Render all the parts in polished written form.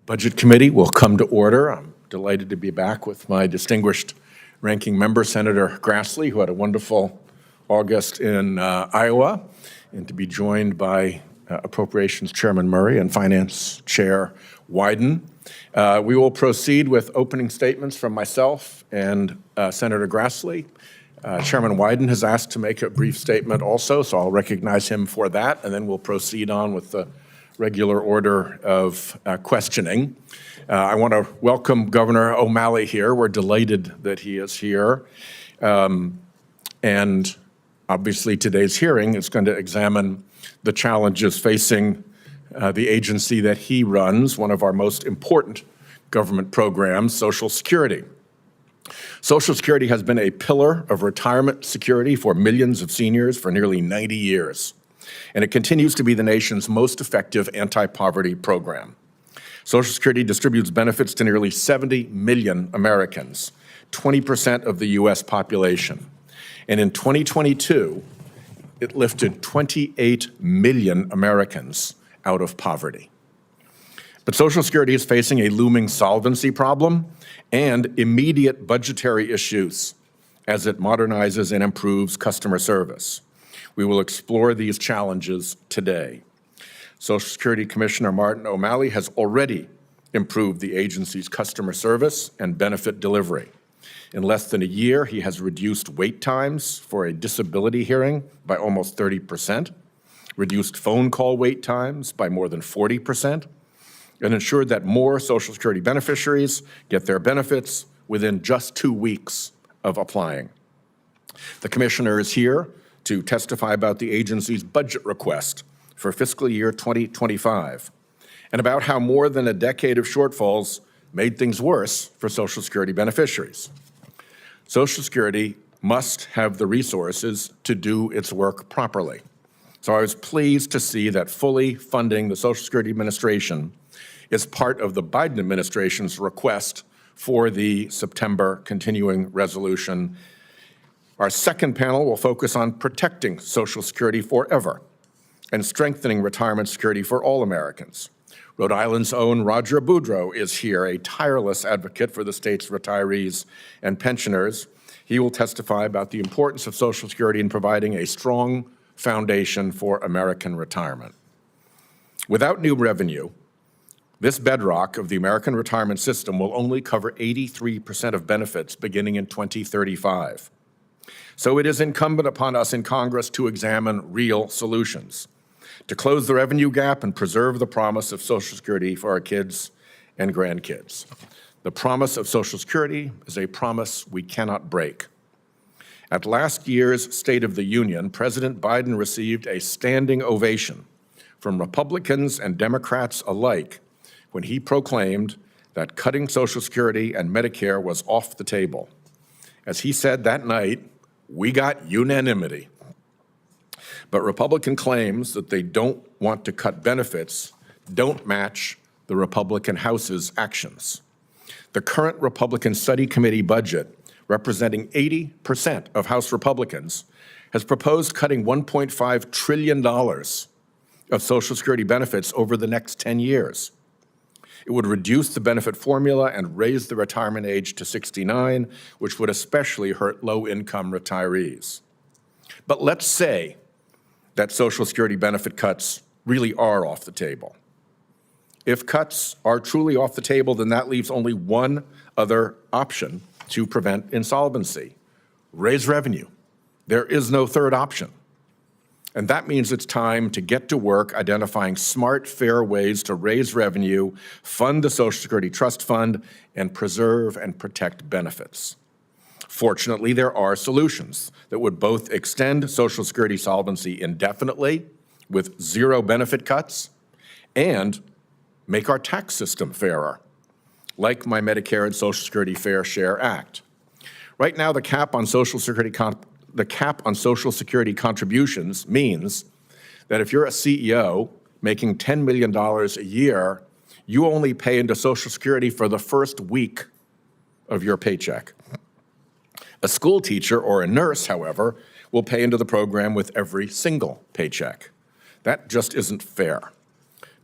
Budget Committee will come to order. I'm delighted to be back with my distinguished ranking member, Senator Grassley, who had a wonderful August in Iowa, and to be joined by Appropriations Chairman Murray and Finance Chair Wyden. We will proceed with opening statements from myself and Senator Grassley. Chairman Wyden has asked to make a brief statement also, so I'll recognize him for that, and then we'll proceed on with the regular order of questioning. I want to welcome Governor O'Malley here. We're delighted that he is here. And obviously today's hearing is going to examine the challenges facing the agency that he runs, one of our most important government programs, Social Security. Social Security has been a pillar of retirement security for millions of seniors for nearly 90 years. And it continues to be the nation's most effective anti-poverty program. Social Security distributes benefits to nearly 70 million Americans, 20% of the U.S. population. And in 2022, it lifted 28 million Americans out of poverty. But Social Security is facing a looming solvency problem and immediate budgetary issues as it modernizes and improves customer service. We will explore these challenges today. Social Security Commissioner Martin O'Malley has already improved the agency's customer service and benefit delivery. In less than a year, he has reduced wait times for a disability hearing by almost 30%, reduced phone call wait times by more than 40%, and ensured that more Social Security beneficiaries get their benefits within just 2 weeks of applying. The Commissioner is here to testify about the agency's budget request for fiscal year 2025 and about how more than a decade of shortfalls made things worse for Social Security beneficiaries. Social Security must have the resources to do its work properly. So I was pleased to see that fully funding the Social Security Administration is part of the Biden administration's request for the September continuing resolution. Our second panel will focus on protecting Social Security forever and strengthening retirement security for all Americans. Rhode Island's own Roger Boudreau is here, a tireless advocate for the state's retirees and pensioners. He will testify about the importance of Social Security in providing a strong foundation for American retirement. Without new revenue, this bedrock of the American retirement system will only cover 83% of benefits beginning in 2035. So it is incumbent upon us in Congress to examine real solutions, to close the revenue gap and preserve the promise of Social Security for our kids and grandkids. The promise of Social Security is a promise we cannot break. At last year's State of the Union, President Biden received a standing ovation from Republicans and Democrats alike when he proclaimed that cutting Social Security and Medicare was off the table. As he said that night, we got unanimity. But Republican claims that they don't want to cut benefits don't match the Republican House's actions. The current Republican Study Committee budget, representing 80% of House Republicans, has proposed cutting $1.5 trillion of Social Security benefits over the next 10 years. It would reduce the benefit formula and raise the retirement age to 69, which would especially hurt low-income retirees. But let's say that Social Security benefit cuts really are off the table. If cuts are truly off the table, then that leaves only one other option to prevent insolvency: raise revenue. There is no third option. And that means it's time to get to work identifying smart, fair ways to raise revenue, fund the Social Security Trust Fund, and preserve and protect benefits. Fortunately, there are solutions that would both extend Social Security solvency indefinitely with zero benefit cuts and make our tax system fairer, like my Medicare and Social Security Fair Share Act. Right now, the cap on Social Security contributions means that if you're a CEO making $10 million a year, you only pay into Social Security for the first week of your paycheck. A school teacher or a nurse, however, will pay into the program with every single paycheck. That just isn't fair.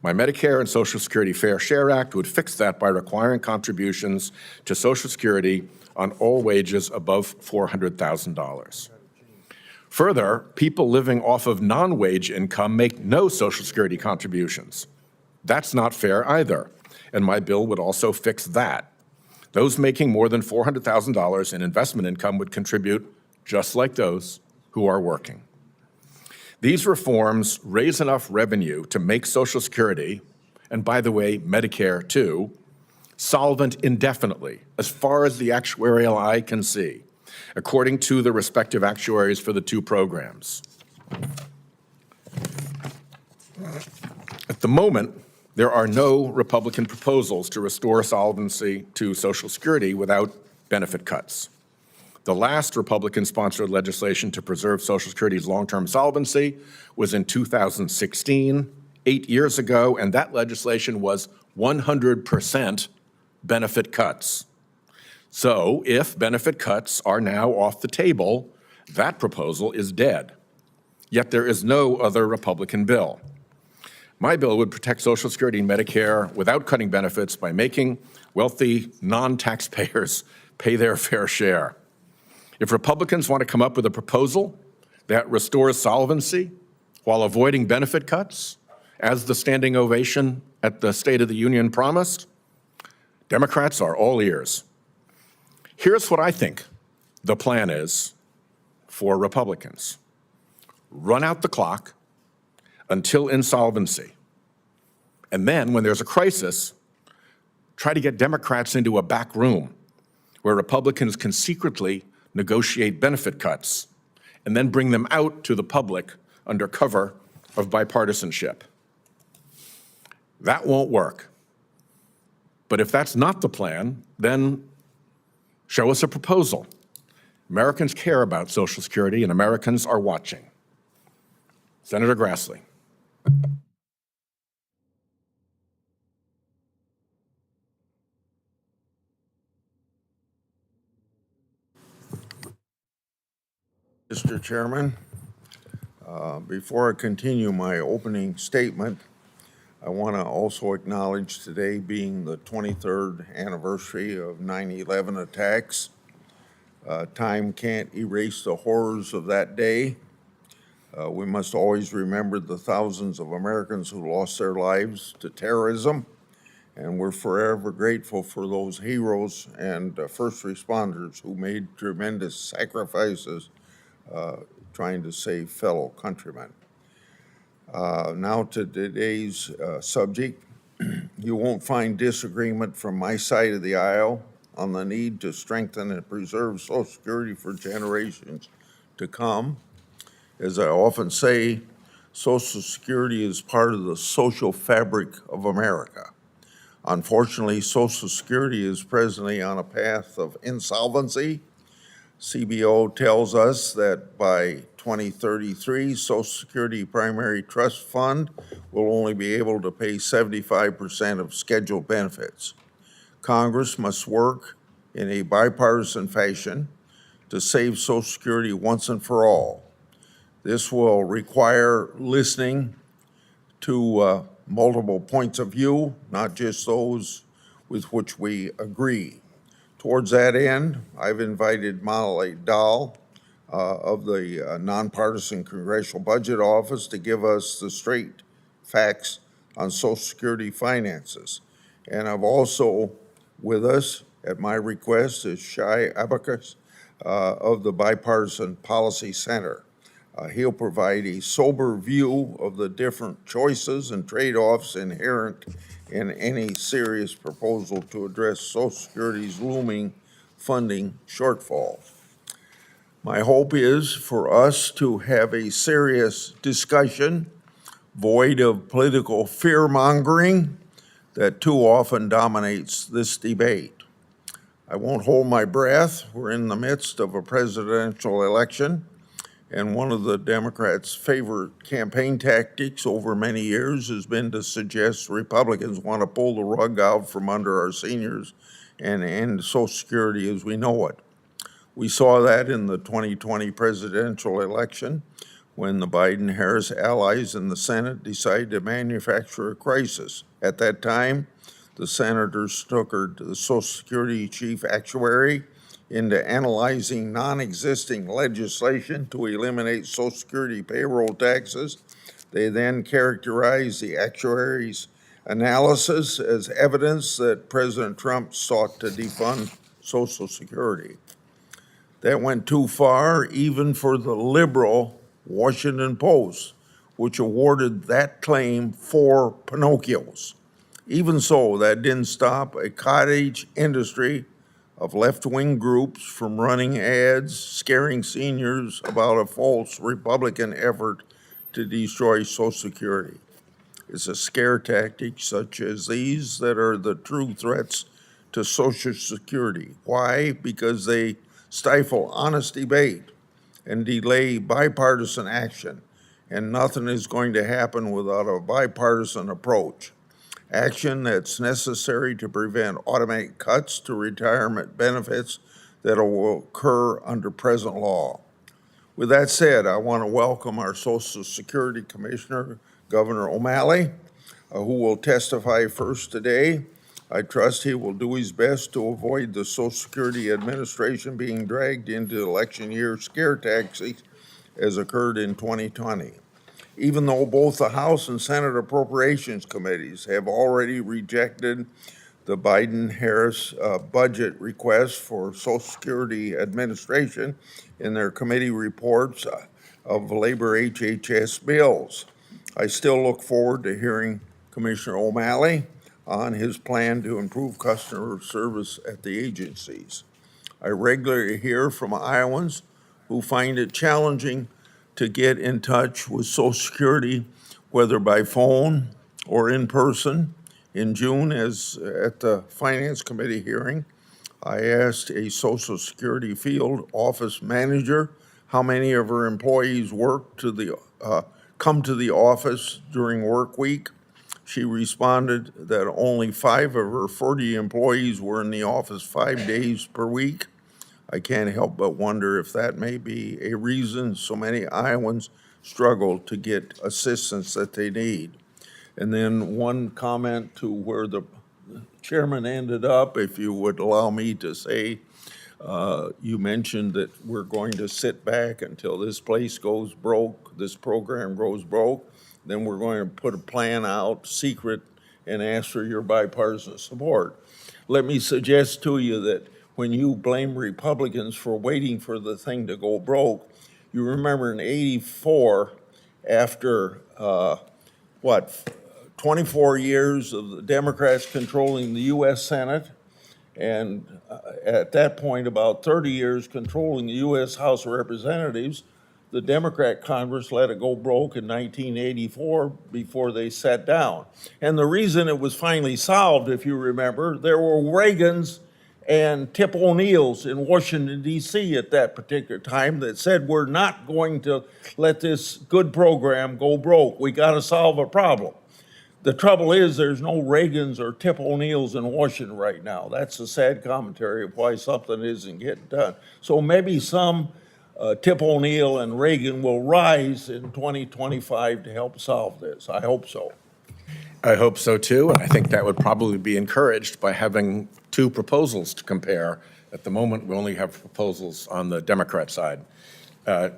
My Medicare and Social Security Fair Share Act would fix that by requiring contributions to Social Security on all wages above $400,000. Further, people living off of non-wage income make no Social Security contributions. That's not fair either, and my bill would also fix that. Those making more than $400,000 in investment income would contribute just like those who are working. These reforms raise enough revenue to make Social Security, and by the way, Medicare too, solvent indefinitely, as far as the actuarial eye can see, according to the respective actuaries for the two programs. At the moment, there are no Republican proposals to restore solvency to Social Security without benefit cuts. The last Republican-sponsored legislation to preserve Social Security's long-term solvency was in 2016, 8 years ago, and that legislation was 100% benefit cuts. So if benefit cuts are now off the table, that proposal is dead. Yet there is no other Republican bill. My bill would protect Social Security and Medicare without cutting benefits by making wealthy non-taxpayers pay their fair share. If Republicans want to come up with a proposal that restores solvency while avoiding benefit cuts, as the standing ovation at the State of the Union promised, Democrats are all ears. Here's what I think the plan is for Republicans. Run out the clock until insolvency. And then, when there's a crisis, try to get Democrats into a back room where Republicans can secretly negotiate benefit cuts and then bring them out to the public under cover of bipartisanship. That won't work. But if that's not the plan, then show us a proposal. Americans care about Social Security, and Americans are watching. Senator Grassley. Mr. Chairman, before I continue my opening statement, I want to also acknowledge today being the 23rd anniversary of 9/11 attacks. Time can't erase the horrors of that day. We must always remember the thousands of Americans who lost their lives to terrorism, and we're forever grateful for those heroes and first responders who made tremendous sacrifices trying to save fellow countrymen. Now to today's subject. You won't find disagreement from my side of the aisle on the need to strengthen and preserve Social Security for generations to come. As I often say, Social Security is part of the social fabric of America. Unfortunately, Social Security is presently on a path of insolvency. CBO tells us that by 2033, Social Security Primary Trust Fund will only be able to pay 75% of scheduled benefits. Congress must work in a bipartisan fashion to save Social Security once and for all. This will require listening to multiple points of view, not just those with which we agree. Towards that end, I've invited Molly Dahl of the Nonpartisan Congressional Budget Office to give us the straight facts on Social Security finances. And I've also with us, at my request, is Shai Abacus of the Bipartisan Policy Center. He'll provide a sober view of the different choices and trade-offs inherent in any serious proposal to address Social Security's looming funding shortfall. My hope is for us to have a serious discussion, void of political fear-mongering that too often dominates this debate. I won't hold my breath. We're in the midst of a presidential election, and one of the Democrats' favorite campaign tactics over many years has been to suggest Republicans want to pull the rug out from under our seniors and end Social Security as we know it. We saw that in the 2020 presidential election when the Biden-Harris allies in the Senate decided to manufacture a crisis. At that time, the senators tuckered the Social Security chief actuary into analyzing non-existing legislation to eliminate Social Security payroll taxes. They then characterized the actuary's analysis as evidence that President Trump sought to defund Social Security. That went too far even for the liberal Washington Post, which awarded that claim 4 Pinocchios. Even so, that didn't stop a cottage industry of left-wing groups from running ads scaring seniors about a false Republican effort to destroy Social Security. It's a scare tactic such as these that are the true threats to Social Security. Why? Because they stifle honest debate and delay bipartisan action, and nothing is going to happen without a bipartisan approach. Action that's necessary to prevent automatic cuts to retirement benefits that will occur under present law. With that said, I want to welcome our Social Security Commissioner, Governor O'Malley, who will testify first today. I trust he will do his best to avoid the Social Security Administration being dragged into election year scare tactics as occurred in 2020. Even though both the House and Senate Appropriations Committees have already rejected the Biden-Harris budget request for Social Security Administration in their committee reports of labor HHS bills, I still look forward to hearing Commissioner O'Malley on his plan to improve customer service at the agencies. I regularly hear from Iowans who find it challenging to get in touch with Social Security, whether by phone or in person. In June, as at the Finance Committee hearing, I asked a Social Security field office manager how many of her employees come to the office during work week. She responded that only 5 of her 40 employees were in the office 5 days per week. I can't help but wonder if that may be a reason so many Iowans struggle to get assistance that they need. And then one comment to where the chairman ended up, if you would allow me to say, you mentioned that we're going to sit back until this place goes broke, this program goes broke, then we're going to put a plan out, secret, and ask for your bipartisan support. Let me suggest to you that when you blame Republicans for waiting for the thing to go broke, you remember in '84, after 24 years of the Democrats controlling the U.S. Senate, and at that point, about 30 years controlling the U.S. House of Representatives, the Democrat Congress let it go broke in 1984 before they sat down. And the reason it was finally solved, if you remember, there were Reagans and Tip O'Neills in Washington, D.C. at that particular time that said, we're not going to let this good program go broke. We got to solve a problem. The trouble is there's no Reagans or Tip O'Neills in Washington right now. That's a sad commentary of why something isn't getting done. So maybe some Tip O'Neill and Reagan will rise in 2025 to help solve this. I hope so. I hope so too, and I think that would probably be encouraged by having 2 proposals to compare. At the moment, we only have proposals on the Democrat side.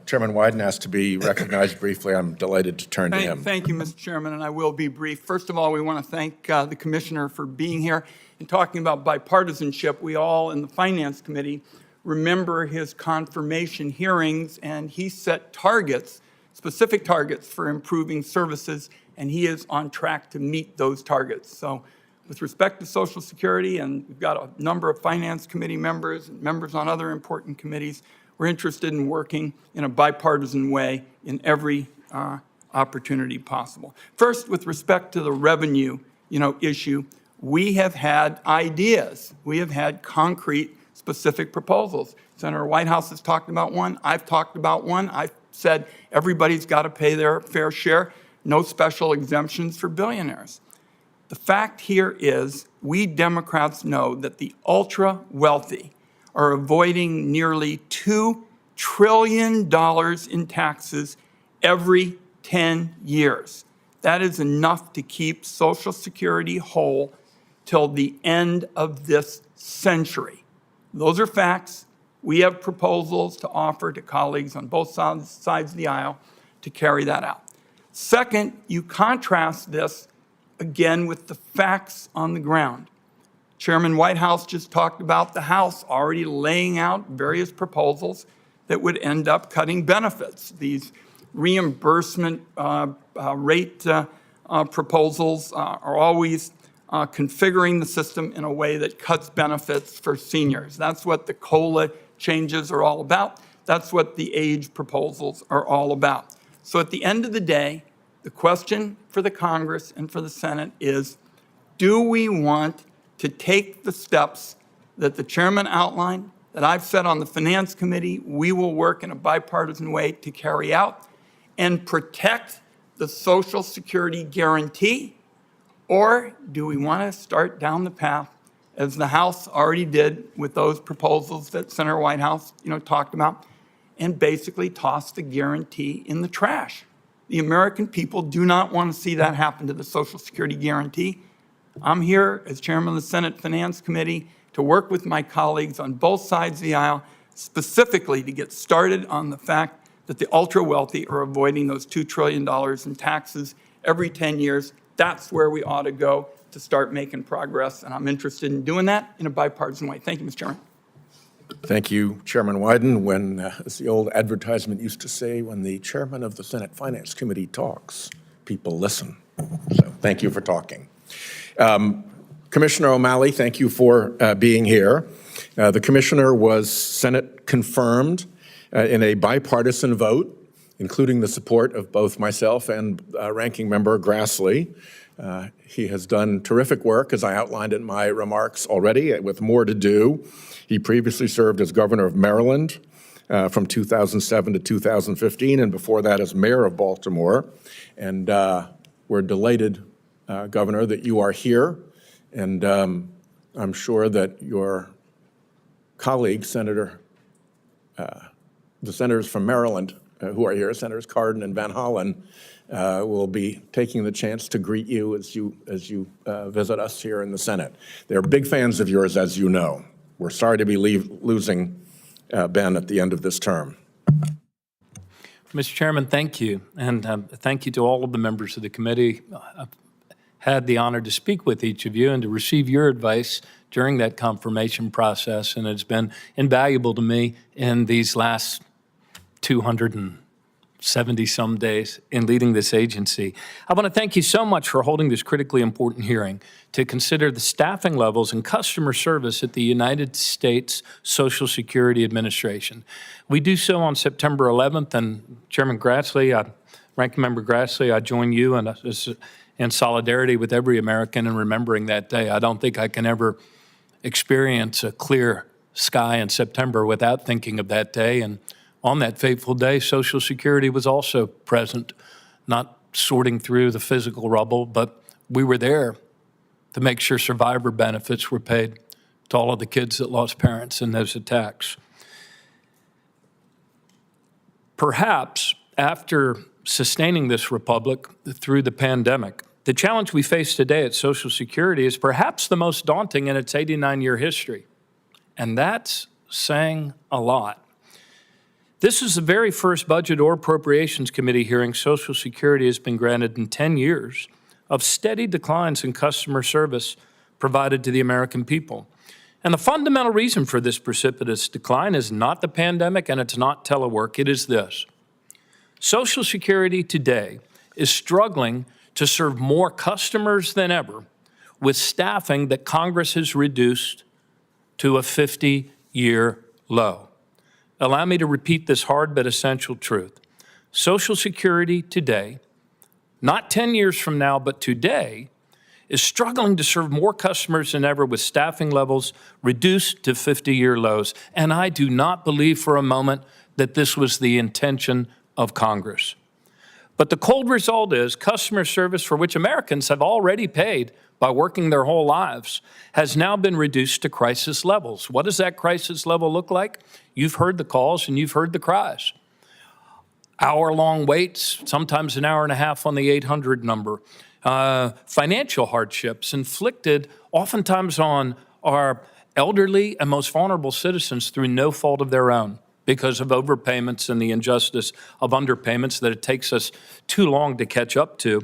Chairman Wyden asked to be recognized briefly. I'm delighted to turn to him. Thank you, Mr. Chairman, and I will be brief. First of all, we want to thank the Commissioner for being here and talking about bipartisanship. We all in the Finance Committee remember his confirmation hearings, and he set targets, specific targets for improving services, and he is on track to meet those targets. So with respect to Social Security, and we've got a number of Finance Committee members and members on other important committees, we're interested in working in a bipartisan way in every opportunity possible. First, with respect to the revenue, issue, we have had ideas. We have had concrete, specific proposals. Senator Whitehouse has talked about one. I've talked about one. I've said everybody's got to pay their fair share. No special exemptions for billionaires. The fact here is we Democrats know that the ultra wealthy are avoiding nearly $2 trillion in taxes every 10 years. That is enough to keep Social Security whole till the end of this century. Those are facts. We have proposals to offer to colleagues on both sides of the aisle to carry that out. Second, you contrast this again with the facts on the ground. Chairman Whitehouse just talked about the House already laying out various proposals that would end up cutting benefits. These reimbursement rate proposals are always configuring the system in a way that cuts benefits for seniors. That's what the COLA changes are all about. That's what the age proposals are all about. So at the end of the day, the question for the Congress and for the Senate is, do we want to take the steps that the chairman outlined, that I've said on the Finance Committee we will work in a bipartisan way to carry out, and protect the Social Security guarantee? Or do we want to start down the path, as the House already did with those proposals that Senator Whitehouse talked about, and basically toss the guarantee in the trash? The American people do not want to see that happen to the Social Security guarantee. I'm here as chairman of the Senate Finance Committee to work with my colleagues on both sides of the aisle, specifically to get started on the fact that the ultra-wealthy are avoiding those $2 trillion in taxes every 10 years. That's where we ought to go to start making progress, and I'm interested in doing that in a bipartisan way. Thank you, Mr. Chairman. Thank you, Chairman Wyden. When, as the old advertisement used to say, when the chairman of the Senate Finance Committee talks, people listen. So thank you for talking. Commissioner O'Malley, thank you for being here. The commissioner was Senate confirmed in a bipartisan vote, including the support of both myself and Ranking Member Grassley. He has done terrific work, as I outlined in my remarks already, with more to do. He previously served as governor of Maryland from 2007 to 2015, and before that as mayor of Baltimore. And we're delighted, Governor, that you are here. And I'm sure that your colleague, the senators from Maryland who are here, Senators Cardin and Van Hollen, will be taking the chance to greet you as you visit us here in the Senate. They're big fans of yours, as you know. We're sorry to be losing Ben at the end of this term. Mr. Chairman, thank you. And thank you to all of the members of the committee. I've had the honor to speak with each of you and to receive your advice during that confirmation process. And it's been invaluable to me in these last 270-some days in leading this agency. I want to thank you so much for holding this critically important hearing to consider the staffing levels and customer service at the United States Social Security Administration. We do so on September 11th, and Chairman Grassley, Ranking Member Grassley, I join you in solidarity with every American in remembering that day. I don't think I can ever experience a clear sky in September without thinking of that day. And on that fateful day, Social Security was also present, not sorting through the physical rubble, but we were there to make sure survivor benefits were paid to all of the kids that lost parents in those attacks. Perhaps after sustaining this republic through the pandemic, the challenge we face today at Social Security is perhaps the most daunting in its 89-year history, and that's saying a lot. This is the very first Budget or Appropriations Committee hearing Social Security has been granted in 10 years of steady declines in customer service provided to the American people. And the fundamental reason for this precipitous decline is not the pandemic and it's not telework. It is this. Social Security today is struggling to serve more customers than ever with staffing that Congress has reduced to a 50-year low. Allow me to repeat this hard but essential truth. Social Security today, not 10 years from now, but today, is struggling to serve more customers than ever with staffing levels reduced to 50-year lows. And I do not believe for a moment that this was the intention of Congress. But the cold result is customer service, for which Americans have already paid by working their whole lives, has now been reduced to crisis levels. What does that crisis level look like? You've heard the calls and you've heard the cries. hour-long waits, sometimes an hour and a half on the 800 number, financial hardships inflicted oftentimes on our elderly and most vulnerable citizens through no fault of their own because of overpayments and the injustice of underpayments that it takes us too long to catch up to.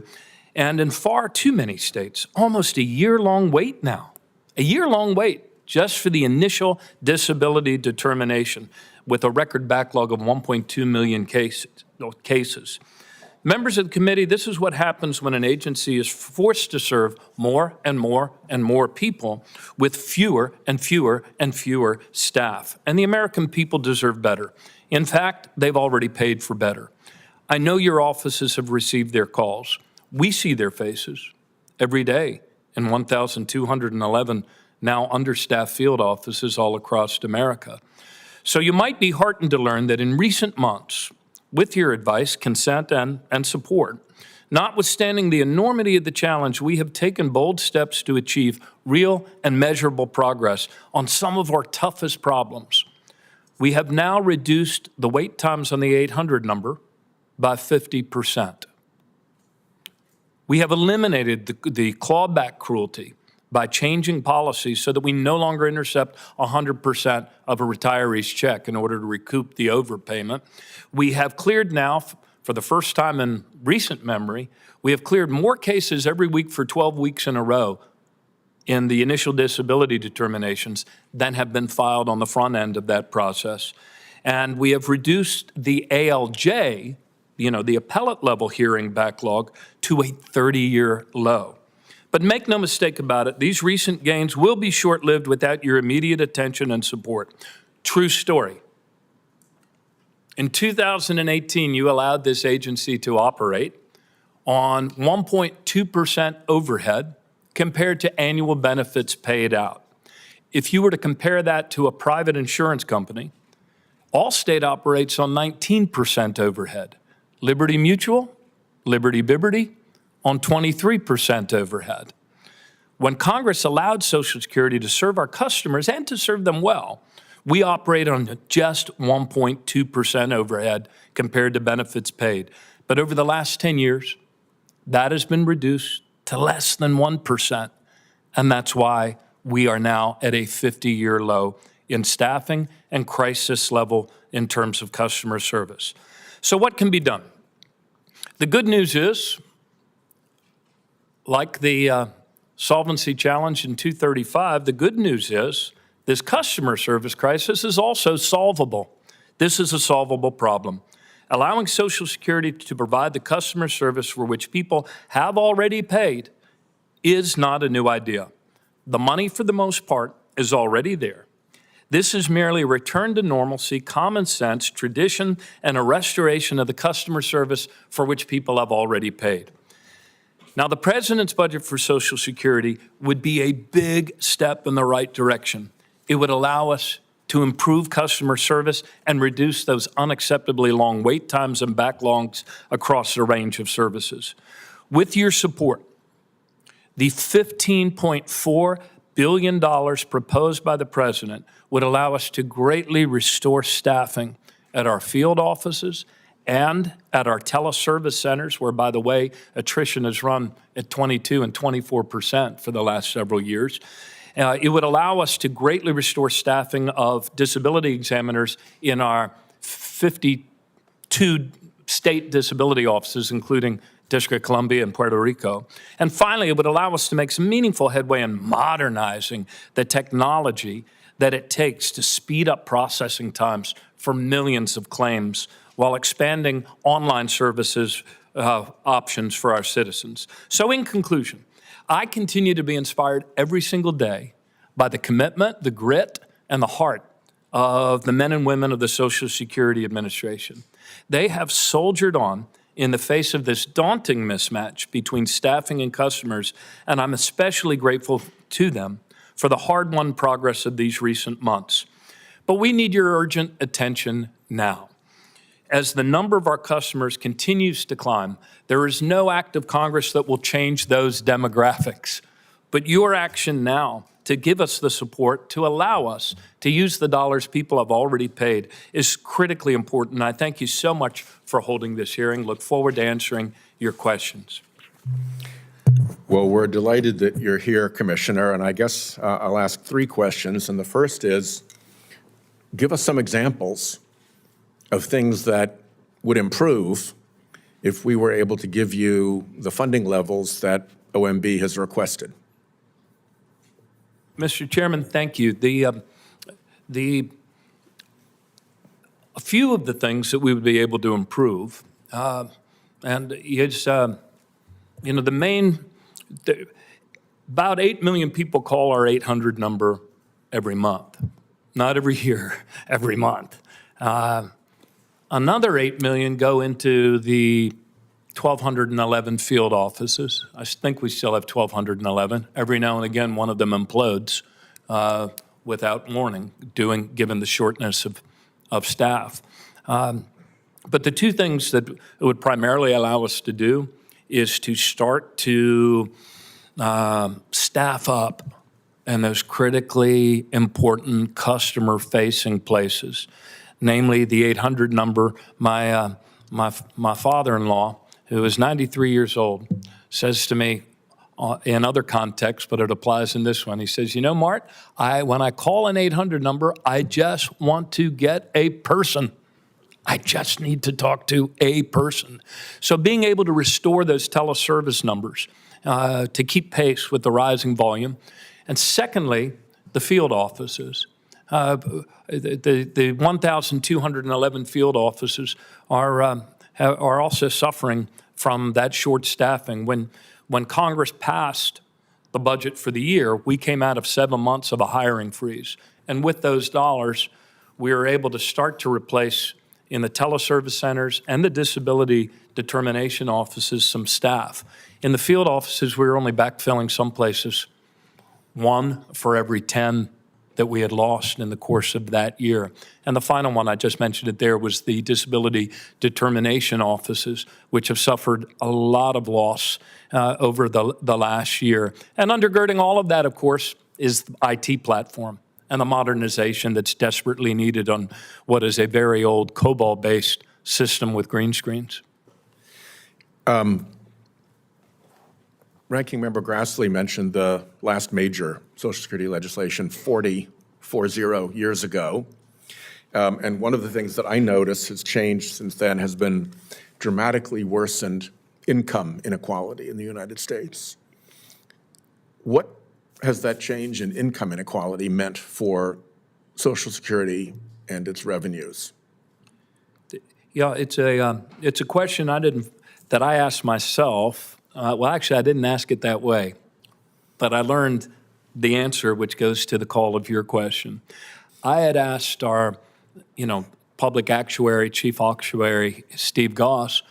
And in far too many states, almost a year-long wait now, a year-long wait just for the initial disability determination with a record backlog of 1.2 million cases. Members of the committee, this is what happens when an agency is forced to serve more and more and more people with fewer and fewer and fewer staff. And the American people deserve better. In fact, they've already paid for better. I know your offices have received their calls. We see their faces every day in 1,211 now understaffed field offices all across America. So you might be heartened to learn that in recent months, with your advice, consent, and support, notwithstanding the enormity of the challenge, we have taken bold steps to achieve real and measurable progress on some of our toughest problems. We have now reduced the wait times on the 800 number by 50%. We have eliminated the clawback cruelty by changing policies so that we no longer intercept 100% of a retiree's check in order to recoup the overpayment. We have cleared now, for the first time in recent memory, we have cleared more cases every week for 12 weeks in a row in the initial disability determinations than have been filed on the front end of that process. And we have reduced the ALJ, the appellate level hearing backlog, to a 30-year low. But make no mistake about it, these recent gains will be short-lived without your immediate attention and support. True story. In 2018, you allowed this agency to operate on 1.2% overhead compared to annual benefits paid out. If you were to compare that to a private insurance company, Allstate operates on 19% overhead. Liberty Mutual, Liberty Biberty, on 23% overhead. When Congress allowed Social Security to serve our customers and to serve them well, we operate on just 1.2% overhead compared to benefits paid. But over the last 10 years, that has been reduced to less than 1%. And that's why we are now at a 50-year low in staffing and crisis level in terms of customer service. So what can be done? The good news is, like the solvency challenge in 235, the good news is this customer service crisis is also solvable. This is a solvable problem. Allowing Social Security to provide the customer service for which people have already paid is not a new idea. The money, for the most part, is already there. This is merely a return to normalcy, common sense, tradition, and a restoration of the customer service for which people have already paid. Now, the President's budget for Social Security would be a big step in the right direction. It would allow us to improve customer service and reduce those unacceptably long wait times and backlogs across a range of services. With your support, the $15.4 billion proposed by the President would allow us to greatly restore staffing at our field offices and at our teleservice centers, where, by the way, attrition has run at 22 and 24% for the last several years. It would allow us to greatly restore staffing of disability examiners in our 52 state disability offices, including District of Columbia and Puerto Rico. And finally, it would allow us to make some meaningful headway in modernizing the technology that it takes to speed up processing times for millions of claims while expanding online services options for our citizens. So in conclusion, I continue to be inspired every single day by the commitment, the grit, and the heart of the men and women of the Social Security Administration. They have soldiered on in the face of this daunting mismatch between staffing and customers, and I'm especially grateful to them for the hard-won progress of these recent months. But we need your urgent attention now. As the number of our customers continues to climb, there is no act of Congress that will change those demographics. But your action now to give us the support to allow us to use the dollars people have already paid is critically important. I thank you so much for holding this hearing. Look forward to answering your questions. Well, we're delighted that you're here, Commissioner, and I guess I'll ask 3 questions. And the first is, give us some examples of things that would improve if we were able to give you the funding levels that OMB has requested. Mr. Chairman, thank you. A few of the things that we would be able to improve, and it's, you know, about 8 million people call our 800 number every month. Not every year, every month. Another 8 million go into the 1,211 field offices. I think we still have 1,211. Every now and again, one of them implodes without warning, given the shortness of staff. But the 2 things that it would primarily allow us to do is to start to staff up in those critically important customer-facing places, namely the 800 number. My father-in-law, who is 93 years old, says to me in other contexts, but it applies in this one. He says, you know, Mart, when I call an 800 number, I just want to get a person. I just need to talk to a person. So being able to restore those teleservice numbers to keep pace with the rising volume. And secondly, the field offices. The 1,211 field offices are also suffering from that short staffing. When Congress passed the budget for the year, we came out of 7 months of a hiring freeze. And with those dollars, we were able to start to replace in the teleservice centers and the disability determination offices some staff. In the field offices, we were only backfilling some places 1 for every 10 that we had lost in the course of that year. And the final one, I just mentioned it there, was the disability determination offices, which have suffered a lot of loss over the last year. And undergirding all of that, of course, is the IT platform and the modernization that's desperately needed on what is a very old COBOL-based system with green screens. Ranking Member Grassley mentioned the last major Social Security legislation 40 years ago. And one of the things that I noticed has changed since then has been dramatically worsened income inequality in the United States. What has that change in income inequality meant for Social Security and its revenues? Yeah, it's a question that I asked myself. Well, actually, I didn't ask it that way, but I learned the answer, which goes to the call of your question. I had asked our, public actuary, chief actuary, Steve Goss,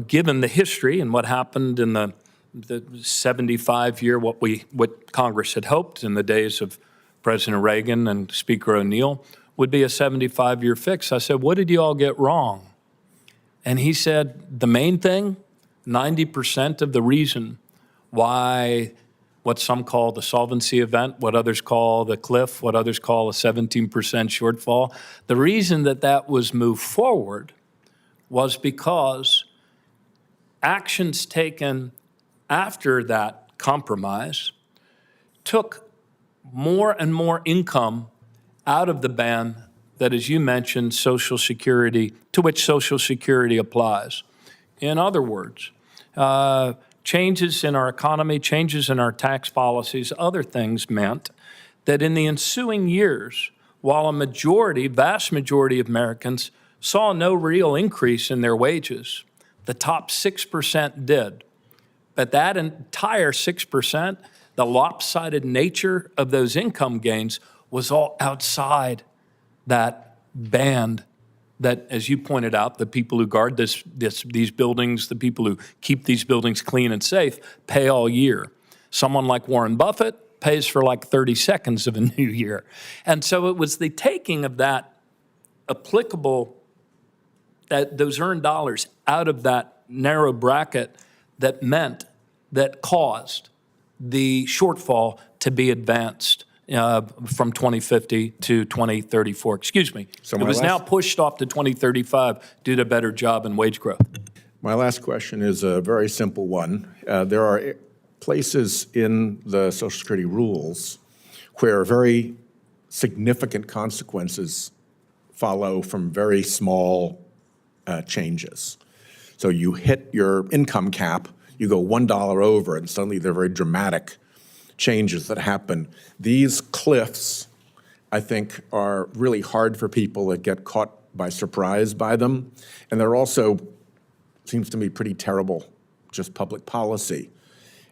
given the history and what happened in the 75-year, what Congress had hoped in the days of President Reagan and Speaker O'Neill would be a 75-year fix. I said, what did you all get wrong? And he said, the main thing, 90% of the reason why what some call the solvency event, what others call the cliff, what others call a 17% shortfall, the reason that was moved forward was because actions taken after that compromise took more and more income out of the band that, as you mentioned, Social Security, to which Social Security applies. In other words, changes in our economy, changes in our tax policies, other things meant that in the ensuing years, while a vast majority of Americans saw no real increase in their wages, the top 6% did. But that entire 6%, the lopsided nature of those income gains was all outside that band that, as you pointed out, the people who guard these buildings, the people who keep these buildings clean and safe, pay all year. Someone like Warren Buffett pays for like 30 seconds of a new year. And so it was the taking of that those earned dollars out of that narrow bracket that caused the shortfall to be advanced from 2050 to 2034. Excuse me. So It my was now last- pushed off to 2035 due to better job and wage growth. My last question is a very simple one. There are places in the Social Security rules where very significant consequences follow from very small changes. So you hit your income cap, you go $1 over, and suddenly there are very dramatic changes that happen. These cliffs, I think, are really hard for people that get caught by surprise by them. And they're also, seems to me, pretty terrible, just public policy.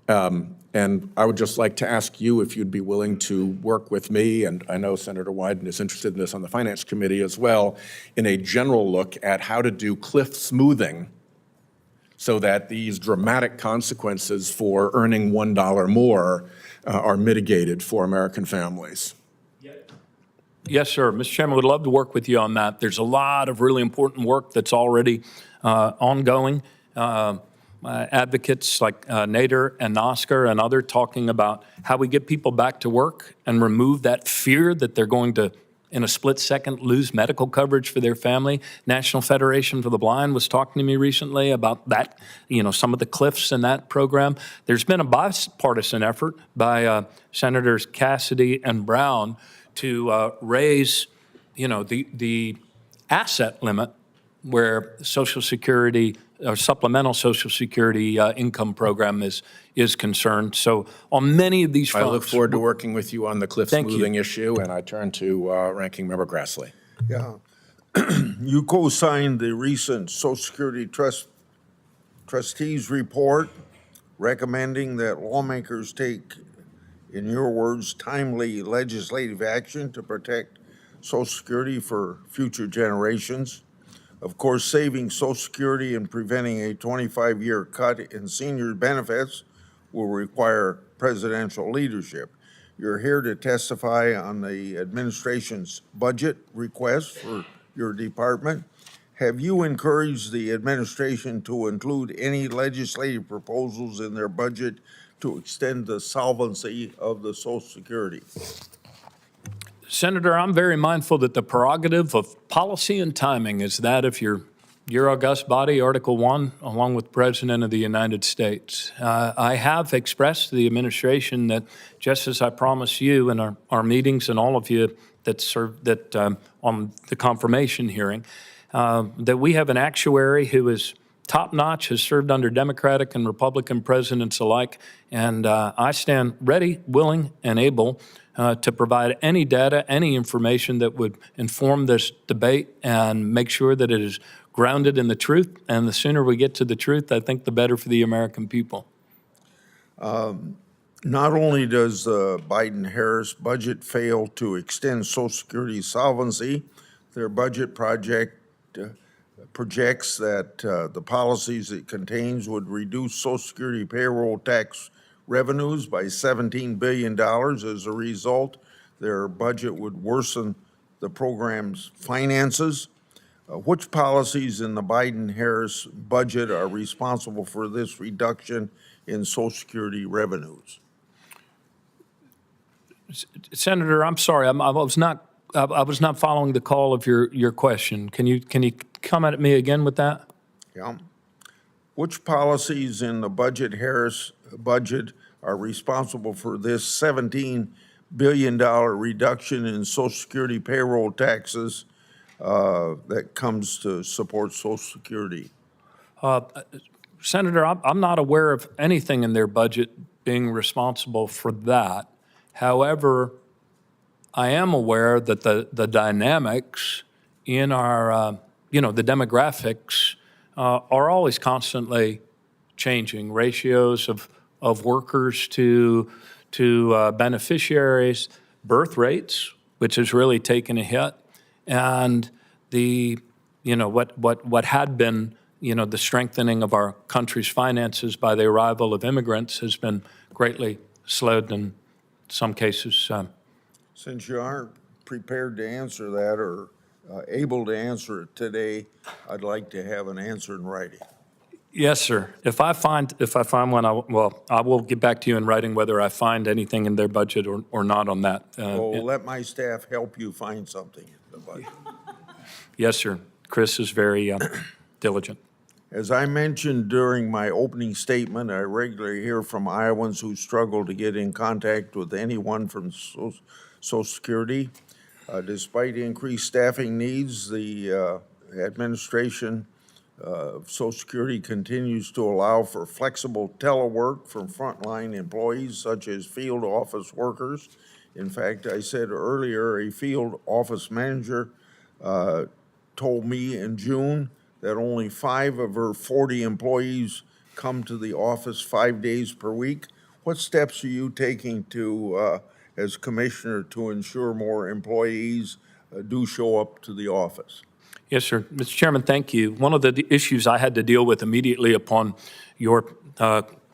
And I would just like to ask you if you'd be willing to work with me, and I know Senator Wyden is interested in this on the Finance Committee as well, in a general look at how to do cliff smoothing so that these dramatic consequences for earning $1 more are mitigated for American families. Yes, sir. Mr. Chairman, would love to work with you on that. There's a lot of really important work that's already ongoing. Advocates like Nader and Oscar and others talking about how we get people back to work and remove that fear that they're going to, in a split second, lose medical coverage for their family. National Federation for the Blind was talking to me recently about that, some of the cliffs in that program. There's been a bipartisan effort by Senators Cassidy and Brown to raise, the asset limit where Social Security or supplemental Social Security income program is concerned. So on many of these fronts. I look forward to working with you on the cliff Thank you. smoothing issue, and I turn to Ranking Member Grassley. Yeah. You co-signed the recent Social Security Trustees report recommending that lawmakers take, in your words, timely legislative action to protect Social Security for future generations. Of course, saving Social Security and preventing a 25-year cut in senior benefits will require presidential leadership. You're here to testify on the administration's budget request for your department. Have you encouraged the administration to include any legislative proposals in their budget to extend the solvency of the Social Security? Senator, I'm very mindful that the prerogative of policy and timing is that of your august body, Article 1, along with the President of the United States. I have expressed to the administration that, just as I promised you in our meetings and all of you on the confirmation hearing, that we have an actuary who is top-notch, has served under Democratic and Republican presidents alike, and I stand ready, willing, and able to provide any data, any information that would inform this debate and make sure that it is grounded in the truth. And the sooner we get to the truth, I think the better for the American people. Not only does the Biden-Harris budget fail to extend Social Security solvency, their budget projects that the policies it contains would reduce Social Security payroll tax revenues by $17 billion. As a result, their budget would worsen the program's finances. Which policies in the Biden-Harris budget are responsible for this reduction in Social Security revenues? Senator, I'm sorry, I was not following the call of your question. Can you come at me again with that? Yeah. Which policies in the Harris budget are responsible for this $17 billion reduction in Social Security payroll taxes that comes to support Social Security? Senator, I'm not aware of anything in their budget being responsible for that. However, I am aware that the dynamics in our, the demographics are always constantly changing. Ratios of workers to beneficiaries, birth rates, which has really taken a hit, and the, what had been, the strengthening of our country's finances by the arrival of immigrants has been greatly slowed in some cases. Since you aren't prepared to answer that or able to answer it today, I'd like to have an answer in writing. Yes, sir. If I find one, I will get back to you in writing whether I find anything in their budget or not on that. Well, let my staff help you find something in the budget. Yes, sir. Chris is very diligent. As I mentioned during my opening statement, I regularly hear from Iowans who struggle to get in contact with anyone from Social Security. Despite increased staffing needs, the administration of Social Security continues to allow for flexible telework from frontline employees such as field office workers. In fact, I said earlier, a field office manager told me in June that only 5 of her 40 employees come to the office 5 days per week. What steps are you taking to, as commissioner, to ensure more employees do show up to the office? Yes, sir. Mr. Chairman, thank you. One of the issues I had to deal with immediately upon your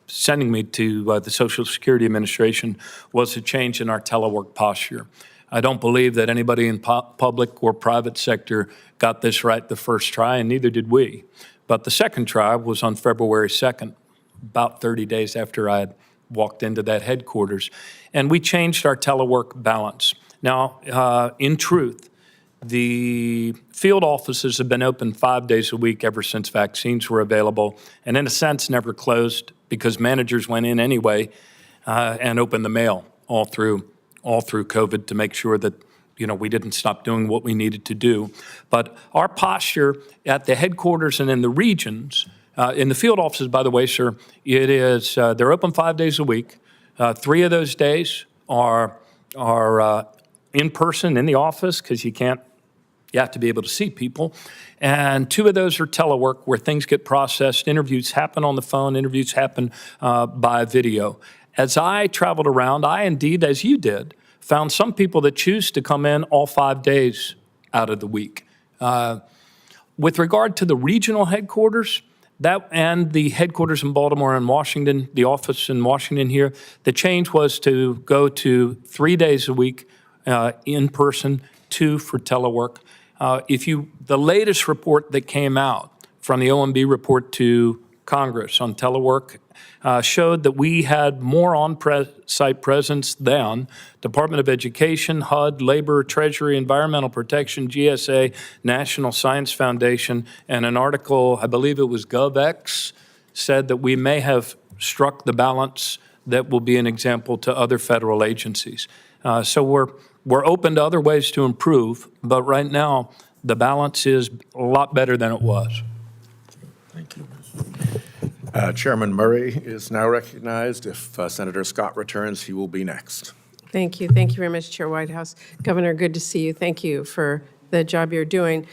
sending me to the Social Security Administration was a change in our telework posture. I don't believe that anybody in public or private sector got this right the first try, and neither did we. But the second try was on February 2nd, about 30 days after I had walked into that headquarters, and we changed our telework balance. Now, in truth, the field offices have been open 5 days a week ever since vaccines were available, and in a sense never closed because managers went in anyway and opened the mail all through COVID to make sure that we didn't stop doing what we needed to do. But our posture at the headquarters and in the regions, in the field offices, by the way, sir, it is they're open 5 days a week. 3 of those days are in person in the office because you have to be able to see people. And 2 of those are telework where things get processed. Interviews happen on the phone. Interviews happen by video. As I traveled around, I indeed, as you did, found some people that choose to come in all 5 days out of the week. With regard to the regional headquarters, and the headquarters in Baltimore and Washington, the office in Washington here, the change was to go to 3 days a week in person, 2 for telework. The latest report that came out from the OMB report to Congress on telework showed that we had more on-site presence than Department of Education, HUD, Labor, Treasury, Environmental Protection, GSA, National Science Foundation, and an article, I believe it was GovX, said that we may have struck the balance that will be an example to other federal agencies. So we're open to other ways to improve, but right now, the balance is a lot better than it was. Thank you. Chairman Murray is now recognized. If Senator Scott returns, he will be next. Thank you. Thank you very much, Chair Whitehouse. Governor, good to see you. Thank you for the job you're doing.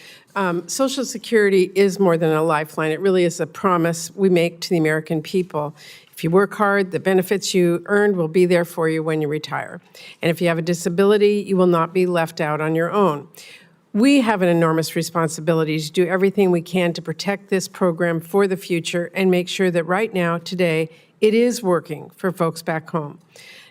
Social Security is more than a lifeline. It really is a promise we make to the American people. If you work hard, the benefits you earned will be there for you when you retire. And if you have a disability, you will not be left out on your own. We have an enormous responsibility to do everything we can to protect this program for the future and make sure that right now, today, it is working for folks back home.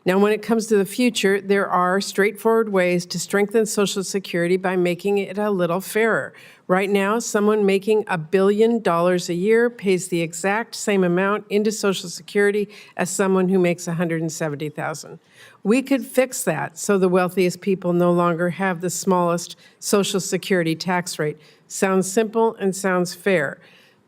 Now, when it comes to the future, there are straightforward ways to strengthen Social Security by making it a little fairer. Right now, someone making $1 billion a year pays the exact same amount into Social Security as someone who makes $170,000. We could fix that so the wealthiest people no longer have the smallest Social Security tax rate. Sounds simple and sounds fair.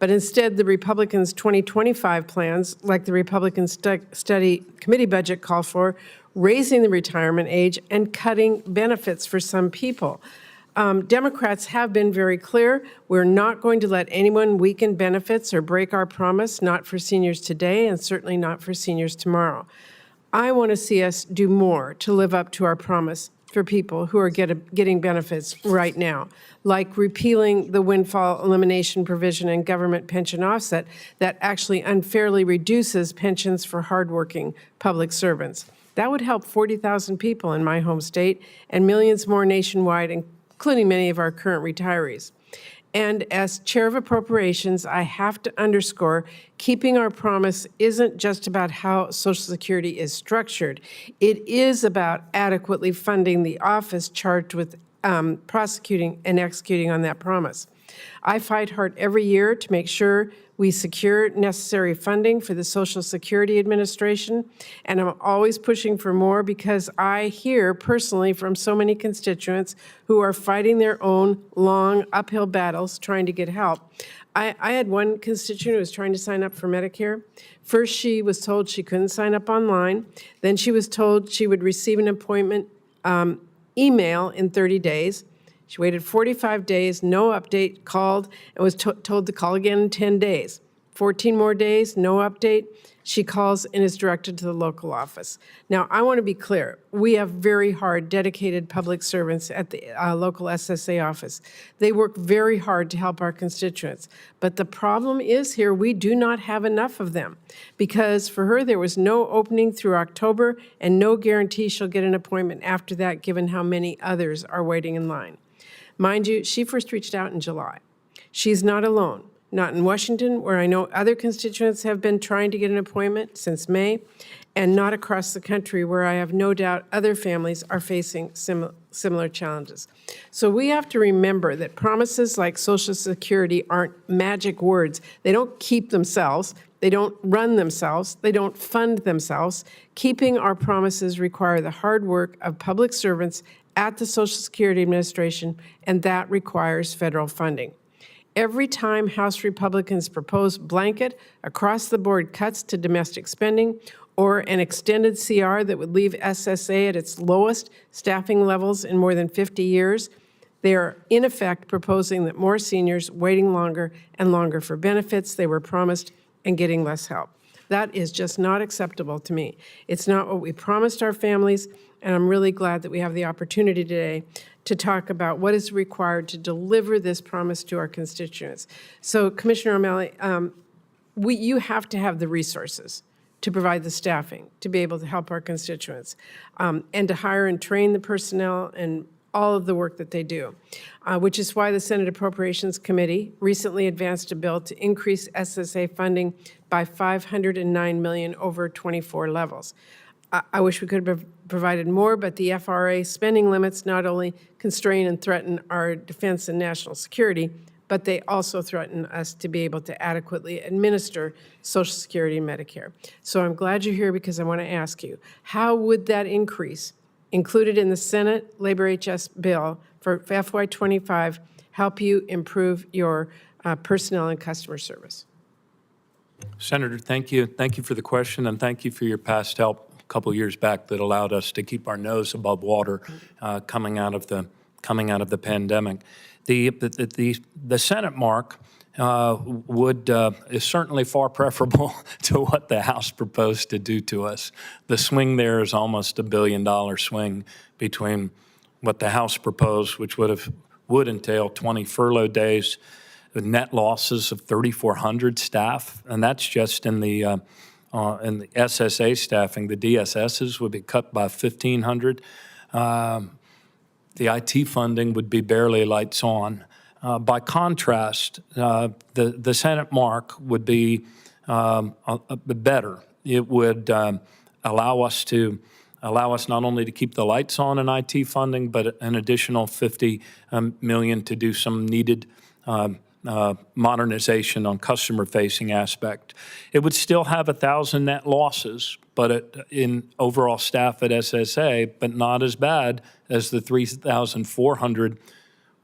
But instead, the Republicans' 2025 plans, like the Republican Study Committee budget call for, raising the retirement age and cutting benefits for some people. Democrats have been very clear. We're not going to let anyone weaken benefits or break our promise, not for seniors today and certainly not for seniors tomorrow. I want to see us do more to live up to our promise for people who are getting benefits right now, like repealing the windfall elimination provision in government pension offset that actually unfairly reduces pensions for hardworking public servants. That would help 40,000 people in my home state and millions more nationwide, including many of our current retirees. And as Chair of Appropriations, I have to underscore, keeping our promise isn't just about how Social Security is structured. It is about adequately funding the office charged with prosecuting and executing on that promise. I fight hard every year to make sure We secure necessary funding for the Social Security Administration, and I'm always pushing for more because I hear personally from so many constituents who are fighting their own long uphill battles trying to get help. I had one constituent who was trying to sign up for Medicare. First, she was told she couldn't sign up online. Then she was told she would receive an appointment email in 30 days. She waited 45 days, no update, called, and was told to call again in 10 days. 14 more days, no update. She calls and is directed to the local office. Now, I want to be clear. We have very hard, dedicated public servants at the local SSA office. They work very hard to help our constituents. But the problem is here, we do not have enough of them because for her, there was no opening through October and no guarantee she'll get an appointment after that, given how many others are waiting in line. Mind you, she first reached out in July. She's not alone. Not in Washington, where I know other constituents have been trying to get an appointment since May, and not across the country, where I have no doubt other families are facing similar challenges. So we have to remember that promises like Social Security aren't magic words. They don't keep themselves. They don't run themselves. They don't fund themselves. Keeping our promises require the hard work of public servants at the Social Security Administration, and that requires federal funding. Every time House Republicans propose blanket, across-the-board cuts to domestic spending or an extended CR that would leave SSA at its lowest staffing levels in more than 50 years, they are in effect proposing that more seniors waiting longer and longer for benefits they were promised and getting less help. That is just not acceptable to me. It's not what we promised our families, and I'm really glad that we have the opportunity today to talk about what is required to deliver this promise to our constituents. So, Commissioner O'Malley, you have to have the resources to provide the staffing to be able to help our constituents and to hire and train the personnel and all of the work that they do, which is why the Senate Appropriations Committee recently advanced a bill to increase SSA funding by $509 million over 24 levels. I wish we could have provided more, but the FRA spending limits not only constrain and threaten our defense and national security, but they also threaten us to be able to adequately administer Social Security and Medicare. So I'm glad you're here because I want to ask you, how would that increase included in the Senate Labor HS bill for FY25 help you improve your personnel and customer service? Senator, thank you. Thank you for the question, and thank you for your past help a couple years back that allowed us to keep our nose above water coming out of the pandemic. The Senate mark is certainly far preferable to what the House proposed to do to us. The swing there is almost $1 billion swing between what the House proposed, which would entail 20 furlough days, net losses of 3,400 staff, and that's just in the SSA staffing. The DSSs would be cut by 1,500. The IT funding would be barely lights on. By contrast, the Senate mark would be better. It would allow us not only to keep the lights on in IT funding, but an additional $50 million to do some needed modernization on customer-facing aspect. It would still have 1,000 net losses, but in overall staff at SSA, but not as bad as the 3,400.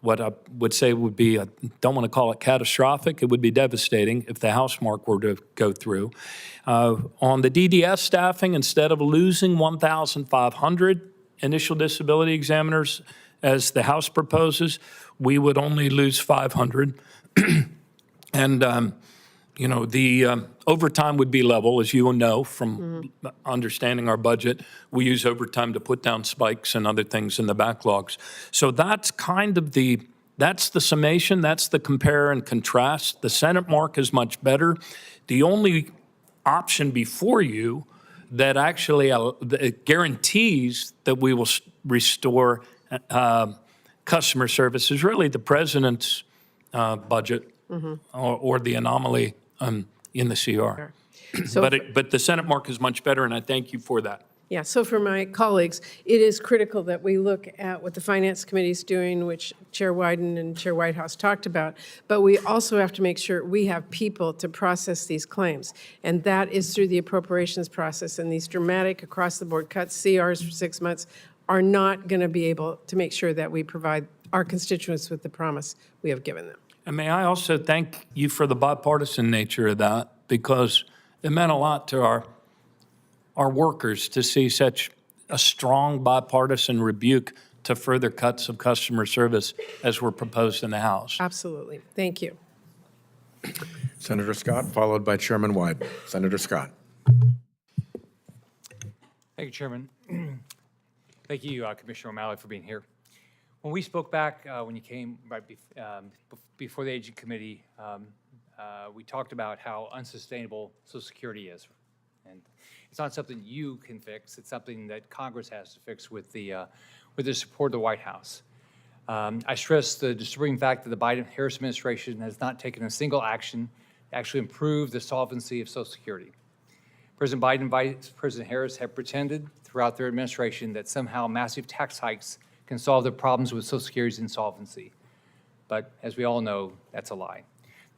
What I would say would be, I don't want to call it catastrophic, it would be devastating if the House mark were to go through. On the DDS staffing, instead of losing 1,500 initial disability examiners, as the House proposes, we would only lose 500. And, the overtime would be level, as you know from understanding our budget. We use overtime to put down spikes and other things in the backlogs. So that's kind of that's the summation, that's the compare and contrast. The Senate mark is much better. The only option before you that actually guarantees that we will restore customer service is really the president's budget or the anomaly in the CR. So but the Senate mark is much better, and I thank you for that. Yeah, so for my colleagues, it is critical that we look at what the Finance Committee is doing, which Chair Wyden and Chair Whitehouse talked about, but we also have to make sure we have people to process these claims. And that is through the appropriations process, and these dramatic across-the-board cuts, CRs for 6 months, are not going to be able to make sure that we provide our constituents with the promise we have given them. And may I also thank you for the bipartisan nature of that, because it meant a lot to our workers to see such a strong bipartisan rebuke to further cuts of customer service as were proposed in the House. Absolutely. Thank you. Senator Scott, followed by Chairman Wyden. Senator Scott. Thank you, Chairman. Thank you, Commissioner O'Malley, for being here. When we spoke back, when you came right before the Aging Committee, we talked about how unsustainable Social Security is. And it's not something you can fix. It's something that Congress has to fix with the support of the White House. I stress the disturbing fact that the Biden-Harris administration has not taken a single action to actually improve the solvency of Social Security. President Biden and Vice President Harris have pretended throughout their administration that somehow massive tax hikes can solve the problems with Social Security's insolvency. But as we all know, that's a lie.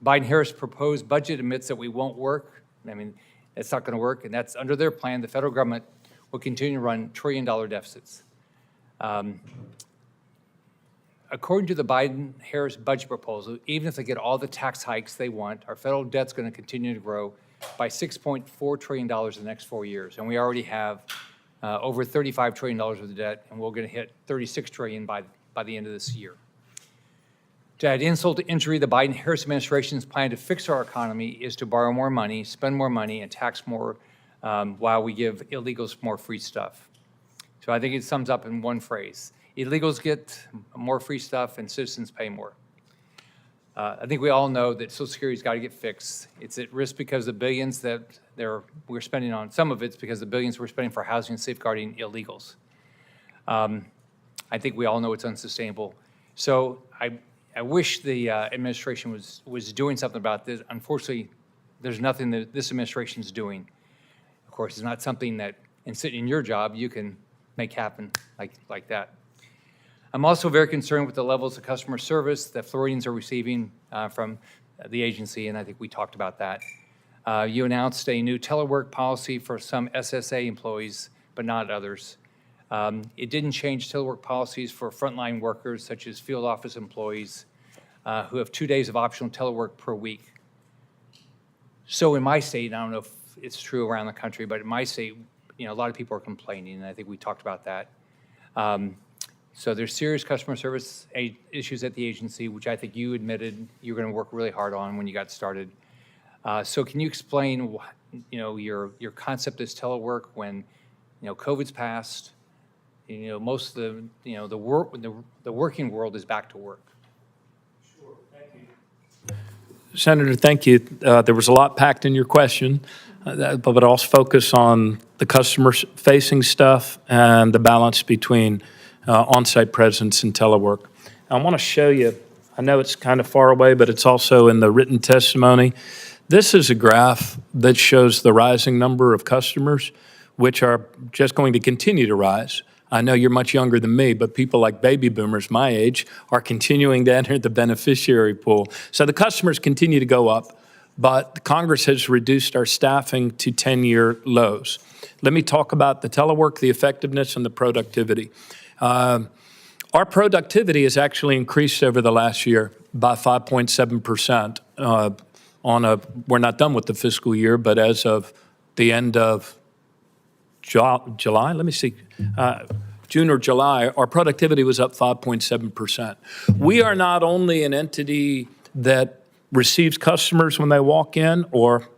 Biden-Harris proposed budget admits that we won't work. I mean, it's not going to work, and that's under their plan. The federal government will continue to run trillion-dollar deficits. According to the Biden-Harris budget proposal, even if they get all the tax hikes they want, our federal debt's going to continue to grow by $6.4 trillion in the next 4 years. And we already have over $35 trillion worth of debt, and we're going to hit $36 trillion by the end of this year. To add insult to injury, the Biden-Harris administration's plan to fix our economy is to borrow more money, spend more money, and tax more while we give illegals more free stuff. So I think it sums up in one phrase. Illegals get more free stuff and citizens pay more. I think we all know that Social Security's got to get fixed. It's at risk because the billions that we're spending on, some of it's because the billions we're spending for housing and safeguarding illegals. I think we all know it's unsustainable. So I wish the administration was doing something about this. Unfortunately, there's nothing that this administration is doing. Of course, it's not something that, in sitting in your job, you can make happen like that. I'm also very concerned with the levels of customer service that Floridians are receiving from the agency, and I think we talked about that. You announced a new telework policy for some SSA employees, but not others. It didn't change telework policies for frontline workers, such as field office employees, who have 2 days of optional telework per week. So in my state, and I don't know if it's true around the country, but in my state, a lot of people are complaining, and I think we talked about that. So there's serious customer service issues at the agency, which I think you admitted you're going to work really hard on when you got started. So can you explain, your concept is telework when, COVID's passed, most of the working world is back to work. Sure, thank you. Senator, thank you. There was a lot packed in your question, but I'll focus on the customer-facing stuff and the balance between on-site presence and telework. I want to show you, I know it's kind of far away, but it's also in the written testimony. This is a graph that shows the rising number of customers, which are just going to continue to rise. I know you're much younger than me, but people like baby boomers my age are continuing to enter the beneficiary pool. So the customers continue to go up, but Congress has reduced our staffing to 10-year lows. Let me talk about the telework, the effectiveness, and the productivity. Our productivity has actually increased over the last year by 5.7%. We're not done with the fiscal year, but as of the end of July, let me see, June or July, our productivity was up 5.7%. We are not only an entity that receives customers when they walk in or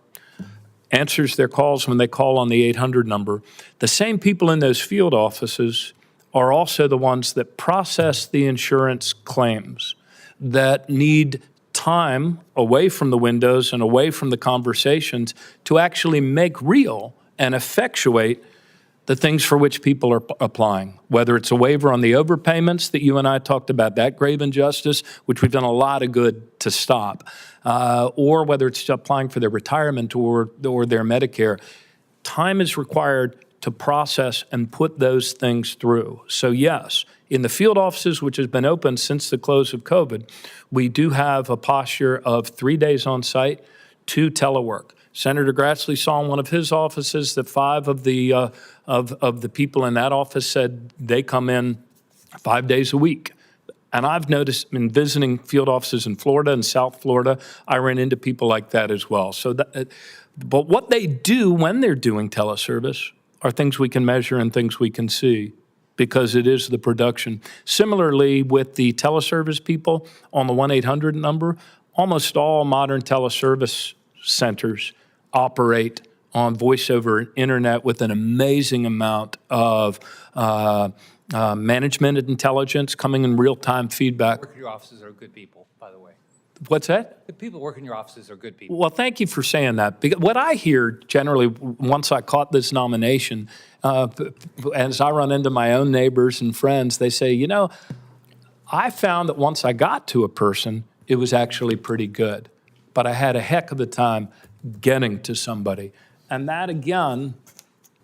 answers their calls when they call on the 800 number. The same people in those field offices are also the ones that process the insurance claims that need time away from the windows and away from the conversations to actually make real and effectuate the things for which people are applying, whether it's a waiver on the overpayments that you and I talked about, that grave injustice, which we've done a lot of good to stop, or whether it's applying for their retirement or their Medicare. Time is required to process and put those things through. So yes, in the field offices, which has been open since the close of COVID, we do have a posture of 3 days on site, 2 telework. Senator Grassley saw in one of his offices that 5 of the people in that office said they come in 5 days a week. And I've noticed in visiting field offices in Florida and South Florida, I ran into people like that as well. So, but what they do when they're doing teleservice are things we can measure and things we can see, because it is the production. Similarly, with the teleservice people on the 1-800 number, almost all modern teleservice centers operate on voice over internet with an amazing amount of management intelligence coming in real-time feedback. Work in your offices are good people, by the way. What's that? The people who work in your offices are good people. Well, thank you for saying that. Because what I hear generally, once I caught this nomination, as I run into my own neighbors and friends, they say, you know, I found that once I got to a person, it was actually pretty good. But I had a heck of a time getting to somebody. And that, again,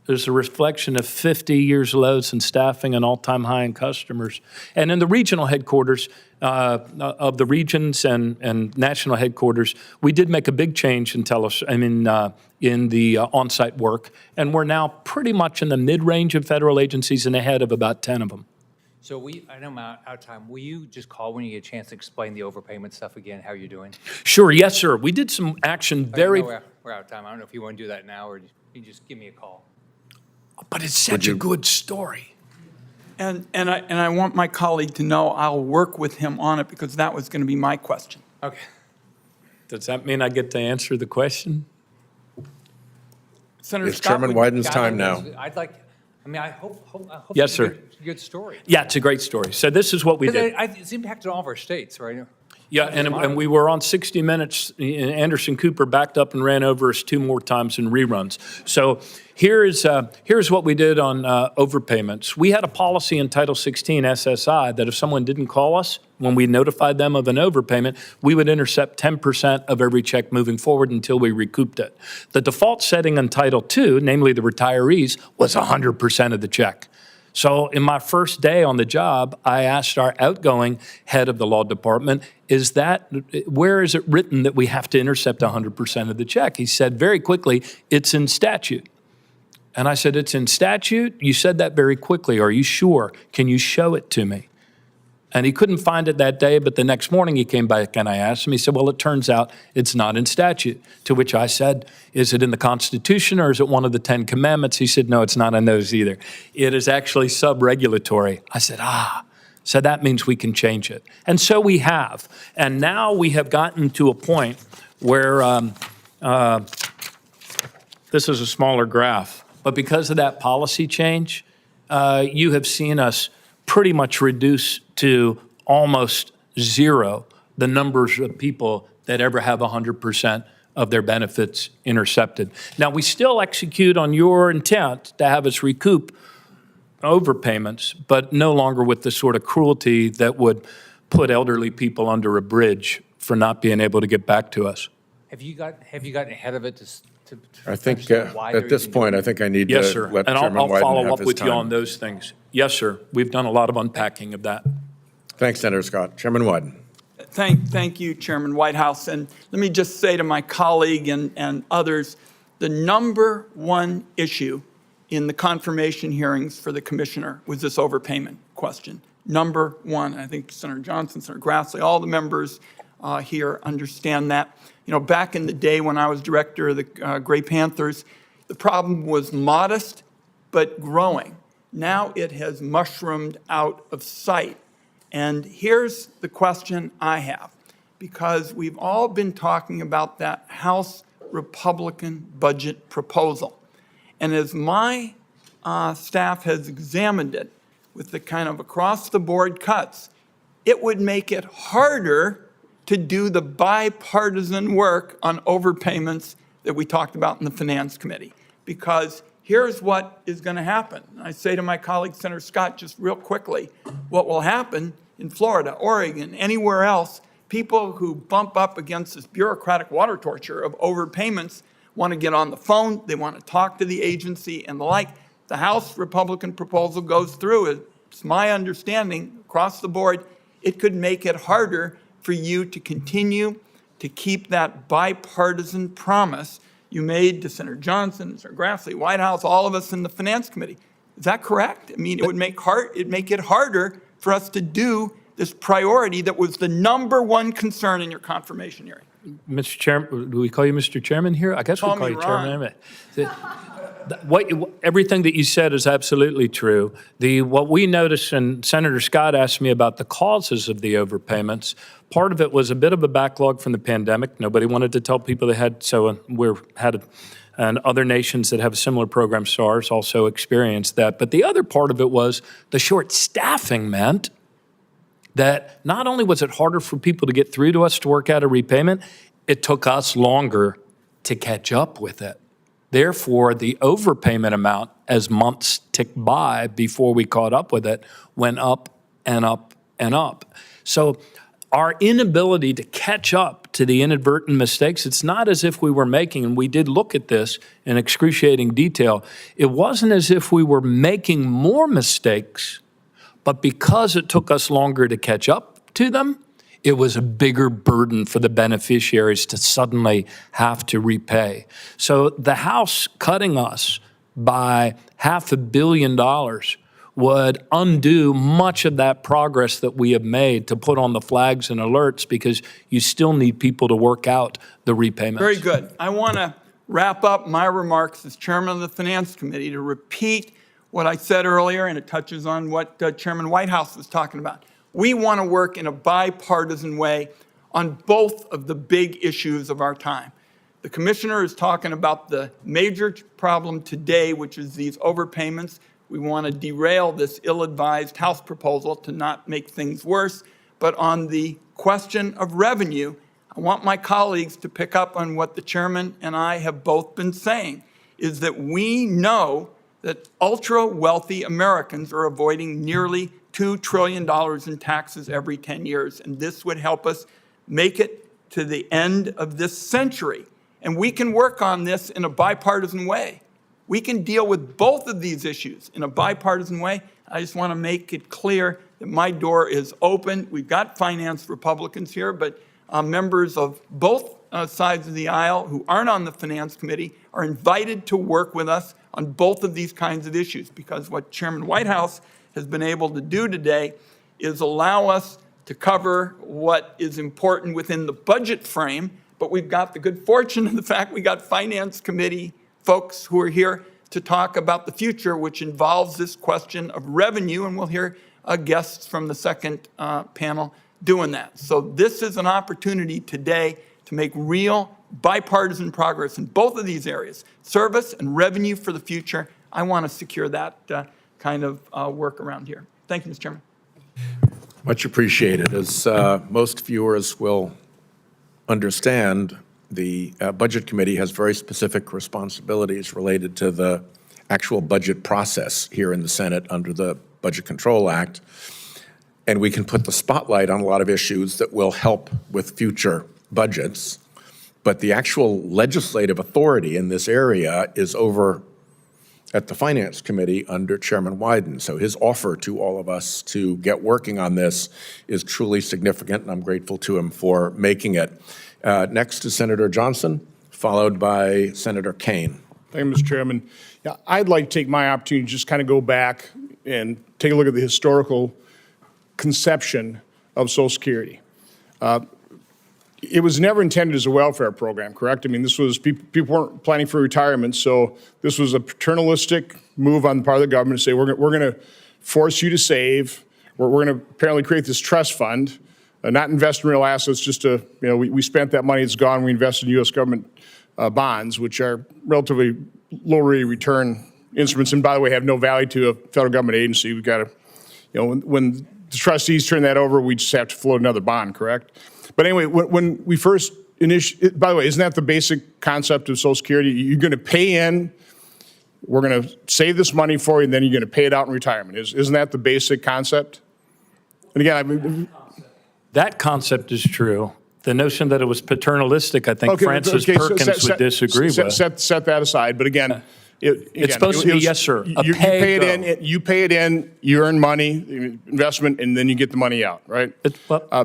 is a reflection of 50 years lows in staffing and all-time high in customers. And in the regional headquarters of the regions and national headquarters, we did make a big change in the on-site work, and we're now pretty much in the mid-range of federal agencies and ahead of about 10 of them. So I know I'm out of time. Will you just call when you get a chance to explain the overpayment stuff again, how you're doing? Sure, yes, sir. We did some action very, I know we're out of time. I don't know if you want to do that now, or you can just give me a call. but it's such a good story. And I want my colleague to know I'll work with him on it, because that was going to be my question. Okay. Does that mean I get to answer the question? Senator It's Scott, Chairman would- Wyden's time now. I hope Yes, it's sir. a good story. Yeah, it's a great story. So this is what we Because did. it's impacted all of our states, right? Yeah, and we were on 60 Minutes. Anderson Cooper backed up and ran over us 2 more times in reruns. So here's what we did on overpayments. We had a policy in Title 16 SSI that if someone didn't call us when we notified them of an overpayment, we would intercept 10% of every check moving forward until we recouped it. The default setting in Title II, namely the retirees, was 100% of the check. So in my first day on the job, I asked our outgoing head of the law department, where is it written that we have to intercept 100% of the check? He said very quickly, it's in statute. And I said, it's in statute? You said that very quickly. Are you sure? Can you show it to me? And he couldn't find it that day, but the next morning he came back and I asked him, he said, well, it turns out it's not in statute. To which I said, is it in the Constitution or is it one of the 10 Commandments? He said, no, it's not in those either. It is actually sub-regulatory. I said, so that means we can change it. And so we have. And now we have gotten to a point where this is a smaller graph, but because of that policy change, you have seen us pretty much reduce to almost zero the numbers of people that ever have 100% of their benefits intercepted. Now, we still execute on your intent to have us recoup overpayments, but no longer with the sort of cruelty that would put elderly people under a bridge for not being able to get back to us. Have you gotten ahead of it to I think understand why they're at this even point, doing I think I need Yes, to sir. let And Chairman I'll Wyden follow have up his with you on time. those things. Yes, sir. We've done a lot of unpacking of that. Thanks, Senator Scott. Chairman Wyden. Thank you, Chairman Whitehouse. And let me just say to my colleague and others, the number one issue in the confirmation hearings for the commissioner was this overpayment question. Number one. I think Senator Johnson, Senator Grassley, all the members here understand that. You know, back in the day when I was director of the Gray Panthers, the problem was modest but growing. Now it has mushroomed out of sight. And here's the question I have, because we've all been talking about that House Republican budget proposal. And as my staff has examined it with the kind of across-the-board cuts, it would make it harder to do the bipartisan work on overpayments that we talked about in the Finance Committee. Because here's what is going to happen. I say to my colleague, Senator Scott, just real quickly, what will happen in Florida, Oregon, anywhere else, people who bump up against this bureaucratic water torture of overpayments want to get on the phone, they want to talk to the agency and the like. the House Republican proposal goes through, it's my understanding across the board, it could make it harder for you to continue to keep that bipartisan promise you made to Senator Johnson, Senator Grassley, White House, all of us in the Finance Committee. Is that correct? I mean, it would make it harder for us to do this priority that was the number one concern in your confirmation hearing. Mr. Chairman, do we call you Mr. Chairman here? I guess we Call call me you Ron. Chairman. Everything that you said is absolutely true. What we noticed, and Senator Scott asked me about the causes of the overpayments, part of it was a bit of a backlog from the pandemic. Nobody wanted to tell people they had, and other nations that have similar programs to ours also experienced that. But the other part of it was the short staffing meant that not only was it harder for people to get through to us to work out a repayment, it took us longer to catch up with it. Therefore, the overpayment amount, as months ticked by before we caught up with it, went up and up and up. So our inability to catch up to the inadvertent mistakes, it's not as if we were making, and we did look at this in excruciating detail, it wasn't as if we were making more mistakes, but because it took us longer to catch up to them, it was a bigger burden for the beneficiaries to suddenly have to repay. So the House cutting us by $500 million would undo much of that progress that we have made to put on the flags and alerts, because you still need people to work out the repayments. Very good. I want to wrap up my remarks as chairman of the Finance Committee to repeat what I said earlier, and it touches on what Chairman Whitehouse was talking about. We want to work in a bipartisan way on both of the big issues of our time. The commissioner is talking about the major problem today, which is these overpayments. We want to derail this ill-advised House proposal to not make things worse. But on the question of revenue, I want my colleagues to pick up on what the chairman and I have both been saying, is that we know that ultra-wealthy Americans are avoiding nearly $2 trillion in taxes every 10 years. And this would help us make it to the end of this century. And we can work on this in a bipartisan way. We can deal with both of these issues in a bipartisan way. I just want to make it clear that my door is open. We've got finance Republicans here, but members of both sides of the aisle who aren't on the Finance Committee are invited to work with us on both of these kinds of issues, because what Chairman Whitehouse has been able to do today is allow us to cover what is important within the budget frame, but we've got the good fortune of the fact we got Finance Committee folks who are here to talk about the future, which involves this question of revenue, and we'll hear guests from the second panel doing that. So this is an opportunity today to make real bipartisan progress in both of these areas, service and revenue for the future. I want to secure that kind of work around here. Thank you, Mr. Chairman. Much appreciated. As most viewers will understand, the Budget Committee has very specific responsibilities related to the actual budget process here in the Senate under the Budget Control Act. And we can put the spotlight on a lot of issues that will help with future budgets. But the actual legislative authority in this area is over at the Finance Committee under Chairman Wyden. So his offer to all of us to get working on this is truly significant, and I'm grateful to him for making it. Next is Senator Johnson, followed by Senator Kaine. Thank you, Mr. Chairman. Yeah, I'd like to take my opportunity to just kind of go back and take a look at the historical conception of Social Security. It was never intended as a welfare program, correct? I mean, this was, people weren't planning for retirement, so this was a paternalistic move on the part of the government to say, we're going to force you to save. We're going to apparently create this trust fund, not invest in real assets, just to, we spent that money, it's gone, we invested in U.S. government bonds, which are relatively low rate of return instruments, and by the way, have no value to a federal government agency. We've got to, when the trustees turn that over, we just have to float another bond, correct? But anyway, when we first by the way, isn't that the basic concept of Social Security? You're going to pay in, we're going to save this money for you, and then you're going to pay it out in retirement. Isn't that the basic concept? And again, That concept is true. The notion that it was paternalistic, I think Francis Perkins would disagree with. Set that aside. But again, It's supposed to be, yes, sir, a You pay it pay-go. in, you earn money, investment, and then you get the money out, right?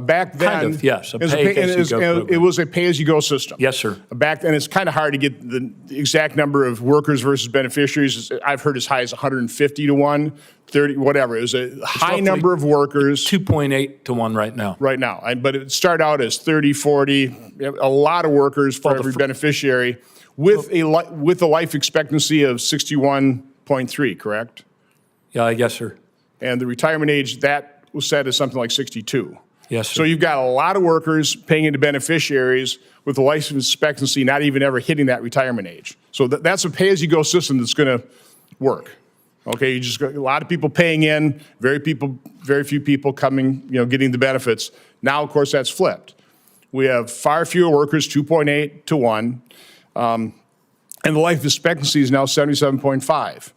Back then. kind of, yes, a it was pay-as-you-go program. It was a pay-as-you-go system. Yes, sir. Back then, it's kind of hard to get the exact number of workers versus beneficiaries. I've heard as high as 150 to 1, 30, whatever. It was a high roughly number of workers. 2.8 to 1 right now. Right now. But it started out as 30, 40, a lot of workers for the every beneficiary with a life expectancy of 61.3, correct? Yeah, yes, sir. And the retirement age, that was set as something like 62. Yes, sir. So you've got a lot of workers paying into beneficiaries with a life expectancy not even ever hitting that retirement age. So that's a pay-as-you-go system that's going to work. Okay, you just got a lot of people paying in, very few people coming, getting the benefits. Now, of course, that's flipped. We have far fewer workers, 2.8 to 1, and the life expectancy is now 77.5.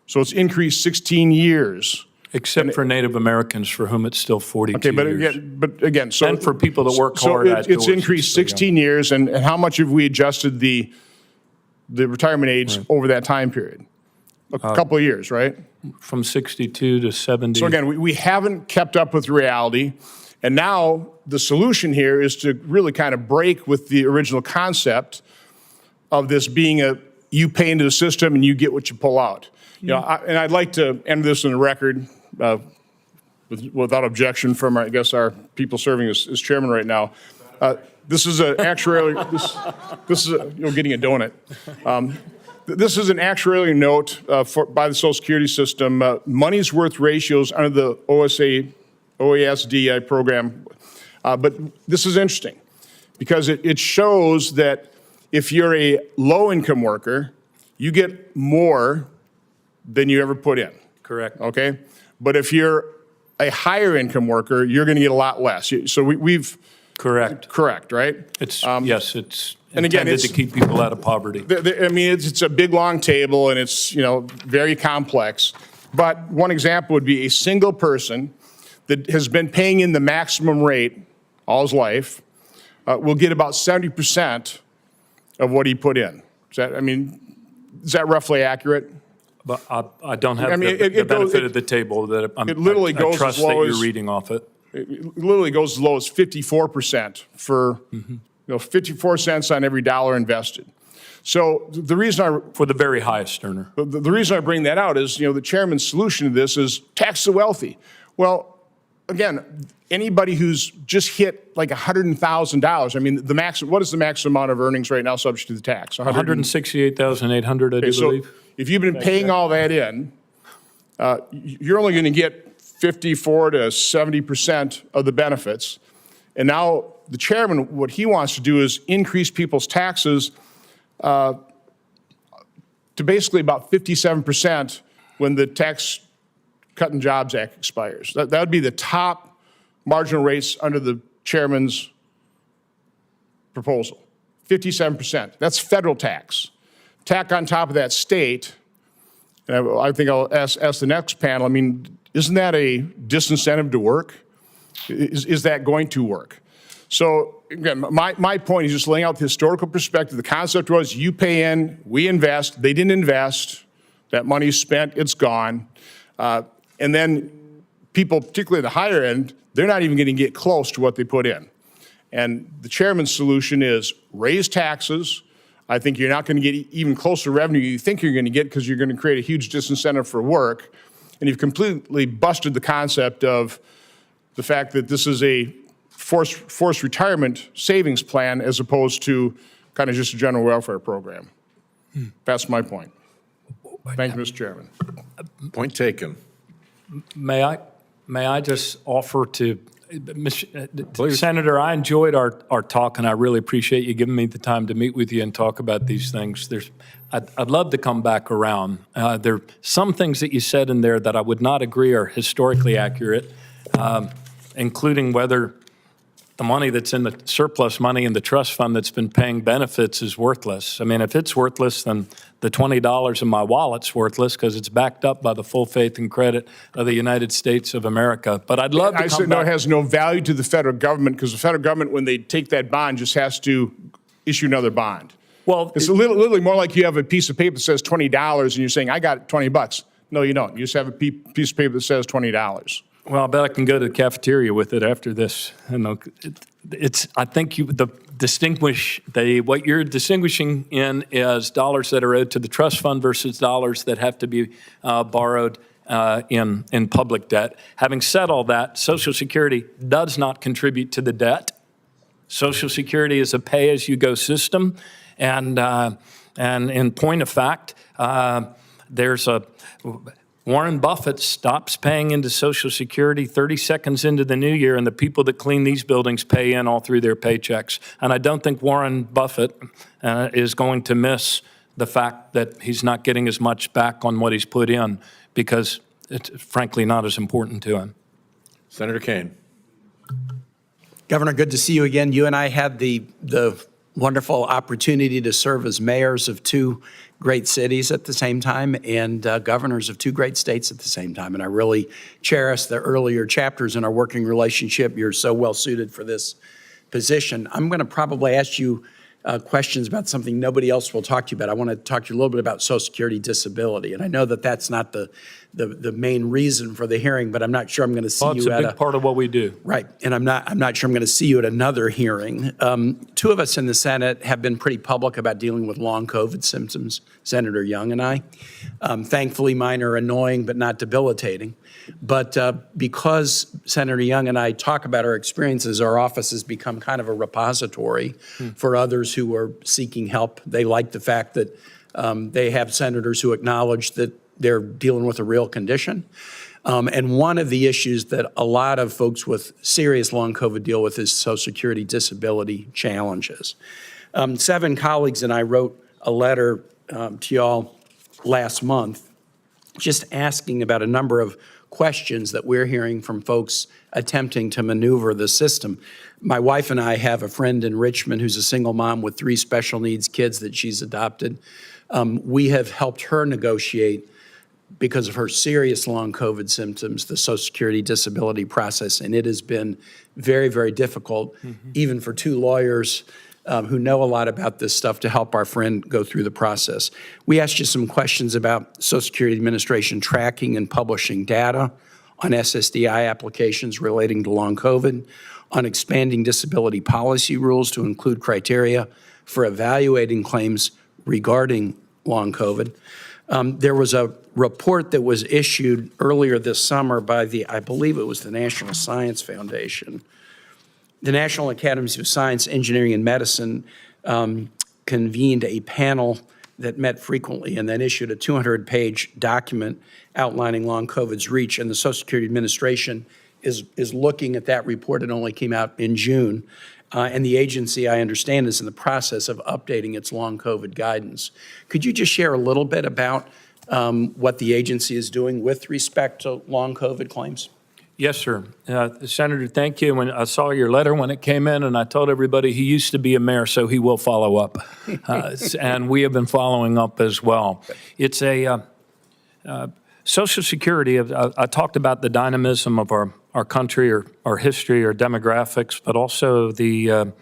So it's increased 16 years. Except for Native Americans, for whom it's still 42 Okay, years. but again, so. And for people that work so hard it's outdoors, increased it's still young. 16 years, and how much have we adjusted the retirement age over that time period? A couple of years, right? From 62 to 70. So again, we haven't kept up with reality, and now the solution here is to really kind of break with the original concept of this being you pay into the system and you get what you pull out. And I'd like to end this in the record without objection from, I guess, our people serving as chairman right now. This is an actuarial, this is getting a donut. This is an actuarial note by the Social Security system. Money's worth ratios under the OASD program. But this is interesting because it shows that if you're a low-income worker, you get more than you ever put in. Correct. Okay? But if you're a higher income worker, you're going to get a lot less. So we've. Correct. Correct, right? It's, yes, it's and again, intended to keep people out of poverty. I mean, it's a big, long table, and it's, very complex. But one example would be a single person that has been paying in the maximum rate all his life will get about 70% of what he put in. Is that roughly accurate? But I don't have mean, the it goes- benefit of the table that it literally I goes trust as low that you're as- reading off it. It literally goes as low as 54% for, 54 cents on every dollar invested. So the reason For the very highest earner. the reason I bring that out is, the chairman's solution to this is tax the wealthy. Well, again, anybody who's just hit like $100,000, I mean, what is the maximum amount of earnings right now subject to the tax? 168,800, I do So believe. if you've been paying all that in, you're only going to get 54 to 70% of the benefits. And now the chairman, what he wants to do is increase people's taxes to basically about 57% when the Tax Cut and Jobs Act expires. That would be the top marginal rates under the chairman's proposal, 57%. That's federal tax. Tack on top of that state, and I think I'll ask the next panel, I mean, isn't that a disincentive to work? Is that going to work? So again, my point is just laying out the historical perspective. The concept was you pay in, we invest. They didn't invest. That money's spent, it's gone. And then people, particularly at the higher end, they're not even going to get close to what they put in. And the chairman's solution is raise taxes. I think you're not going to get even closer revenue you think you're going to get because you're going to create a huge disincentive for work. And you've completely busted the concept of the fact that this is a forced retirement savings plan as opposed to kind of just a general welfare program. That's my point. Thank you, Mr. Chairman. Point taken. May I just offer to, Senator, I enjoyed our talk, and I really appreciate you giving me the time to meet with you and talk about these things. I'd love to come back around. There are some things that you said in there that I would not agree are historically accurate, including whether the money that's in the surplus money in the trust fund that's been paying benefits is worthless. I mean, if it's worthless, then the $20 in my wallet's worthless because it's backed up by the full faith and credit of the United States of America. But I'd love to I come said, no, back. it has no value to the federal government because the federal government, when they take that bond, just has to issue another bond. Well, It's literally more like you have a piece of paper that says $20 and you're saying, I got $20. No, you don't. You just have a piece of paper that says $20. Well, I bet I can go to the cafeteria with it after this. I think what you're distinguishing in is dollars that are owed to the trust fund versus dollars that have to be borrowed in public debt. Having said all that, Social Security does not contribute to the debt. Social Security is a pay-as-you-go system, and in point of fact, Warren Buffett stops paying into Social Security 30 seconds into the new year, and the people that clean these buildings pay in all through their paychecks. And I don't think Warren Buffett is going to miss the fact that he's not getting as much back on what he's put in because it's frankly not as important to him. Senator Kaine. Governor, good to see you again. You and I had the wonderful opportunity to serve as mayors of two great cities at the same time and governors of two great states at the same time. And I really cherish the earlier chapters in our working relationship. You're so well suited for this position. I'm going to probably ask you questions about something nobody else will talk to you about. I want to talk to you a little bit about Social Security disability. And I know that that's not the main reason for the hearing, but I'm not sure I'm going to see Well, it's you a at big part of what we do. Right, and I'm not sure I'm going to see you at another hearing. Two of us in the Senate have been pretty public about dealing with long COVID symptoms, Senator Young and I. Thankfully, mine are annoying but not debilitating. But because Senator Young and I talk about our experiences, our office has become kind of a repository for others who are seeking help. They like the fact that they have senators who acknowledge that they're dealing with a real condition. And one of the issues that a lot of folks with serious long COVID deal with is Social Security disability challenges. 7 colleagues and I wrote a letter to y'all last month just asking about a number of questions that we're hearing from folks attempting to maneuver the system. My wife and I have a friend in Richmond who's a single mom with 3 special needs kids that she's adopted. We have helped her negotiate, because of her serious long COVID symptoms, the Social Security disability process, and it has been very, very difficult, even for 2 lawyers who know a lot about this stuff to help our friend go through the process. We asked you some questions about Social Security Administration tracking and publishing data on SSDI applications relating to long COVID, on expanding disability policy rules to include criteria for evaluating claims regarding long COVID. There was a report that was issued earlier this summer by I believe it was the National Science Foundation. The National Academies of Science, Engineering, and Medicine convened a panel that met frequently and then issued a 200-page document outlining long COVID's reach. And the Social Security Administration is looking at that report. It only came out in June. And the agency, I understand, is in the process of updating its long COVID guidance. Could you just share a little bit about what the agency is doing with respect to long COVID claims? Yes, sir. Senator, thank you. When I saw your letter when it came in, and I told everybody he used to be a mayor, so he will follow up. And we have been following up as well. It's a Social Security. I talked about the dynamism of our country, or our history, or demographics, but also the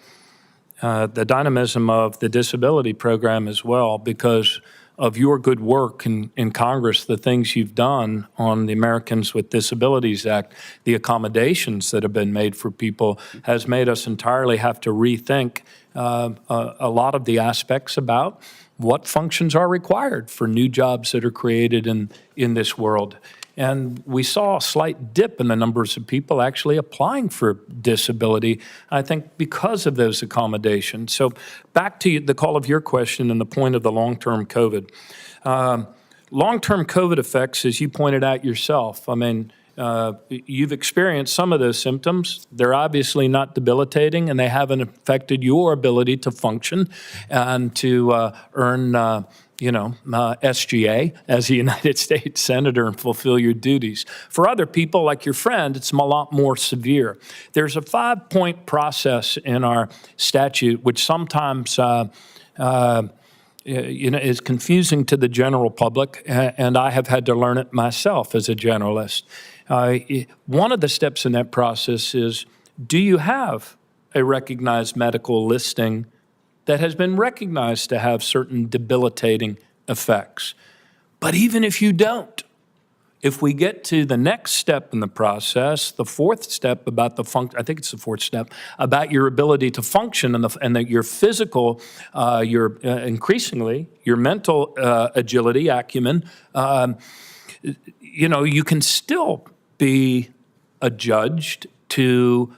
dynamism of the disability program as well, because of your good work in Congress, the things you've done on the Americans with Disabilities Act, the accommodations that have been made for people has made us entirely have to rethink a lot of the aspects about what functions are required for new jobs that are created in this world. And we saw a slight dip in the numbers of people actually applying for disability, I think, because of those accommodations. So back to the call of your question and the point of the long-term COVID. Long-term COVID effects, as you pointed out yourself, I mean, you've experienced some of those symptoms. They're obviously not debilitating, and they haven't affected your ability to function and to earn SGA as a United States Senator and fulfill your duties. For other people, like your friend, it's a lot more severe. There's a 5-point process in our statute, which sometimes is confusing to the general public, and I have had to learn it myself as a generalist. One of the steps in that process is, do you have a recognized medical listing that has been recognized to have certain debilitating effects. But even if you don't, if we get to the next step in the process, the fourth step about I think it's the fourth step, about your ability to function and your physical, increasingly, your mental agility, acumen, you can still be adjudged to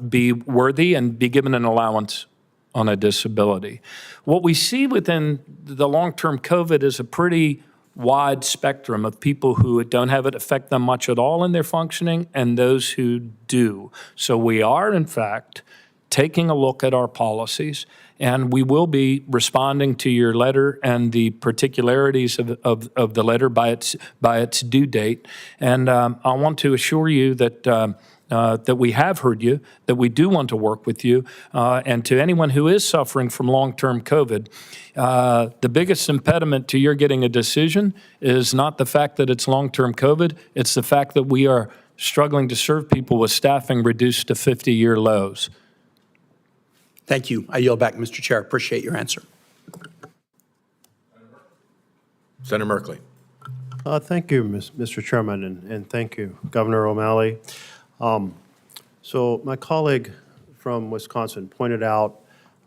be worthy and be given an allowance on a disability. What we see within the long-term COVID is a pretty wide spectrum of people who don't have it affect them much at all in their functioning and those who do. So we are, in fact, taking a look at our policies, and we will be responding to your letter and the particularities of the letter by its due date. And I want to assure you that that we have heard you, that we do want to work with you, and to anyone who is suffering from long-term COVID, the biggest impediment to your getting a decision is not the fact that it's long-term COVID, it's the fact that we are struggling to serve people with staffing reduced to 50-year lows. Thank you. I yield back, Mr. Chair. Appreciate your answer. Senator Merkley. Thank you, Mr. Chairman, and thank you, Governor O'Malley. So my colleague from Wisconsin pointed out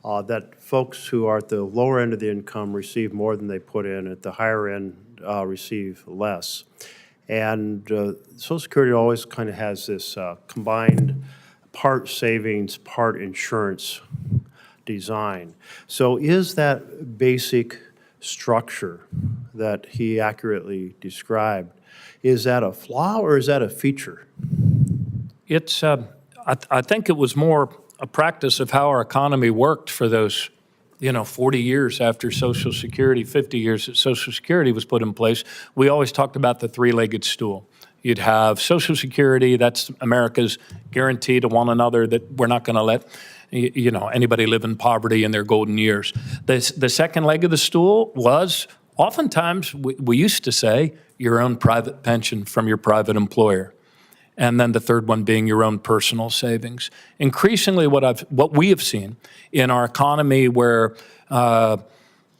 that folks who are at the lower end of the income receive more than they put in, at the higher end receive less. And Social Security always kind of has this combined part savings, part insurance design. So is that basic structure that he accurately described, is that a flaw or is that a feature? It's, I think it was more a practice of how our economy worked for those, 40 years after Social Security, 50 years that Social Security was put in place. We always talked about the three-legged stool. You'd have Social Security, that's America's guarantee to one another that we're not going to let anybody live in poverty in their golden years. The second leg of the stool was oftentimes, we used to say, your own private pension from your private employer. And then the third one being your own personal savings. Increasingly, what we have seen in our economy, where the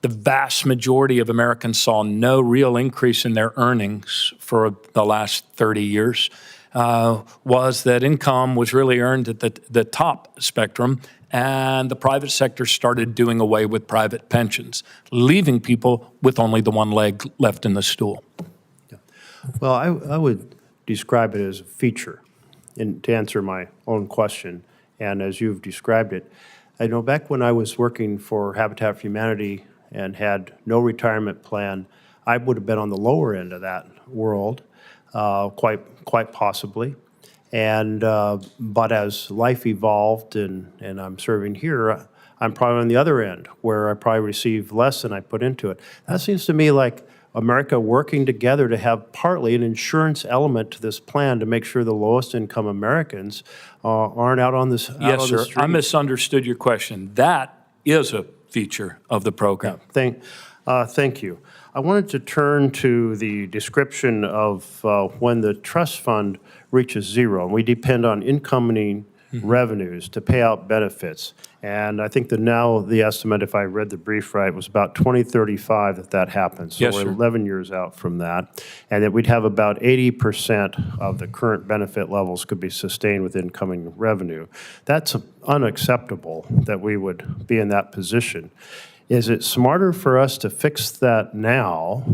vast majority of Americans saw no real increase in their earnings for the last 30 years, was that income was really earned at the top spectrum, and the private sector started doing away with private pensions, leaving people with only the one leg left in the stool. Well, I would describe it as a feature, and to answer my own question, and as you've described it. I know back when I was working for Habitat for Humanity and had no retirement plan, I would have been on the lower end of that world, quite possibly. And but as life evolved and I'm serving here, I'm probably on the other end, where I probably receive less than I put into it. That seems to me like America working together to have partly an insurance element to this plan to make sure the lowest income Americans aren't out on this Yes, sir. I misunderstood your question. That is a feature of the program. Thank you. I wanted to turn to the description of when the trust fund reaches zero, and we depend on incoming revenues to pay out benefits. And I think the estimate, if I read the brief right, was about 2035 that happens. So Yes, we're sir. 11 years out from that. And that we'd have about 80% of the current benefit levels could be sustained with incoming revenue. That's unacceptable that we would be in that position. Is it smarter for us to fix that now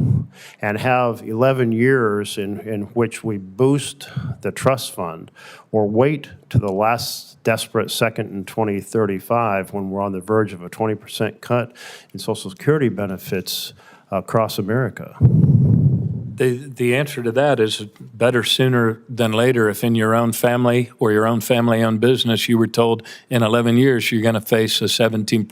and have 11 years in which we boost the trust fund, or wait to the last desperate second in 2035 when we're on the verge of a 20% cut in Social Security benefits across America? The answer to that is better sooner than later. If in your own family or your own family-owned business you were told in 11 years you're going to face a 17%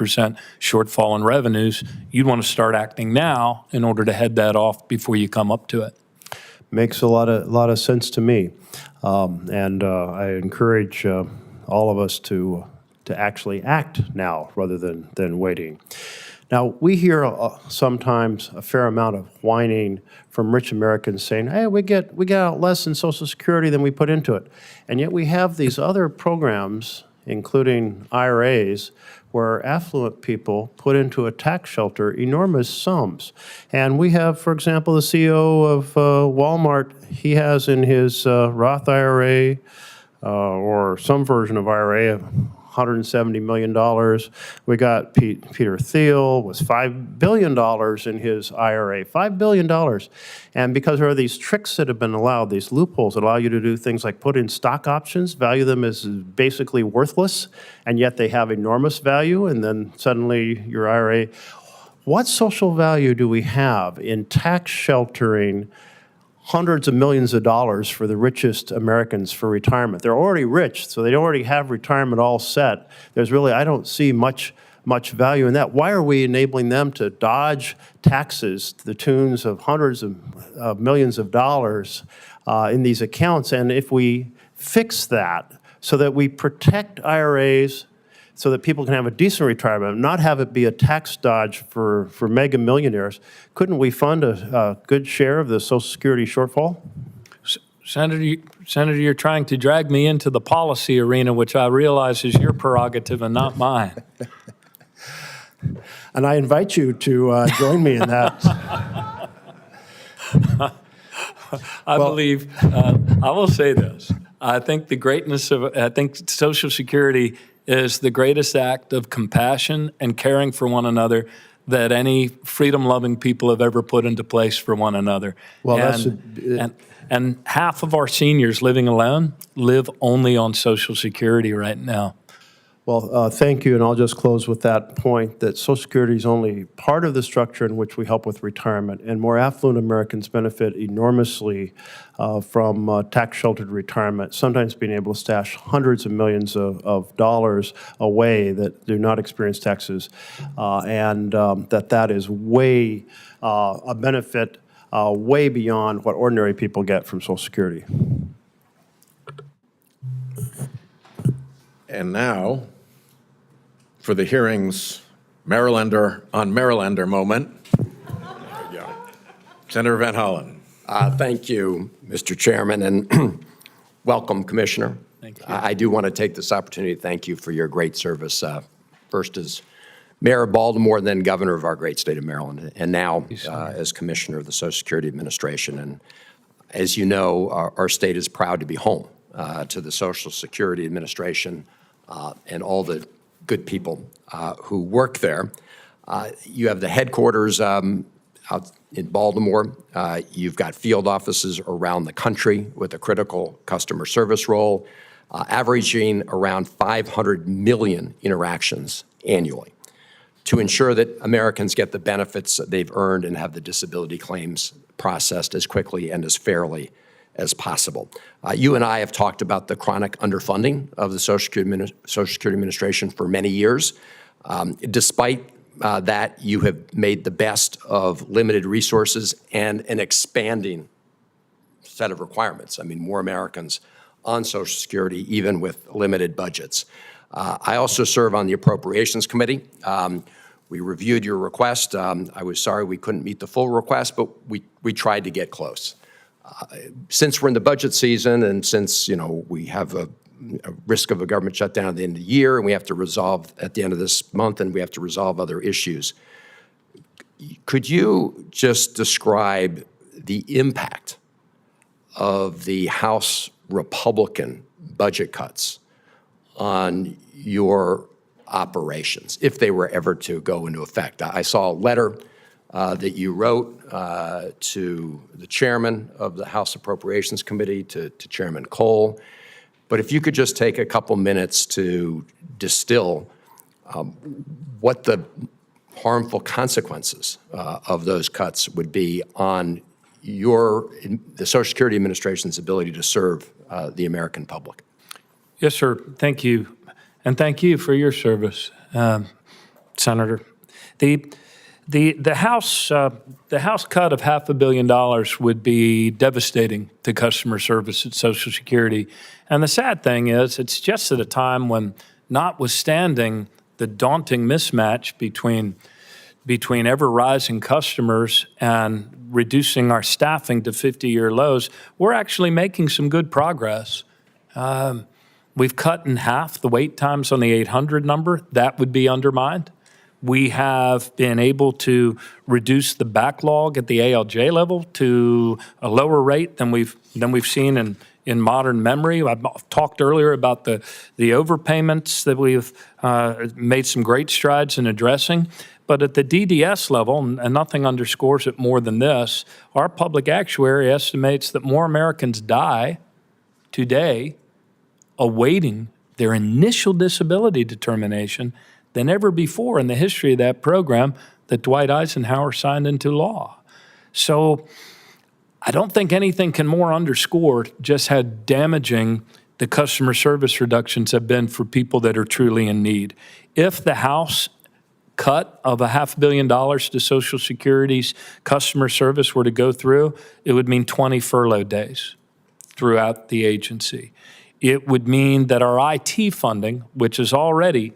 shortfall in revenues, you'd want to start acting now in order to head that off before you come up to it. Makes a lot of sense to me. And I encourage all of us to actually act now rather than waiting. Now, we hear sometimes a fair amount of whining from rich Americans saying, hey, we get out less in Social Security than we put into it. And yet we have these other programs including IRAs, where affluent people put into a tax shelter enormous sums. And we have, for example, the CEO of Walmart, he has in his Roth IRA or some version of IRA, $170 million. We got Peter Thiel with $5 billion in his IRA, $5 billion. And because there are these tricks that have been allowed, these loopholes that allow you to do things like put in stock options, value them as basically worthless, and yet they have enormous value, and then suddenly your IRA. What social value do we have in tax sheltering hundreds of millions of dollars for the richest Americans for retirement? They're already rich, so they already have retirement all set. There's really, I don't see much value in that. Why are we enabling them to dodge taxes to the tunes of hundreds of millions of dollars in these accounts? And if we fix that so that we protect IRAs so that people can have a decent retirement, not have it be a tax dodge for mega millionaires, couldn't we fund a good share of the Social Security shortfall? Senator, you're trying to drag me into the policy arena, which I realize is your prerogative and not mine. And I invite you to join me in that. I believe, I will say this. I think Social Security is the greatest act of compassion and caring for one another that any freedom-loving people have ever put into place for one another. Well, and half of our seniors living alone live only on Social Security right now. Well, thank you, and I'll just close with that point, that Social Security is only part of the structure in which we help with retirement, and more affluent Americans benefit enormously from tax-sheltered retirement, sometimes being able to stash hundreds of millions of dollars away that do not experience taxes, and that is way a benefit way beyond what ordinary people get from Social Security. And now, for the hearing's Marylander on Marylander moment, Senator Van Hollen. Thank you, Mr. Chairman, and welcome, Commissioner. Thank you. I do want to take this opportunity to thank you for your great service, first as Mayor of Baltimore, then Governor of our great state of Maryland, and now as Commissioner of the Social Security Administration. And as you know, our state is proud to be home to the Social Security Administration and all the good people who work there. You have the headquarters out in Baltimore. You've got field offices around the country with a critical customer service role, averaging around 500 million interactions annually to ensure that Americans get the benefits that they've earned and have the disability claims processed as quickly and as fairly as possible. You and I have talked about the chronic underfunding of the Social Security Administration for many years. Despite that, you have made the best of limited resources and an expanding set of requirements. I mean, more Americans on Social Security, even with limited budgets. I also serve on the Appropriations Committee. We reviewed your request. I was sorry we couldn't meet the full request, but we tried to get close. Since we're in the budget season and since, we have a risk of a government shutdown at the end of the year and we have to resolve at the end of this month and we have to resolve other issues, could you just describe the impact of the House Republican budget cuts on your operations, if they were ever to go into effect? I saw a letter that you wrote to the chairman of the House Appropriations Committee, to Chairman Cole. But if you could just take a couple minutes to distill what the harmful consequences of those cuts would be on the Social Security Administration's ability to serve the American public. Yes, sir. Thank you. And thank you for your service, Senator. The House cut of $500 million would be devastating to customer service at Social Security. And the sad thing is, it's just at a time when, notwithstanding the daunting mismatch between ever-rising customers and reducing our staffing to 50-year lows, we're actually making some good progress. We've cut in half the wait times on the 800 number. That would be undermined. We have been able to reduce the backlog at the ALJ level to a lower rate than we've seen in modern memory. I've talked earlier about the overpayments that we've made some great strides in addressing. But at the DDS level, and nothing underscores it more than this, our public actuary estimates that more Americans die today awaiting their initial disability determination than ever before in the history of that program that Dwight Eisenhower signed into law. So I don't think anything can more underscore just how damaging the customer service reductions have been for people that are truly in need. If the House cut of $500 million to Social Security's customer service were to go through, it would mean 20 furlough days throughout the agency. It would mean that our IT funding, which is already,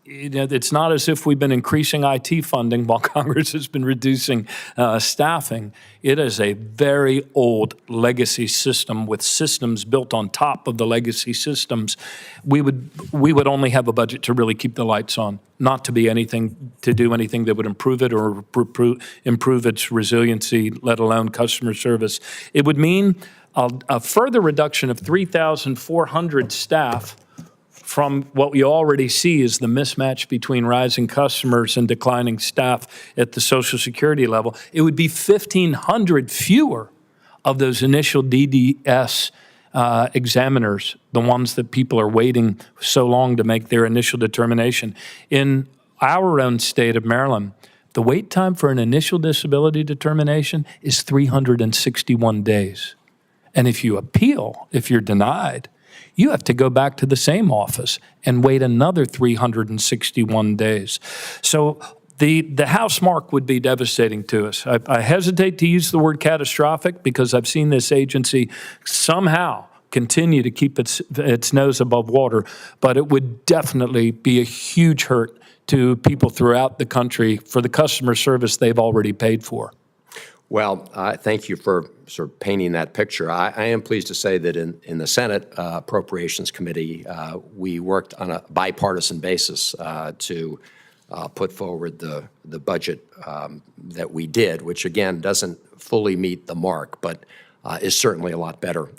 it's not as if we've been increasing IT funding while Congress has been reducing staffing. It is a very old legacy system with systems built on top of the legacy systems. We would only have a budget to really keep the lights on, not to do anything that would improve it or improve its resiliency, let alone customer service. It would mean a further reduction of 3,400 staff from what we already see is the mismatch between rising customers and declining staff at the Social Security level. It would be 1,500 fewer of those initial DDS examiners, the ones that people are waiting so long to make their initial determination. In our own state of Maryland, the wait time for an initial disability determination is 361 days. And if you appeal, if you're denied, you have to go back to the same office and wait another 361 days. So the House mark would be devastating to us. I hesitate to use the word catastrophic because I've seen this agency somehow continue to keep its nose above water, but it would definitely be a huge hurt to people throughout the country for the customer service they've already paid for. Well, thank you for sort of painting that picture. I am pleased to say that in the Senate Appropriations Committee, we worked on a bipartisan basis to put forward the budget that we did, which again doesn't fully meet the mark, but is certainly a lot better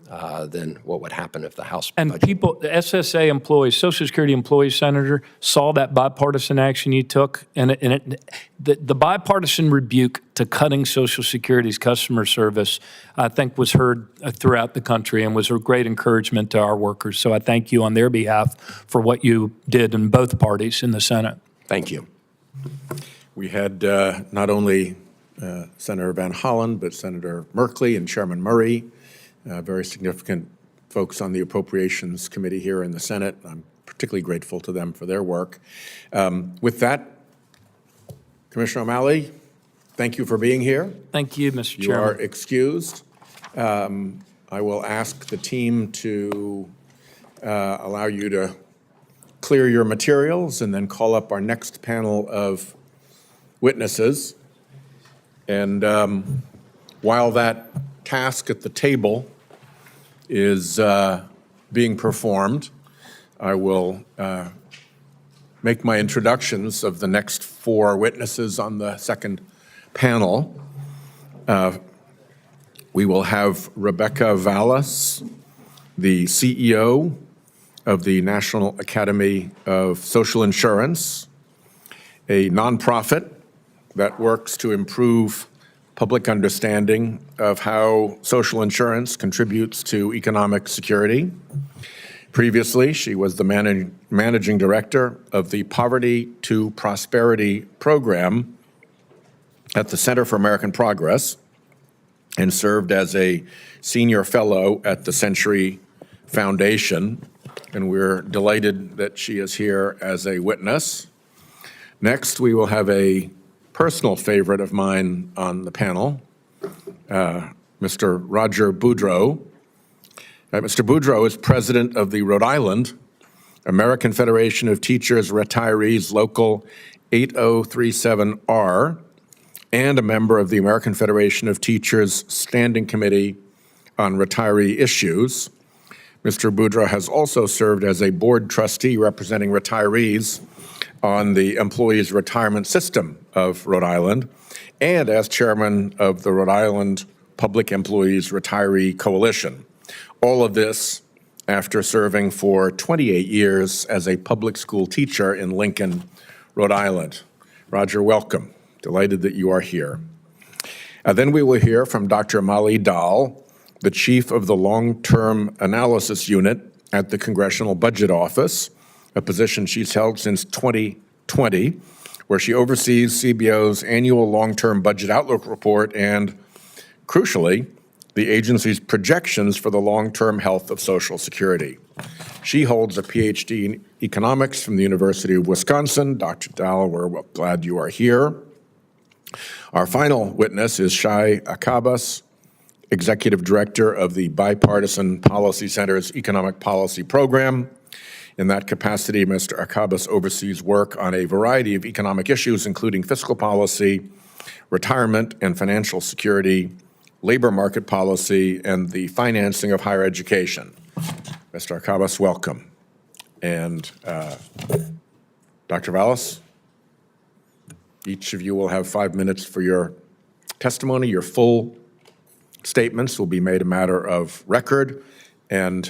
than what would happen if the House And budget. people, the SSA employees, Social Security employees, Senator, saw that bipartisan action you took, and the bipartisan rebuke to cutting Social Security's customer service, I think, was heard throughout the country and was a great encouragement to our workers. So I thank you on their behalf for what you did in both parties in the Senate. Thank you. We had not only Senator Van Hollen, but Senator Merkley and Chairman Murray, very significant folks on the Appropriations Committee here in the Senate. I'm particularly grateful to them for their work. With that, Commissioner O'Malley, thank you for being here. Thank you, Mr. You are Chairman. excused. I will ask the team to allow you to clear your materials and then call up our next panel of witnesses. And while that task at the table is being performed, I will make my introductions of the next four witnesses on the second panel. We will have Rebecca Vallis, the CEO of the National Academy of Social Insurance, a nonprofit that works to improve public understanding of how social insurance contributes to economic security. Previously, she was the managing director of the Poverty to Prosperity program at the Center for American Progress and served as a senior fellow at the Century Foundation. And we're delighted that she is here as a witness. Next, we will have a personal favorite of mine on the panel, Mr. Roger Boudreau. Mr. Boudreau is president of the Rhode Island American Federation of Teachers Retirees Local 8037R and a member of the American Federation of Teachers Standing Committee on Retiree Issues. Mr. Boudreaux has also served as a board trustee representing retirees on the Employees Retirement System of Rhode Island and as chairman of the Rhode Island Public Employees Retiree Coalition. All of this after serving for 28 years as a public school teacher in Lincoln, Rhode Island. Roger, welcome. Delighted that you are here. Then we will hear from Dr. Molly Dahl, the chief of the Long-Term Analysis Unit at the Congressional Budget Office, a position she's held since 2020, where she oversees CBO's annual long-term budget outlook report and, crucially, the agency's projections for the long-term health of Social Security. She holds a PhD in economics from the University of Wisconsin. Dr. Dahl, we're glad you are here. Our final witness is Shai Akabas, Executive Director of the Bipartisan Policy Center's Economic Policy Program. In that capacity, Mr. Akabas oversees work on a variety of economic issues, including fiscal policy, retirement and financial security, labor market policy, and the financing of higher education. Mr. Akabas, welcome. And Dr. Vallis, each of you will have 5 minutes for your testimony. Your full statements will be made a matter of record, and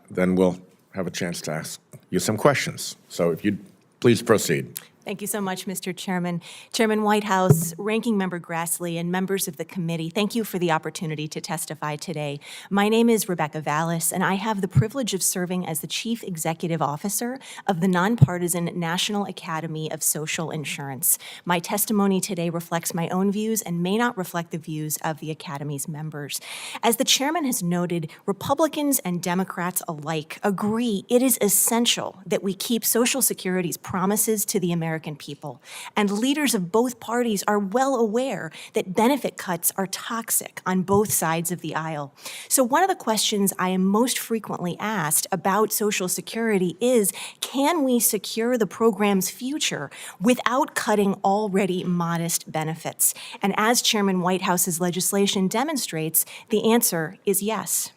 then we'll have a chance to ask you some questions. So if you'd please proceed. Thank you so much, Mr. Chairman. Chairman Whitehouse, Ranking Member Grassley, and members of the committee, thank you for the opportunity to testify today. My name is Rebecca Vallis, and I have the privilege of serving as the Chief Executive Officer of the nonpartisan National Academy of Social Insurance. My testimony today reflects my own views and may not reflect the views of the Academy's members. As the chairman has noted, Republicans and Democrats alike agree it is essential that we keep Social Security's promises to the American people, and leaders of both parties are well aware that benefit cuts are toxic on both sides of the aisle. So one of the questions I am most frequently asked about Social Security is, can we secure the program's future without cutting already modest benefits? And as Chairman Whitehouse's legislation demonstrates, the answer is yes.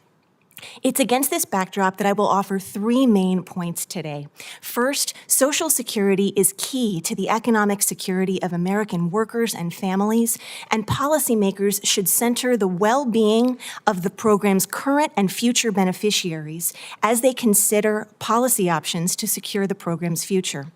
It's against this backdrop that I will offer 3 main points today. First, Social Security is key to the economic security of American workers and families, and policymakers should center the well-being of the program's current and future beneficiaries as they consider policy options to secure the program's future.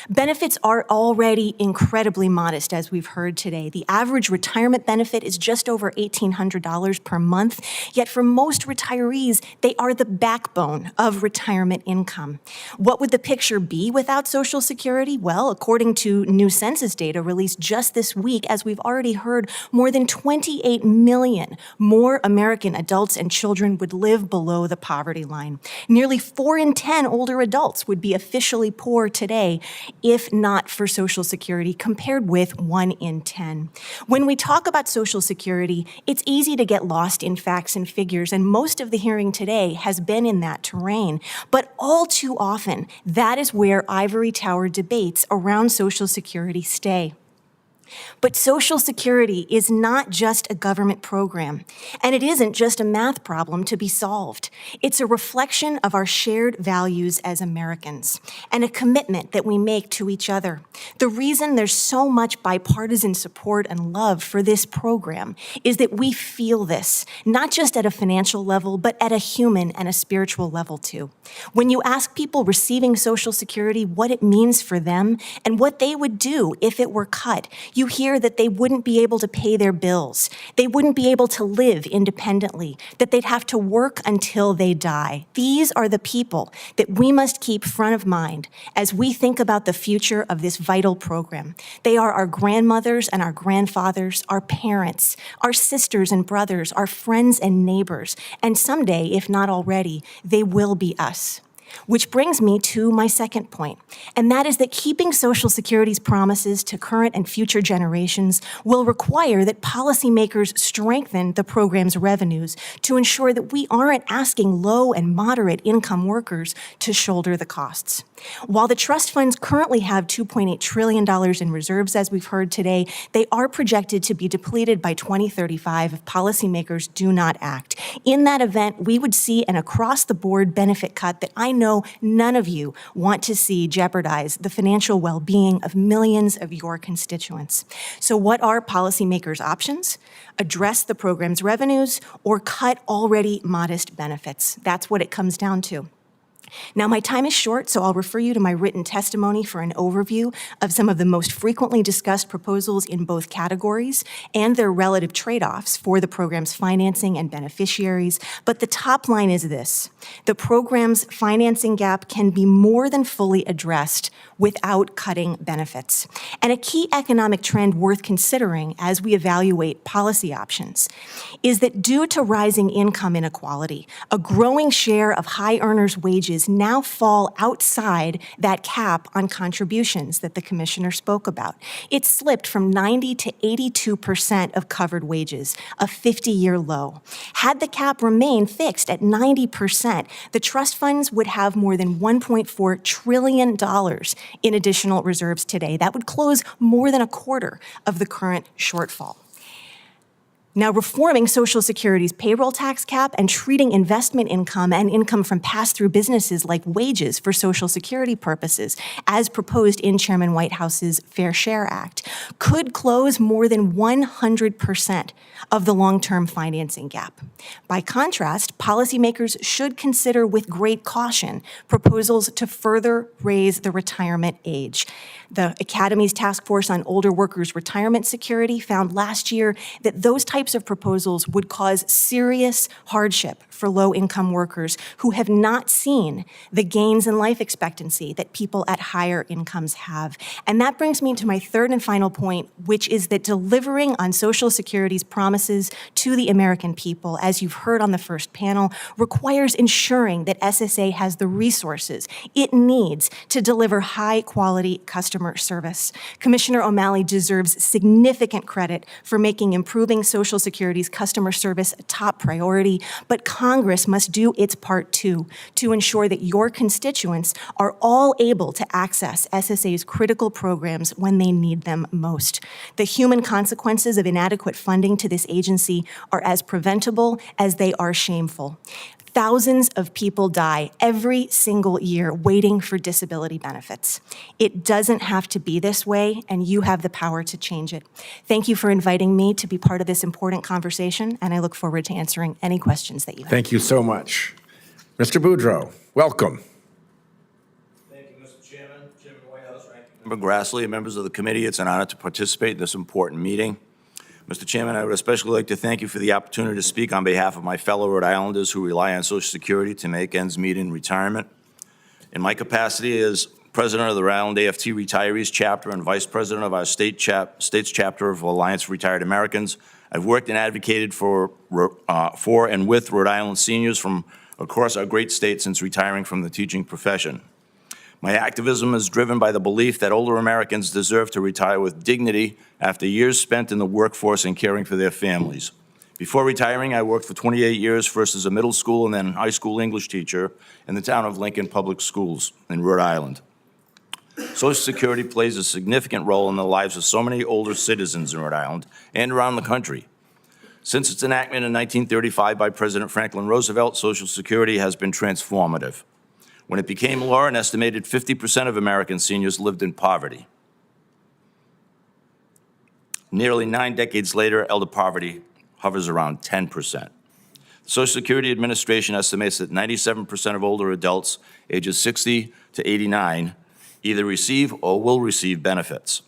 Benefits are already incredibly modest, as we've heard today. The average retirement benefit is just over $1,800 per month, yet for most retirees, they are the backbone of retirement income. What would the picture be without Social Security? Well, according to new census data released just this week, as we've already heard, more than 28 million more American adults and children would live below the poverty line. Nearly 4 in 10 older adults would be officially poor today if not for Social Security, compared with 1 in 10. When we talk about Social Security, it's easy to get lost in facts and figures, and most of the hearing today has been in that terrain. But all too often, that is where ivory tower debates around Social Security stay. But Social Security is not just a government program, and it isn't just a math problem to be solved. It's a reflection of our shared values as Americans and a commitment that we make to each other. The reason there's so much bipartisan support and love for this program is that we feel this, not just at a financial level, but at a human and a spiritual level too. When you ask people receiving Social Security what it means for them and what they would do if it were cut, you hear that they wouldn't be able to pay their bills, they wouldn't be able to live independently, that they'd have to work until they die. These are the people that we must keep front of mind as we think about the future of this vital program. They are our grandmothers and our grandfathers, our parents, our sisters and brothers, our friends and neighbors, and someday, if not already, they will be us. Which brings me to my second point, and that is that keeping Social Security's promises to current and future generations will require that policymakers strengthen the program's revenues to ensure that we aren't asking low and moderate income workers to shoulder the costs. While the trust funds currently have $2.8 trillion in reserves, as we've heard today, they are projected to be depleted by 2035 if policymakers do not act. In that event, we would see an across-the-board benefit cut that I know none of you want to see jeopardize the financial well-being of millions of your constituents. So what are policymakers' options? Address the program's revenues or cut already modest benefits. That's what it comes down to. Now, my time is short, so I'll refer you to my written testimony for an overview of some of the most frequently discussed proposals in both categories and their relative trade-offs for the program's financing and beneficiaries. But the top line is this: the program's financing gap can be more than fully addressed without cutting benefits. And a key economic trend worth considering as we evaluate policy options is that due to rising income inequality, a growing share of high earners' wages now fall outside that cap on contributions that the commissioner spoke about. It slipped from 90 to 82% of covered wages, a 50-year low. Had the cap remained fixed at 90%, the trust funds would have more than $1.4 trillion in additional reserves today. That would close more than a quarter of the current shortfall. Now, reforming Social Security's payroll tax cap and treating investment income and income from pass-through businesses like wages for Social Security purposes, as proposed in Chairman Whitehouse's Fair Share Act, could close more than 100% of the long-term financing gap. By contrast, policymakers should consider with great caution proposals to further raise the retirement age. The Academy's Task Force on Older Workers' Retirement Security found last year that those types of proposals would cause serious hardship for low-income workers who have not seen the gains in life expectancy that people at higher incomes have. And that brings me to my third and final point, which is that delivering on Social Security's promises to the American people, as you've heard on the first panel, requires ensuring that SSA has the resources it needs to deliver high-quality customer service. Commissioner O'Malley deserves significant credit for making improving Social Security's customer service a top priority, but Congress must do its part too, to ensure that your constituents are all able to access SSA's critical programs when they need them most. The human consequences of inadequate funding to this agency are as preventable as they are shameful. Thousands of people die every single year waiting for disability benefits. It doesn't have to be this way, and you have the power to change it. Thank you for inviting me to be part of this important conversation, and I look forward to answering any questions that you have. Thank you so much. Mr. Boudreau, welcome. Thank you, Mr. Chairman, Chairman Whitehouse, Ranking Member Grassley, and members of the committee. It's an honor to participate in this important meeting. Mr. Chairman, I would especially like to thank you for the opportunity to speak on behalf of my fellow Rhode Islanders who rely on Social Security to make ends meet in retirement. In my capacity as President of the Rhode Island AFT Retirees Chapter and Vice President of our state's chapter of Alliance for Retired Americans, I've worked and advocated for and with Rhode Island seniors from across our great state since retiring from the teaching profession. My activism is driven by the belief that older Americans deserve to retire with dignity after years spent in the workforce and caring for their families. Before retiring, I worked for 28 years, first as a middle school and then high school English teacher in the town of Lincoln Public Schools in Rhode Island. Social Security plays a significant role in the lives of so many older citizens in Rhode Island and around the country. Since its enactment in 1935 by President Franklin Roosevelt, Social Security has been transformative. When it became law, an estimated 50% of American seniors lived in poverty. Nearly 9 decades later, elder poverty hovers around 10%. The Social Security Administration estimates that 97% of older adults ages 60 to 89 either receive or will receive benefits.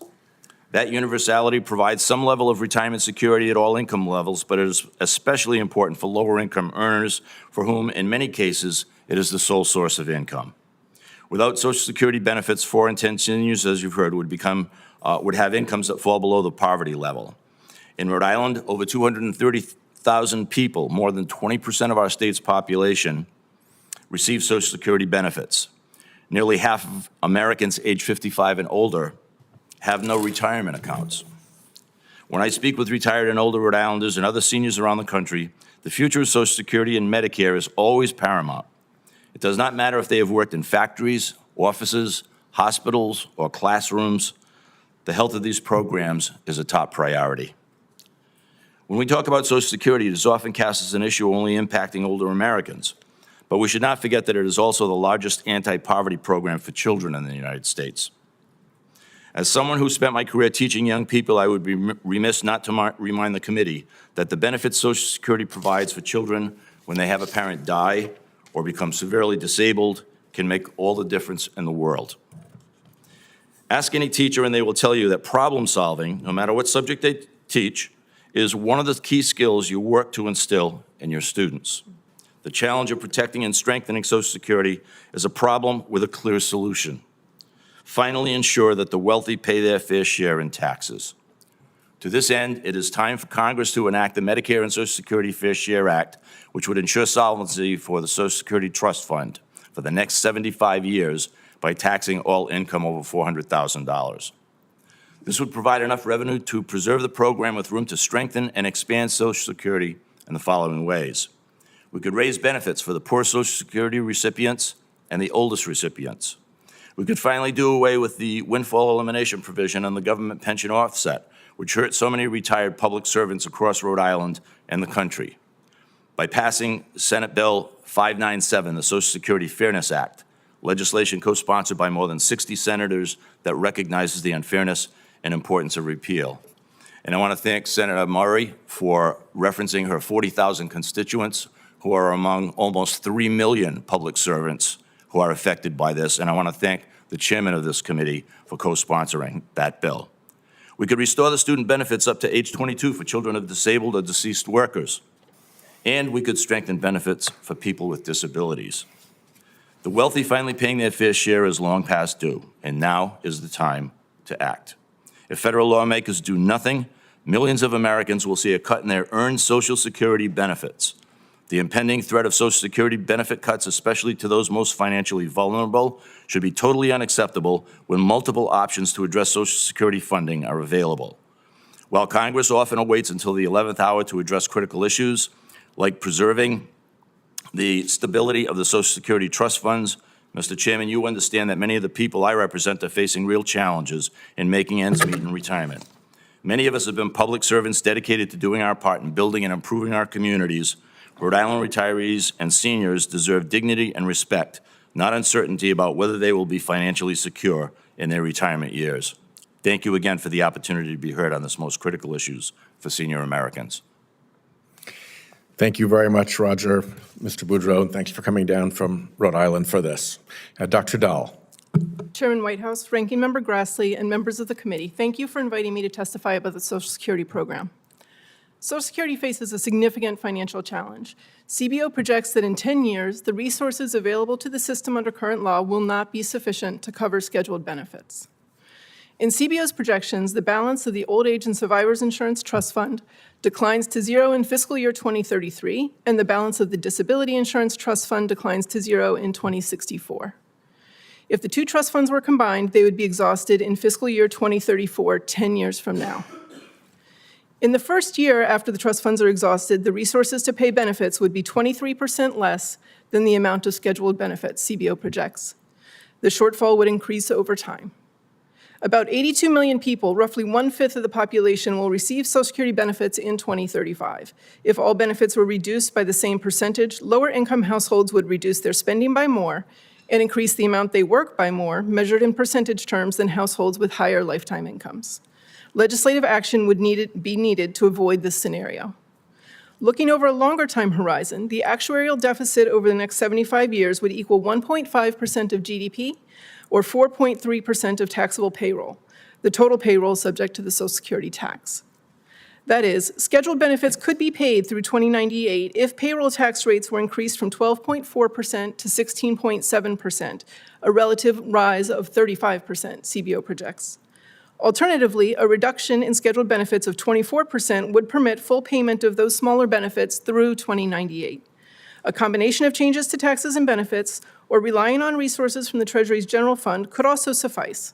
That universality provides some level of retirement security at all income levels, but it is especially important for lower income earners for whom, in many cases, it is the sole source of income. Without Social Security benefits, 4 in 10 seniors, as you've heard, would have incomes that fall below the poverty level. In Rhode Island, over 230,000 people, more than 20% of our state's population, receive Social Security benefits. Nearly half of Americans age 55 and older have no retirement accounts. When I speak with retired and older Rhode Islanders and other seniors around the country, the future of Social Security and Medicare is always paramount. It does not matter if they have worked in factories, offices, hospitals, or classrooms. The health of these programs is a top priority. When we talk about Social Security, it is often cast as an issue only impacting older Americans. But we should not forget that it is also the largest anti-poverty program for children in the United States. As someone who spent my career teaching young people, I would be remiss not to remind the committee that the benefits Social Security provides for children when they have a parent die or become severely disabled can make all the difference in the world. Ask any teacher and they will tell you that problem solving, no matter what subject they teach, is one of the key skills you work to instill in your students. The challenge of protecting and strengthening Social Security is a problem with a clear solution. Finally, ensure that the wealthy pay their fair share in taxes. To this end, it is time for Congress to enact the Medicare and Social Security Fair Share Act, which would ensure solvency for the Social Security Trust Fund for the next 75 years by taxing all income over $400,000. This would provide enough revenue to preserve the program with room to strengthen and expand Social Security in the following ways. We could raise benefits for the poor Social Security recipients and the oldest recipients. We could finally do away with the windfall elimination provision on the government pension offset, which hurt so many retired public servants across Rhode Island and the country. By passing Senate Bill 597, the Social Security Fairness Act, legislation co-sponsored by more than 60 senators that recognizes the unfairness and importance of repeal. And I want to thank Senator Murray for referencing her 40,000 constituents who are among almost 3 million public servants who are affected by this. And I want to thank the chairman of this committee for co-sponsoring that bill. We could restore the student benefits up to age 22 for children of disabled or deceased workers. And we could strengthen benefits for people with disabilities. The wealthy finally paying their fair share is long past due, and now is the time to act. If federal lawmakers do nothing, millions of Americans will see a cut in their earned Social Security benefits. The impending threat of Social Security benefit cuts, especially to those most financially vulnerable, should be totally unacceptable when multiple options to address Social Security funding are available. While Congress often awaits until the 11th hour to address critical issues, like preserving the stability of the Social Security trust funds, Mr. Chairman, you understand that many of the people I represent are facing real challenges in making ends meet in retirement. Many of us have been public servants dedicated to doing our part in building and improving our communities. Rhode Island retirees and seniors deserve dignity and respect, not uncertainty about whether they will be financially secure in their retirement years. Thank you again for the opportunity to be heard on this most critical issues for senior Americans. Thank you very much, Roger. Mr. Boudreau, and thanks for coming down from Rhode Island for this. Dr. Dahl. Chairman Whitehouse, Ranking Member Grassley, and members of the committee, thank you for inviting me to testify about the Social Security program. Social Security faces a significant financial challenge. CBO projects that in 10 years, the resources available to the system under current law will not be sufficient to cover scheduled benefits. In CBO's projections, the balance of the Old Age and Survivors Insurance Trust Fund declines to zero in fiscal year 2033, and the balance of the Disability Insurance Trust Fund declines to zero in 2064. If the two trust funds were combined, they would be exhausted in fiscal year 2034, 10 years from now. In the first year after the trust funds are exhausted, the resources to pay benefits would be 23% less than the amount of scheduled benefits CBO projects. The shortfall would increase over time. About 82 million people, roughly 1/5 of the population, will receive Social Security benefits in 2035. If all benefits were reduced by the same percentage, lower-income households would reduce their spending by more and increase the amount they work by more, measured in percentage terms, than households with higher lifetime incomes. Legislative action would be needed to avoid this scenario. Looking over a longer time horizon, the actuarial deficit over the next 75 years would equal 1.5% of GDP, or 4.3% of taxable payroll, the total payroll subject to the Social Security tax. That is, scheduled benefits could be paid through 2098 if payroll tax rates were increased from 12.4% to 16.7%, a relative rise of 35%, CBO projects. Alternatively, a reduction in scheduled benefits of 24% would permit full payment of those smaller benefits through 2098. A combination of changes to taxes and benefits or relying on resources from the Treasury's general fund could also suffice.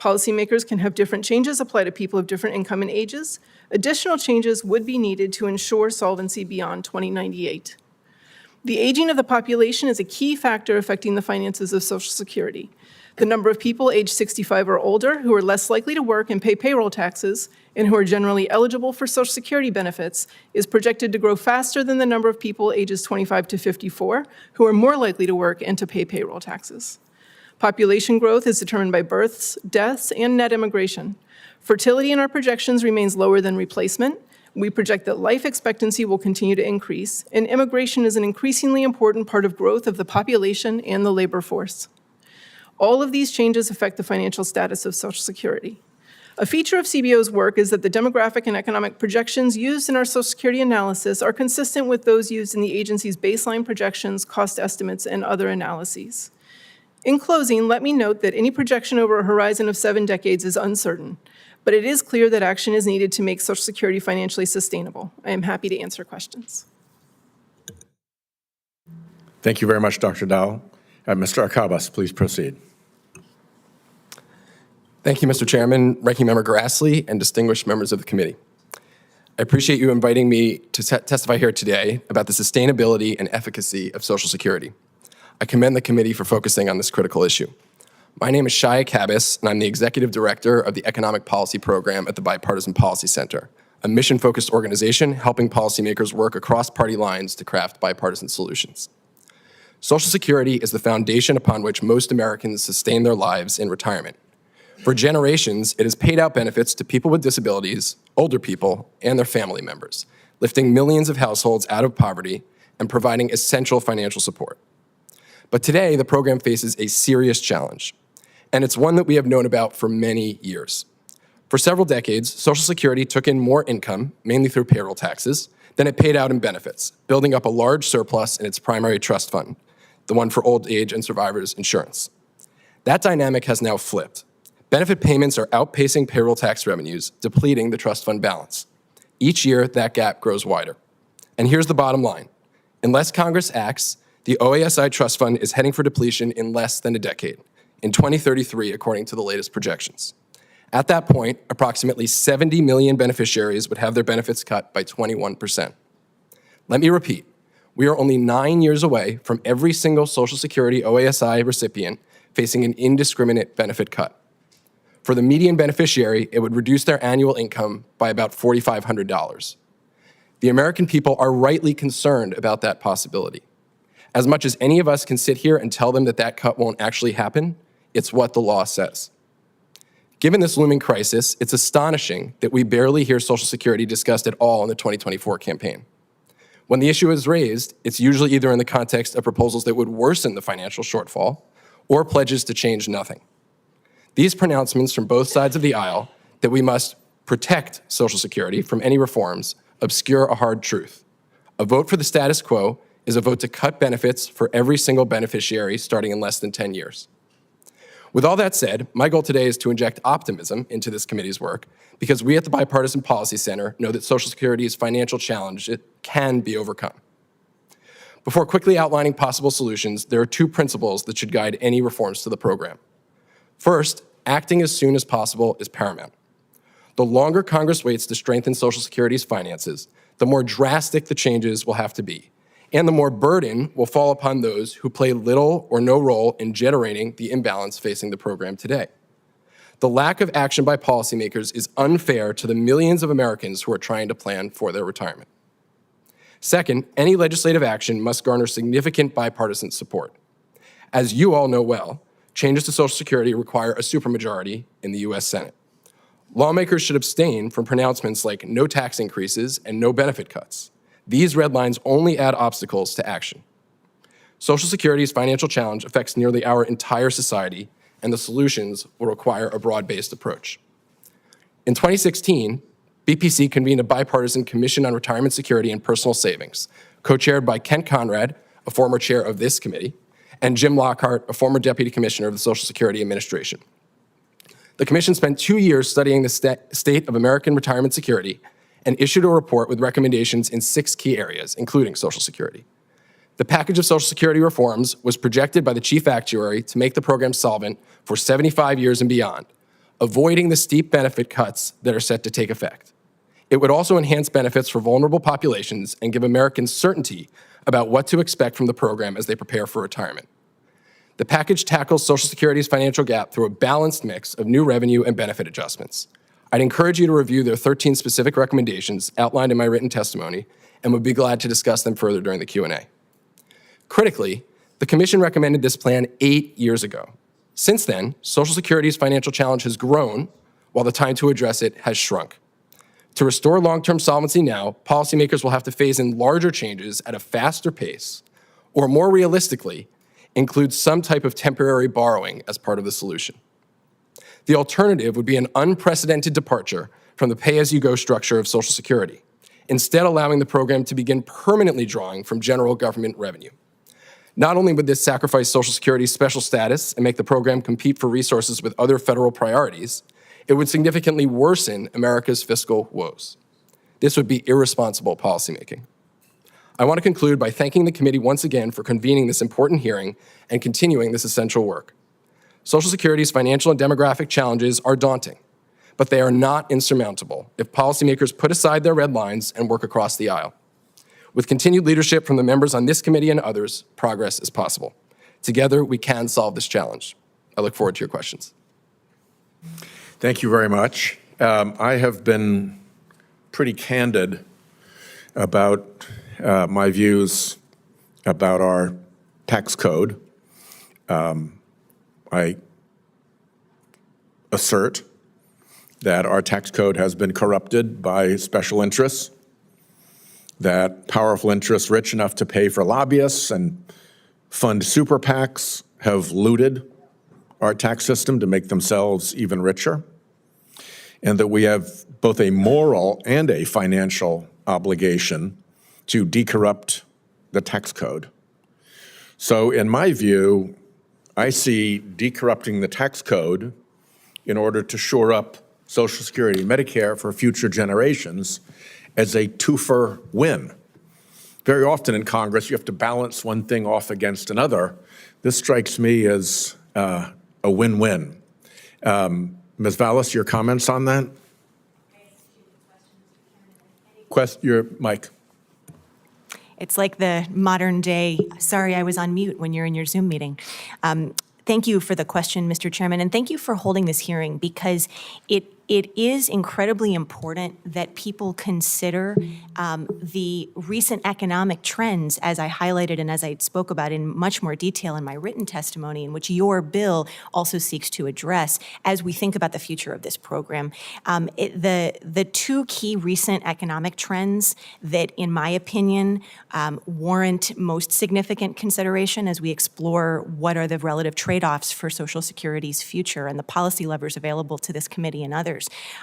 Policymakers can have different changes apply to people of different income and ages. Additional changes would be needed to ensure solvency beyond 2098. The aging of the population is a key factor affecting the finances of Social Security. The number of people aged 65 or older who are less likely to work and pay payroll taxes and who are generally eligible for Social Security benefits is projected to grow faster than the number of people ages 25 to 54 who are more likely to work and to pay payroll taxes. Population growth is determined by births, deaths, and net immigration. Fertility in our projections remains lower than replacement. We project that life expectancy will continue to increase, and immigration is an increasingly important part of growth of the population and the labor force. All of these changes affect the financial status of Social Security. A feature of CBO's work is that the demographic and economic projections used in our Social Security analysis are consistent with those used in the agency's baseline projections, cost estimates, and other analyses. In closing, let me note that any projection over a horizon of 7 decades is uncertain, but it is clear that action is needed to make Social Security financially sustainable. I am happy to answer questions. Thank you very much, Dr. Dowell. Mr. Acabas, please proceed. Thank you, Mr. Chairman, Ranking Member Grassley, and distinguished members of the committee. I appreciate you inviting me to testify here today about the sustainability and efficacy of Social Security. I commend the committee for focusing on this critical issue. My name is Shai Acabas, and I'm the Executive Director of the Economic Policy Program at the Bipartisan Policy Center, a mission-focused organization helping policymakers work across party lines to craft bipartisan solutions. Social Security is the foundation upon which most Americans sustain their lives in retirement. For generations, it has paid out benefits to people with disabilities, older people, and their family members, lifting millions of households out of poverty and providing essential financial support. But today, the program faces a serious challenge, and it's one that we have known about for many years. For several decades, Social Security took in more income, mainly through payroll taxes, than it paid out in benefits, building up a large surplus in its primary trust fund, the one for old age and survivors insurance. That dynamic has now flipped. Benefit payments are outpacing payroll tax revenues, depleting the trust fund balance. Each year, that gap grows wider. And here's the bottom line. Unless Congress acts, the OASI trust fund is heading for depletion in less than a decade, in 2033, according to the latest projections. At that point, approximately 70 million beneficiaries would have their benefits cut by 21%. Let me repeat, we are only 9 years away from every single Social Security OASI recipient facing an indiscriminate benefit cut. For the median beneficiary, it would reduce their annual income by about $4,500. The American people are rightly concerned about that possibility. As much as any of us can sit here and tell them that that cut won't actually happen, it's what the law says. Given this looming crisis, it's astonishing that we barely hear Social Security discussed at all in the 2024 campaign. When the issue is raised, it's usually either in the context of proposals that would worsen the financial shortfall or pledges to change nothing. These pronouncements from both sides of the aisle that we must protect Social Security from any reforms obscure a hard truth. A vote for the status quo is a vote to cut benefits for every single beneficiary starting in less than 10 years. With all that said, my goal today is to inject optimism into this committee's work because we at the Bipartisan Policy Center know that Social Security's financial challenge can be overcome. Before quickly outlining possible solutions, there are 2 principles that should guide any reforms to the program. First, acting as soon as possible is paramount. The longer Congress waits to strengthen Social Security's finances, the more drastic the changes will have to be, and the more burden will fall upon those who play little or no role in generating the imbalance facing the program today. The lack of action by policymakers is unfair to the millions of Americans who are trying to plan for their retirement. Second, any legislative action must garner significant bipartisan support. As you all know well, changes to Social Security require a supermajority in the U.S. Senate. Lawmakers should abstain from pronouncements like no tax increases and no benefit cuts. These red lines only add obstacles to action. Social Security's financial challenge affects nearly our entire society, and the solutions will require a broad-based approach. In 2016, BPC convened a bipartisan Commission on Retirement Security and Personal Savings, co-chaired by Kent Conrad, a former chair of this committee, and Jim Lockhart, a former deputy commissioner of the Social Security Administration. The commission spent 2 years studying the state of American retirement security and issued a report with recommendations in 6 key areas, including Social Security. The package of Social Security reforms was projected by the chief actuary to make the program solvent for 75 years and beyond, avoiding the steep benefit cuts that are set to take effect. It would also enhance benefits for vulnerable populations and give Americans certainty about what to expect from the program as they prepare for retirement. The package tackles Social Security's financial gap through a balanced mix of new revenue and benefit adjustments. I'd encourage you to review their 13 specific recommendations outlined in my written testimony and would be glad to discuss them further during the Q&A. Critically, the Commission recommended this plan 8 years ago. Since then, Social Security's financial challenge has grown, while the time to address it has shrunk. To restore long-term solvency now, policymakers will have to phase in larger changes at a faster pace, or more realistically, include some type of temporary borrowing as part of the solution. The alternative would be an unprecedented departure from the pay-as-you-go structure of Social Security, instead allowing the program to begin permanently drawing from general government revenue. Not only would this sacrifice Social Security's special status and make the program compete for resources with other federal priorities, it would significantly worsen America's fiscal woes. This would be irresponsible policymaking. I want to conclude by thanking the committee once again for convening this important hearing and continuing this essential work. Social Security's financial and demographic challenges are daunting, but they are not insurmountable if policymakers put aside their red lines and work across the aisle. With continued leadership from the members on this committee and others, progress is possible. Together, we can solve this challenge. I look forward to your questions. Thank you very much. I have been pretty candid about my views about our tax code. I assert that our tax code has been corrupted by special interests, that powerful interests rich enough to pay for lobbyists and fund super PACs have looted our tax system to make themselves even richer, and that we have both a moral and a financial obligation to decorrupt the tax code. So in my view, I see decorrupting the tax code in order to shore up Social Security and Medicare for future generations as a twofer win. Very often in Congress, you have to balance one thing off against another. This strikes me as a win-win. Ms. Vallis, your comments on that? Your mic. It's like the modern day, sorry, I was on mute when you're in your Zoom meeting. Thank you for the question, Mr. Chairman, and thank you for holding this hearing because it is incredibly important that people consider the recent economic trends, as I highlighted and as I spoke about in much more detail in my written testimony, in which your bill also seeks to address as we think about the future of this program. The two key recent economic trends that, in my opinion, warrant most significant consideration as we explore what are the relative trade-offs for Social Security's future and the policy levers available to this committee and others,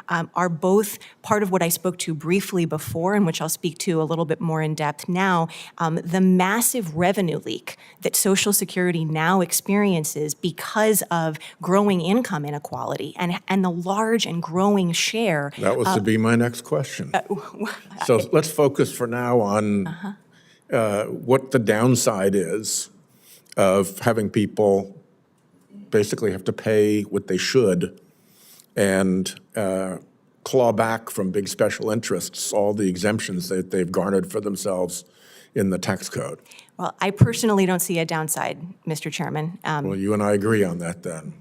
are both part of what I spoke to briefly before, and which I'll speak to a little bit more in depth now, the massive revenue leak that Social Security now experiences because of growing income inequality and the large and growing share. That was to be my next question. So let's focus for now on what the downside is of having people basically have to pay what they should and claw back from big special interests all the exemptions that they've garnered for themselves in the tax code. Well, I personally don't see a downside, Mr. Chairman. Well, you and I agree on that then.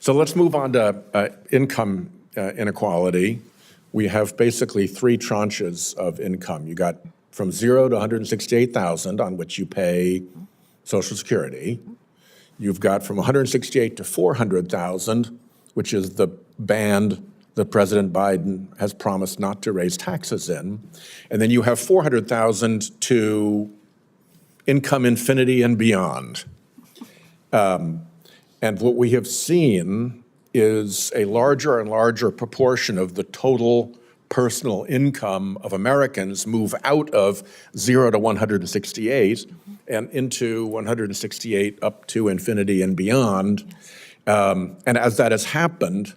So let's move on to income inequality. We have basically three tranches of income. You got from 0 to 168,000 on which you pay Social Security. You've got from 168 to 400,000, which is the band that President Biden has promised not to raise taxes in. And then you have 400,000 to income infinity and beyond. And what we have seen is a larger and larger proportion of the total personal income of Americans move out of 0 to 168 and into 168 up to infinity and beyond. And as that has happened,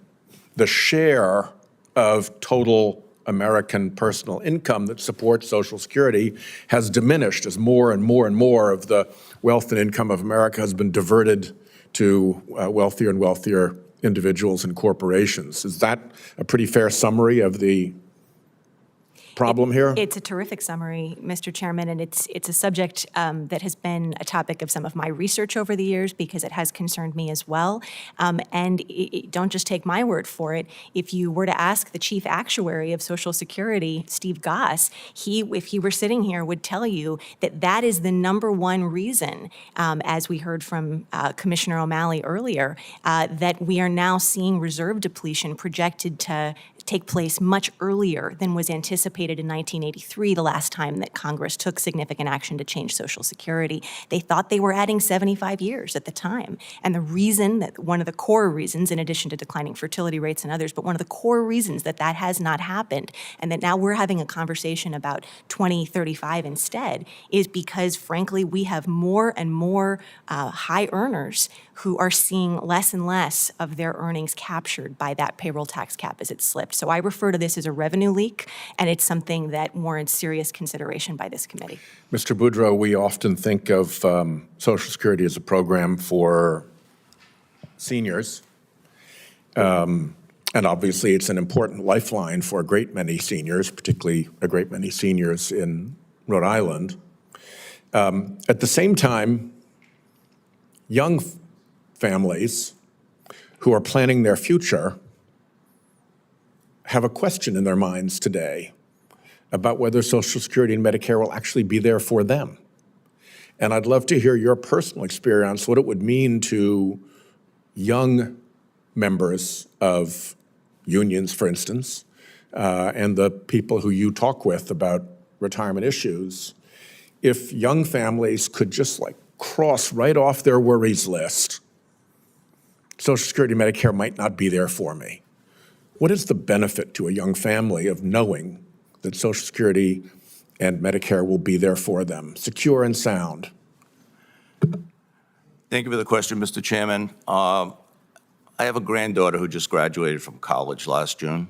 the share of total American personal income that supports Social Security has diminished as more and more and more of the wealth and income of America has been diverted to wealthier and wealthier individuals and corporations. Is that a pretty fair summary of the problem here? It's a terrific summary, Mr. Chairman, and it's a subject that has been a topic of some of my research over the years because it has concerned me as well. Don't just take my word for it. If you were to ask the chief actuary of Social Security, Steve Goss, if he were sitting here, would tell you that that is the number one reason, as we heard from Commissioner O'Malley earlier, that we are now seeing reserve depletion projected to take place much earlier than was anticipated in 1983, the last time that Congress took significant action to change Social Security. They thought they were adding 75 years at the time. And the reason that one of the core reasons, in addition to declining fertility rates and others, but one of the core reasons that that has not happened and that now we're having a conversation about 2035 instead is because, frankly, we have more and more high earners who are seeing less and less of their earnings captured by that payroll tax cap as it slipped. So I refer to this as a revenue leak, and it's something that warrants serious consideration by this committee. Mr. Boudreau, we often think of Social Security as a program for seniors. And obviously, it's an important lifeline for a great many seniors, particularly a great many seniors in Rhode Island. At the same time, young families who are planning their future have a question in their minds today about whether Social Security and Medicare will actually be there for them. And I'd love to hear your personal experience, what it would mean to young members of unions, for instance, and the people who you talk with about retirement issues, if young families could just cross right off their worries list, Social Security and Medicare might not be there for me. What is the benefit to a young family of knowing that Social Security and Medicare will be there for them, secure and sound? Thank you for the question, Mr. Chairman. I have a granddaughter who just graduated from college last June.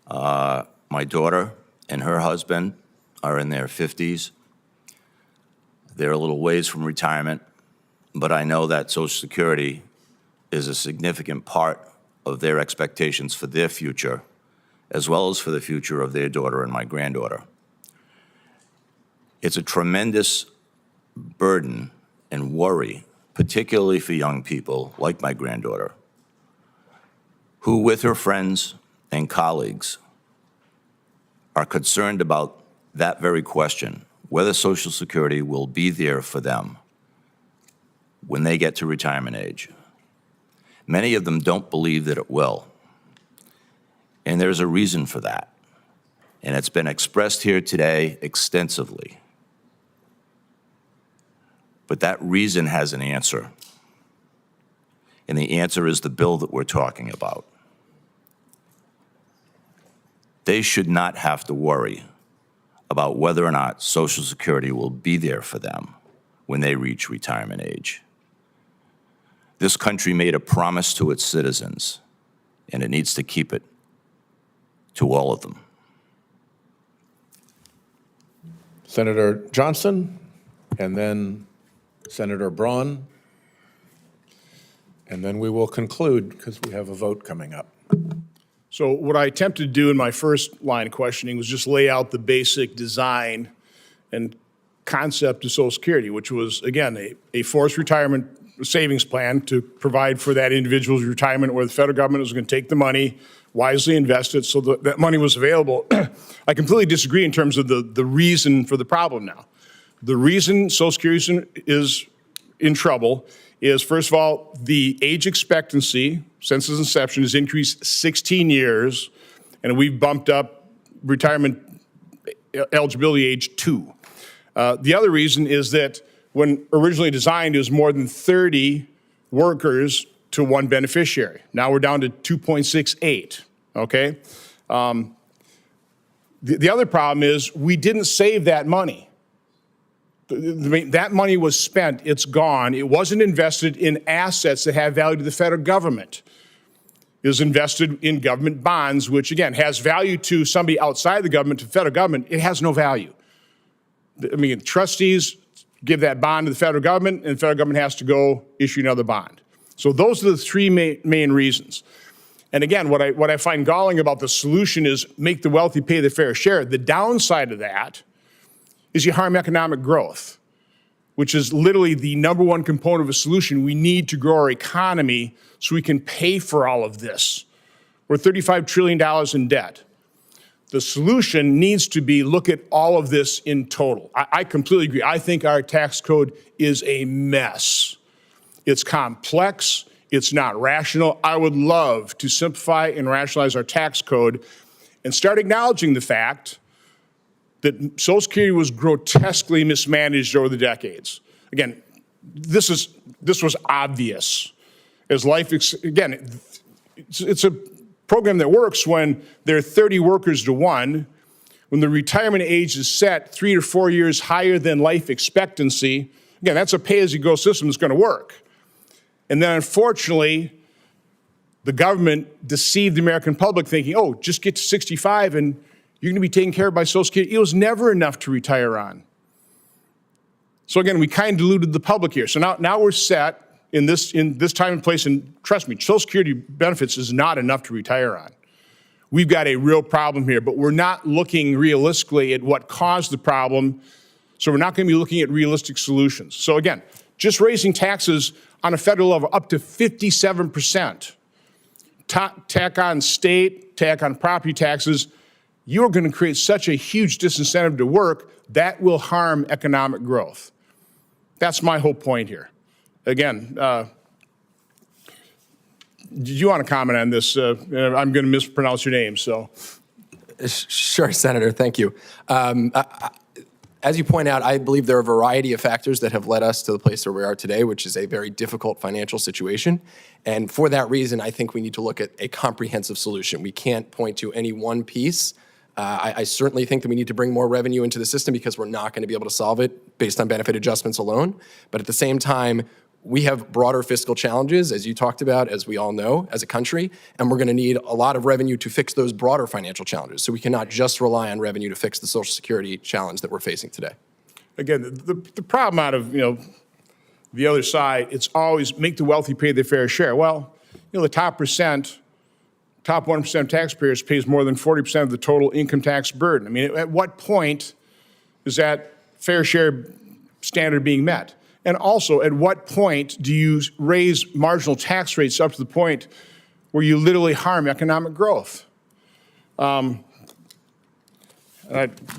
My daughter and her husband are in their 50s. They're a little ways from retirement, but I know that Social Security is a significant part of their expectations for their future, as well as for the future of their daughter and my granddaughter. It's a tremendous burden and worry, particularly for young people like my granddaughter, who with her friends and colleagues are concerned about that very question, whether Social Security will be there for them when they get to retirement age. Many of them don't believe that it will. And there's a reason for that. And it's been expressed here today extensively. But that reason has an answer. And the answer is the bill that we're talking about. They should not have to worry about whether or not Social Security will be there for them when they reach retirement age. This country made a promise to its citizens, and it needs to keep it to all of them. Senator Johnson, and then Senator Braun, and then we will conclude because we have a vote coming up. So what I attempted to do in my first line of questioning was just lay out the basic design and concept of Social Security, which was, again, a forced retirement savings plan to provide for that individual's retirement where the federal government was going to take the money, wisely invest it so that money was available. I completely disagree in terms of the reason for the problem now. The reason Social Security is in trouble is, first of all, the age expectancy since its inception has increased 16 years, and we've bumped up retirement eligibility age 2. The other reason is that when originally designed, it was more than 30 workers to one beneficiary. Now we're down to 2.68, okay? The other problem is we didn't save that money. That money was spent, it's gone. It wasn't invested in assets that have value to the federal government. is invested in government bonds, which again has value to somebody outside the government, to the federal government. It has no value. I mean, trustees give that bond to the federal government, and the federal government has to go issue another bond. So those are the three main reasons. And again, what I find galling about the solution is make the wealthy pay their fair share. The downside of that is you harm economic growth, which is literally the number one component of a solution. We need to grow our economy so we can pay for all of this. We're $35 trillion in debt. The solution needs to be look at all of this in total. I completely agree. I think our tax code is a mess. It's complex. It's not rational. I would love to simplify and rationalize our tax code and start acknowledging the fact that Social Security was grotesquely mismanaged over the decades. Again, this was obvious. As life, again, it's a program that works when there are 30 workers to 1, when the retirement age is set 3 to 4 years higher than life expectancy. Again, that's a pay-as-you-go system that's going to work. And then unfortunately, the government deceived the American public thinking, oh, just get to 65 and you're going to be taken care of by Social Security. It was never enough to retire on. So again, we kind of deluded the public here. So now we're set in this time and place, and trust me, Social Security benefits is not enough to retire on. We've got a real problem here, but we're not looking realistically at what caused the problem, so we're not going to be looking at realistic solutions. So again, just raising taxes on a federal level up to 57%, tack on state, tack on property taxes, you're going to create such a huge disincentive to work that will harm economic growth. That's my whole point here. Again, did you want to comment on this? I'm going to mispronounce your name, so. Sure, Senator, thank you. As you point out, I believe there are a variety of factors that have led us to the place where we are today, which is a very difficult financial situation. And for that reason, I think we need to look at a comprehensive solution. We can't point to any one piece. I certainly think that we need to bring more revenue into the system because we're not going to be able to solve it based on benefit adjustments alone. But at the same time, we have broader fiscal challenges, as you talked about, as we all know, as a country, and we're going to need a lot of revenue to fix those broader financial challenges. So we cannot just rely on revenue to fix the Social Security challenge that we're facing today. Again, the problem out of, the other side, it's always make the wealthy pay their fair share. Well, the top 1% of taxpayers pays more than 40% of the total income tax burden. I mean, at what point is that fair share standard being met? And also, at what point do you raise marginal tax rates up to the point where you literally harm economic growth? I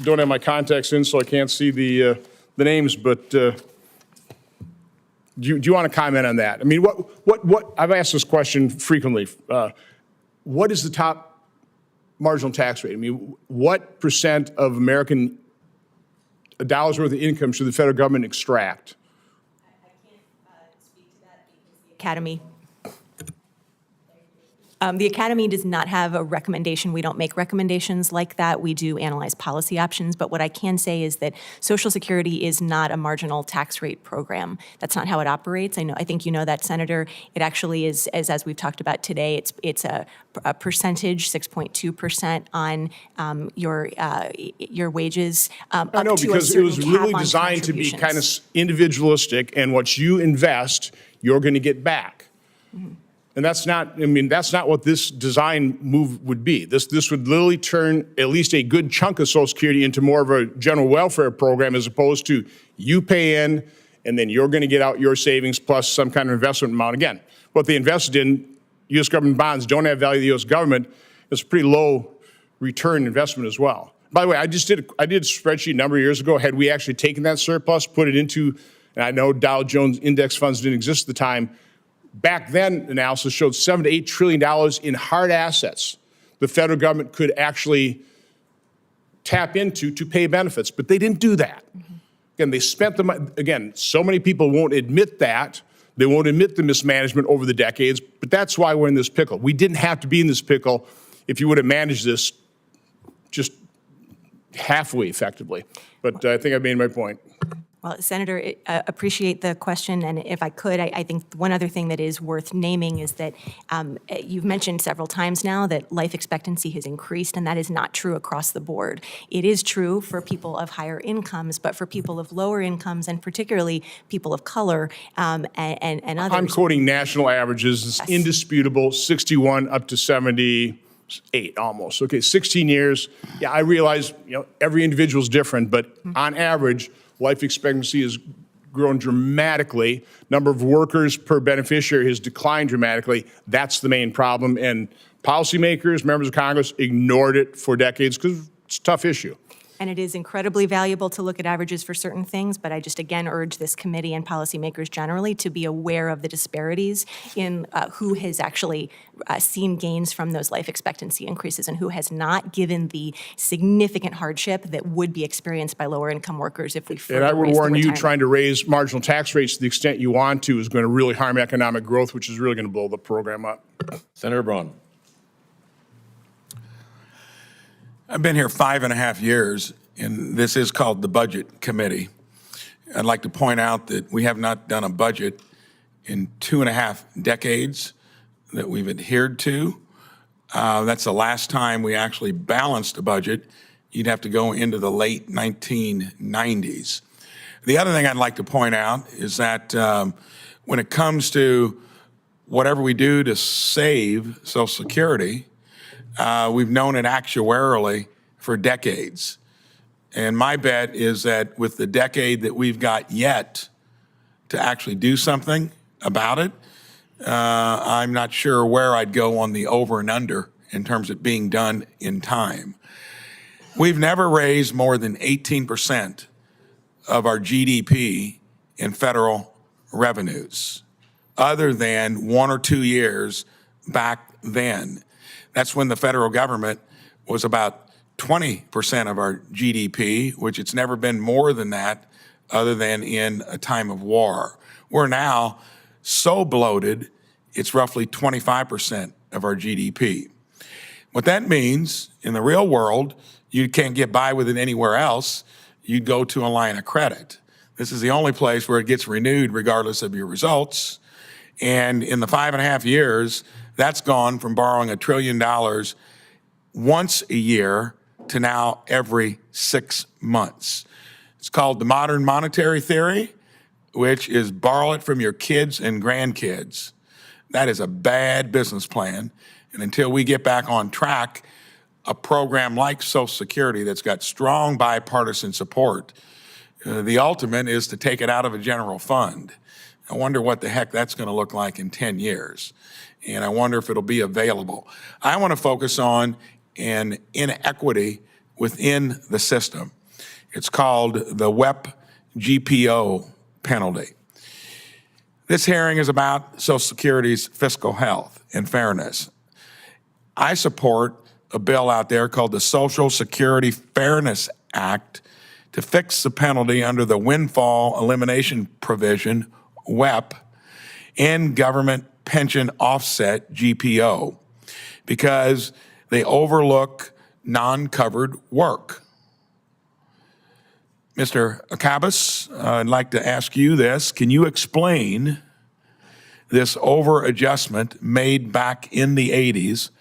don't have my contacts in, so I can't see the names, but do you want to comment on that? I mean, what I've asked this question frequently. What is the top marginal tax rate? I mean, what percent of American dollars worth of income should the federal government extract? Academy. The Academy does not have a recommendation. We don't make recommendations like that. We do analyze policy options. But what I can say is that Social Security is not a marginal tax rate program. That's not how it operates. I think you know that, Senator. It actually is, as we've talked about today, it's a percentage, 6.2% on your wages. I know, because it was really designed to be kind of individualistic, and what you invest, you're going to get back. Mm-hmm. And that's not what this design move would be. This would literally turn at least a good chunk of Social Security into more of a general welfare program, as opposed to you pay in and then you're going to get out your savings plus some kind of investment amount. Again, what they invested in, U.S. government bonds don't have value to the U.S. government. It's a pretty low return investment as well. By the way, I did a spreadsheet a number of years ago. Had we actually taken that surplus, put it into, and I know Dow Jones index funds didn't exist at the time, back then, analysis showed $7 to $8 trillion in hard assets the federal government could actually tap into to pay benefits, but they didn't do that. Mm-hmm. Again, they spent the money. Again, so many people won't admit that. They won't admit the mismanagement over the decades, but that's why we're in this pickle. We didn't have to be in this pickle if you would have managed this just halfway effectively. But I think I made my point. Well, Senator, appreciate the question, and if I could, I think one other thing that is worth naming is that you've mentioned several times now that life expectancy has increased, and that is not true across the board. It is true for people of higher incomes, but for people of lower incomes, and particularly people of color and others. I'm quoting national averages. It's indisputable, 61 up to 78 almost. Okay, 16 years. Yeah, I realize, every individual is different, but on average, life expectancy has grown dramatically. Number of workers per beneficiary has declined dramatically. That's the main problem. And policymakers, members of Congress ignored it for decades because it's a tough issue. And it is incredibly valuable to look at averages for certain things, but I just again urge this committee and policymakers generally to be aware of the disparities in who has actually seen gains from those life expectancy increases and who has not, given the significant hardship that would be experienced by lower income workers if we further And I would raise the warn you, retirement. trying to raise marginal tax rates to the extent you want to is going to really harm economic growth, which is really going to blow the program up. Senator Braun. I've been here 5.5 years, and this is called the Budget Committee. I'd like to point out that we have not done a budget in 2.5 decades that we've adhered to. That's the last time we actually balanced a budget. You'd have to go into the late 1990s. The other thing I'd like to point out is that when it comes to whatever we do to save Social Security, we've known it actuarially for decades. And my bet is that with the decade that we've got yet to actually do something about it, I'm not sure where I'd go on the over and under in terms of being done in time. We've never raised more than 18% of our GDP in federal revenues, other than 1 or 2 years back then. That's when the federal government was about 20% of our GDP, which it's never been more than that other than in a time of war. We're now so bloated, it's roughly 25% of our GDP. What that means in the real world, you can't get by with it anywhere else. You'd go to a line of credit. This is the only place where it gets renewed regardless of your results. And in the 5.5 years, that's gone from borrowing $1 trillion once a year to now every 6 months. It's called the modern monetary theory, which is borrow it from your kids and grandkids. That is a bad business plan. And until we get back on track, a program like Social Security that's got strong bipartisan support, the ultimate is to take it out of a general fund. I wonder what the heck that's going to look like in 10 years. And I wonder if it'll be available. I want to focus on an inequity within the system. It's called the WEP GPO penalty. This hearing is about Social Security's fiscal health and fairness. I support a bill out there called the Social Security Fairness Act to fix the penalty under the windfall elimination provision, WEP, and government pension offset, GPO, because they overlook non-covered work. Mr. Acabas, I'd like to ask you this. Can you explain this over-adjustment made back in the 80s?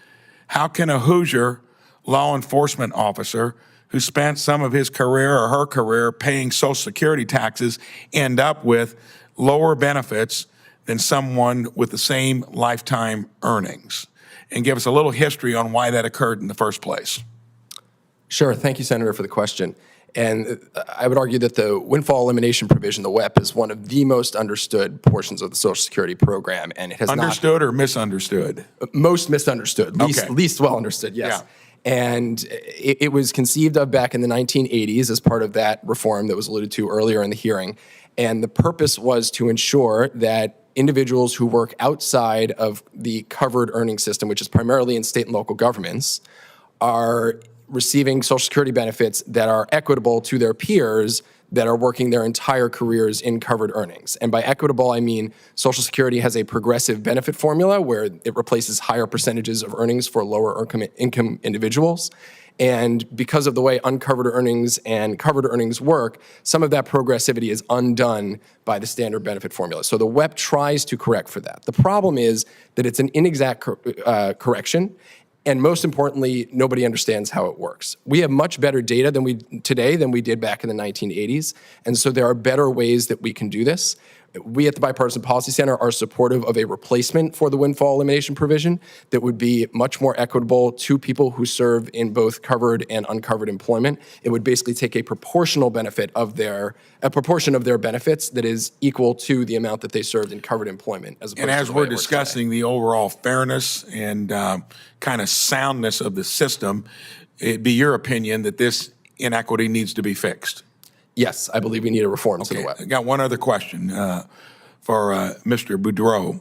How can a Hoosier law enforcement officer who spent some of his career or her career paying Social Security taxes end up with lower benefits than someone with the same lifetime earnings? And give us a little history on why that occurred in the first place. Sure. Thank you, Senator, for the question. And I would argue that the windfall elimination provision, the WEP, is one of the most understood portions of the Social Security program, and it has Understood or misunderstood? Most misunderstood, Okay. least well understood, yes. Yeah. And it was conceived of back in the 1980s as part of that reform that was alluded to earlier in the hearing. And the purpose was to ensure that individuals who work outside of the covered earning system, which is primarily in state and local governments, are receiving Social Security benefits that are equitable to their peers that are working their entire careers in covered earnings. And by equitable, I mean Social Security has a progressive benefit formula where it replaces higher percentages of earnings for lower income individuals. And because of the way uncovered earnings and covered earnings work, some of that progressivity is undone by the standard benefit formula. So the WEP tries to correct for that. The problem is that it's an inexact correction, and most importantly, nobody understands how it works. We have much better data today than we did back in the 1980s, and so there are better ways that we can do this. We at the Bipartisan Policy Center are supportive of a replacement for the windfall elimination provision that would be much more equitable to people who serve in both covered and uncovered employment. It would basically take a proportion of their benefits that is equal to the amount that they served in covered employment. And as we're discussing the overall fairness and kind of soundness of the system, it'd be your opinion that this inequity needs to be fixed? Yes, I believe we need a reform to the Okay, WEP. I got one other question for Mr. Boudreau.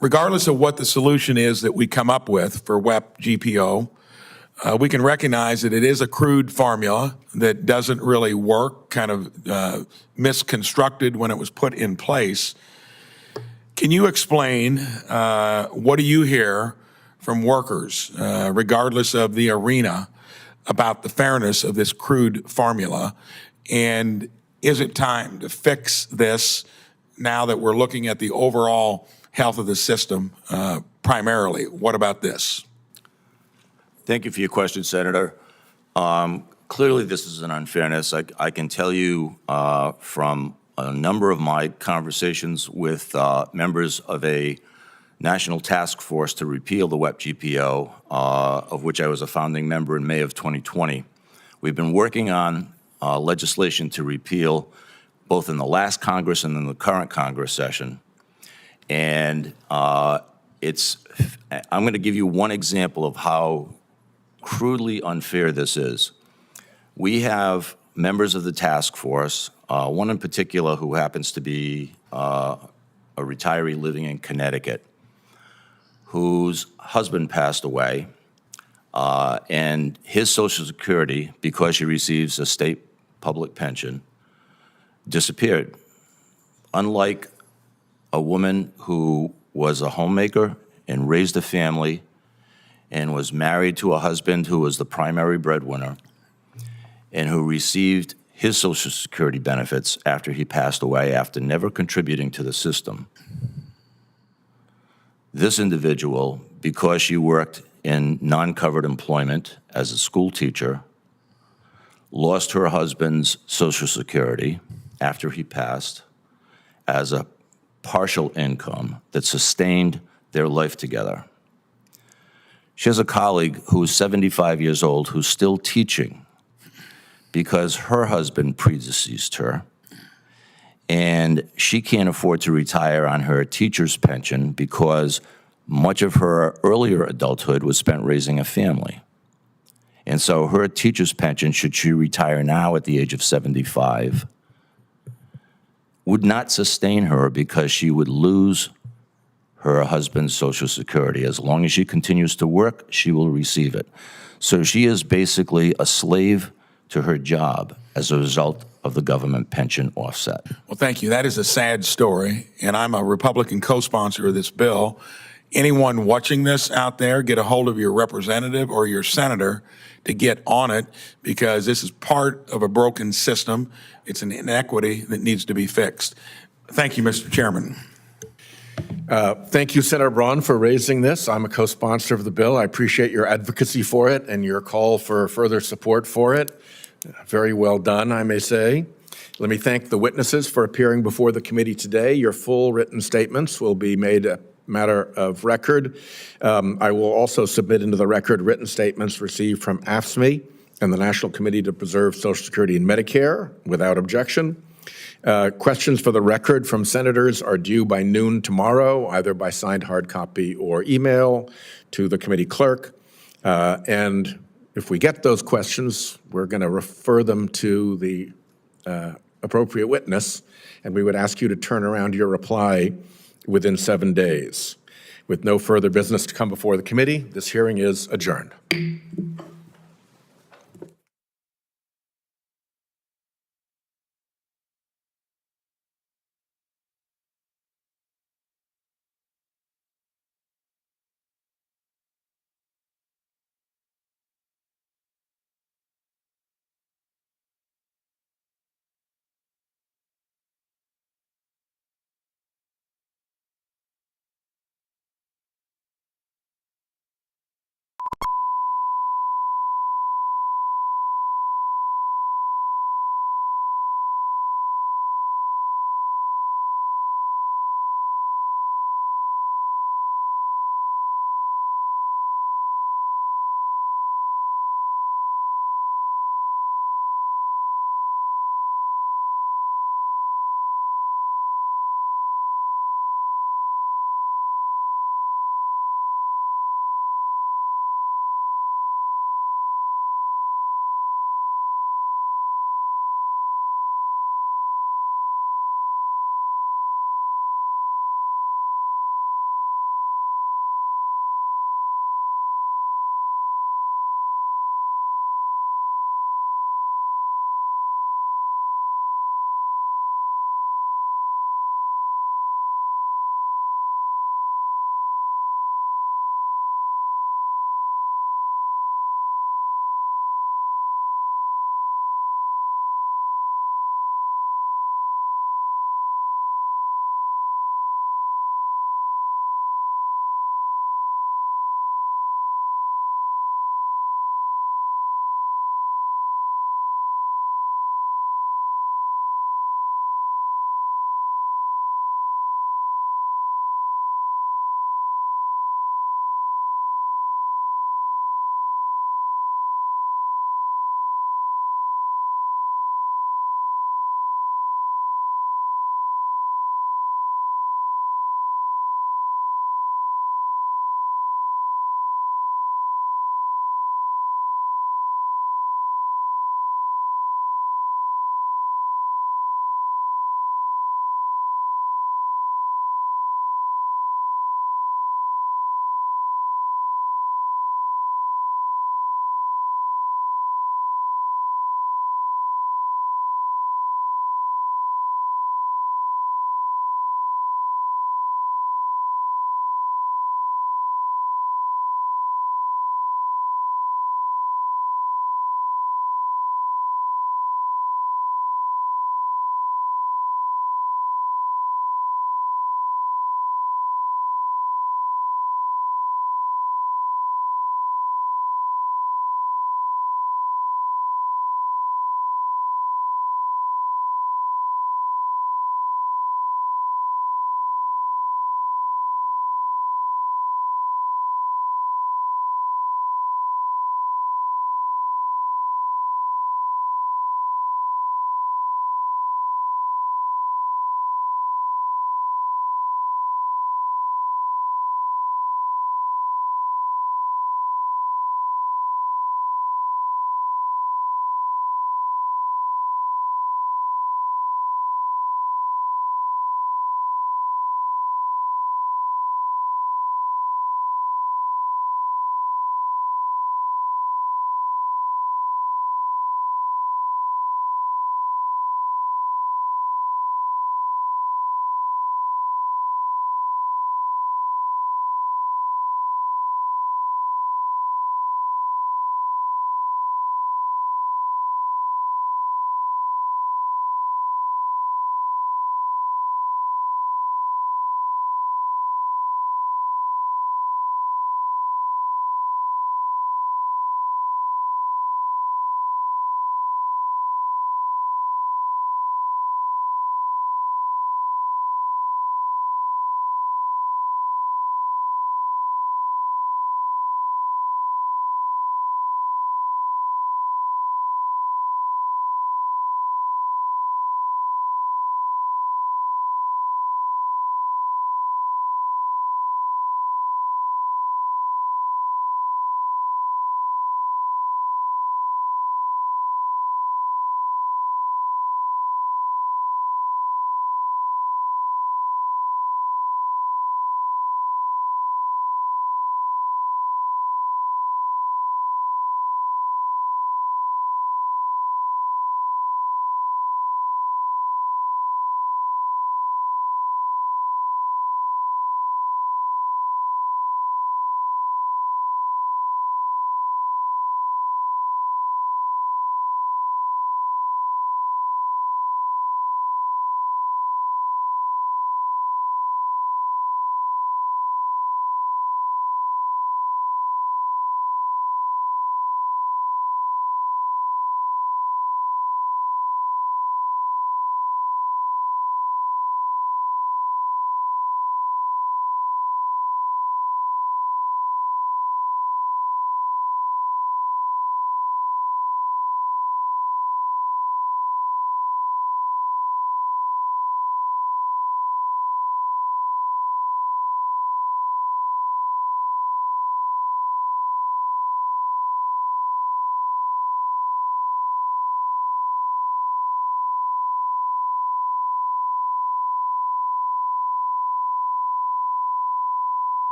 Regardless of what the solution is that we come up with for WEP GPO, we can recognize that it is a crude formula that doesn't really work, kind of misconstructed when it was put in place. Can you explain what do you hear from workers, regardless of the arena, about the fairness of this crude formula? And is it time to fix this now that we're looking at the overall health of the system primarily? What about this? Thank you for your question, Senator. Clearly, this is an unfairness. I can tell you from a number of my conversations with members of a national task force to repeal the WEP GPO, of which I was a founding member in May of 2020. We've been working on legislation to repeal both in the last Congress and in the current Congress session. And I'm going to give you one example of how crudely unfair this is. We have members of the task force, one in particular who happens to be a retiree living in Connecticut, whose husband passed away, and his Social Security, because she receives a state public pension, disappeared. Unlike a woman who was a homemaker and raised a family and was married to a husband who was the primary breadwinner and who received his Social Security benefits after he passed away after never contributing to the system. This individual, because she worked in non-covered employment as a school teacher, lost her husband's Social Security after he passed as a partial income that sustained their life together. She has a colleague who is 75 years old who's still teaching because her husband predeceased her, and she can't afford to retire on her teacher's pension because much of her earlier adulthood was spent raising a family. And so her teacher's pension, should she retire now at the age of 75, would not sustain her because she would lose her husband's Social Security. As long as she continues to work, she will receive it. So she is basically a slave to her job as a result of the government pension offset. Well, thank you. That is a sad story, and I'm a Republican co-sponsor of this bill. Anyone watching this out there, get a hold of your representative or your senator to get on it, because this is part of a broken system. It's an inequity that needs to be fixed. Thank you, Mr. Chairman. Thank you, Senator Braun, for raising this. I'm a co-sponsor of the bill. I appreciate your advocacy for it and your call for further support for it. Very well done, I may say. Let me thank the witnesses for appearing before the committee today. Your full written statements will be made a matter of record. I will also submit into the record written statements received from AFSCME and the National Committee to Preserve Social Security and Medicare without objection. Questions for the record from senators are due by noon tomorrow, either by signed hard copy or email to the committee clerk. And if we get those questions, we're going to refer them to the appropriate witness, and we would ask you to turn around your reply within 7 days. With no further business to come before the committee, this hearing is adjourned.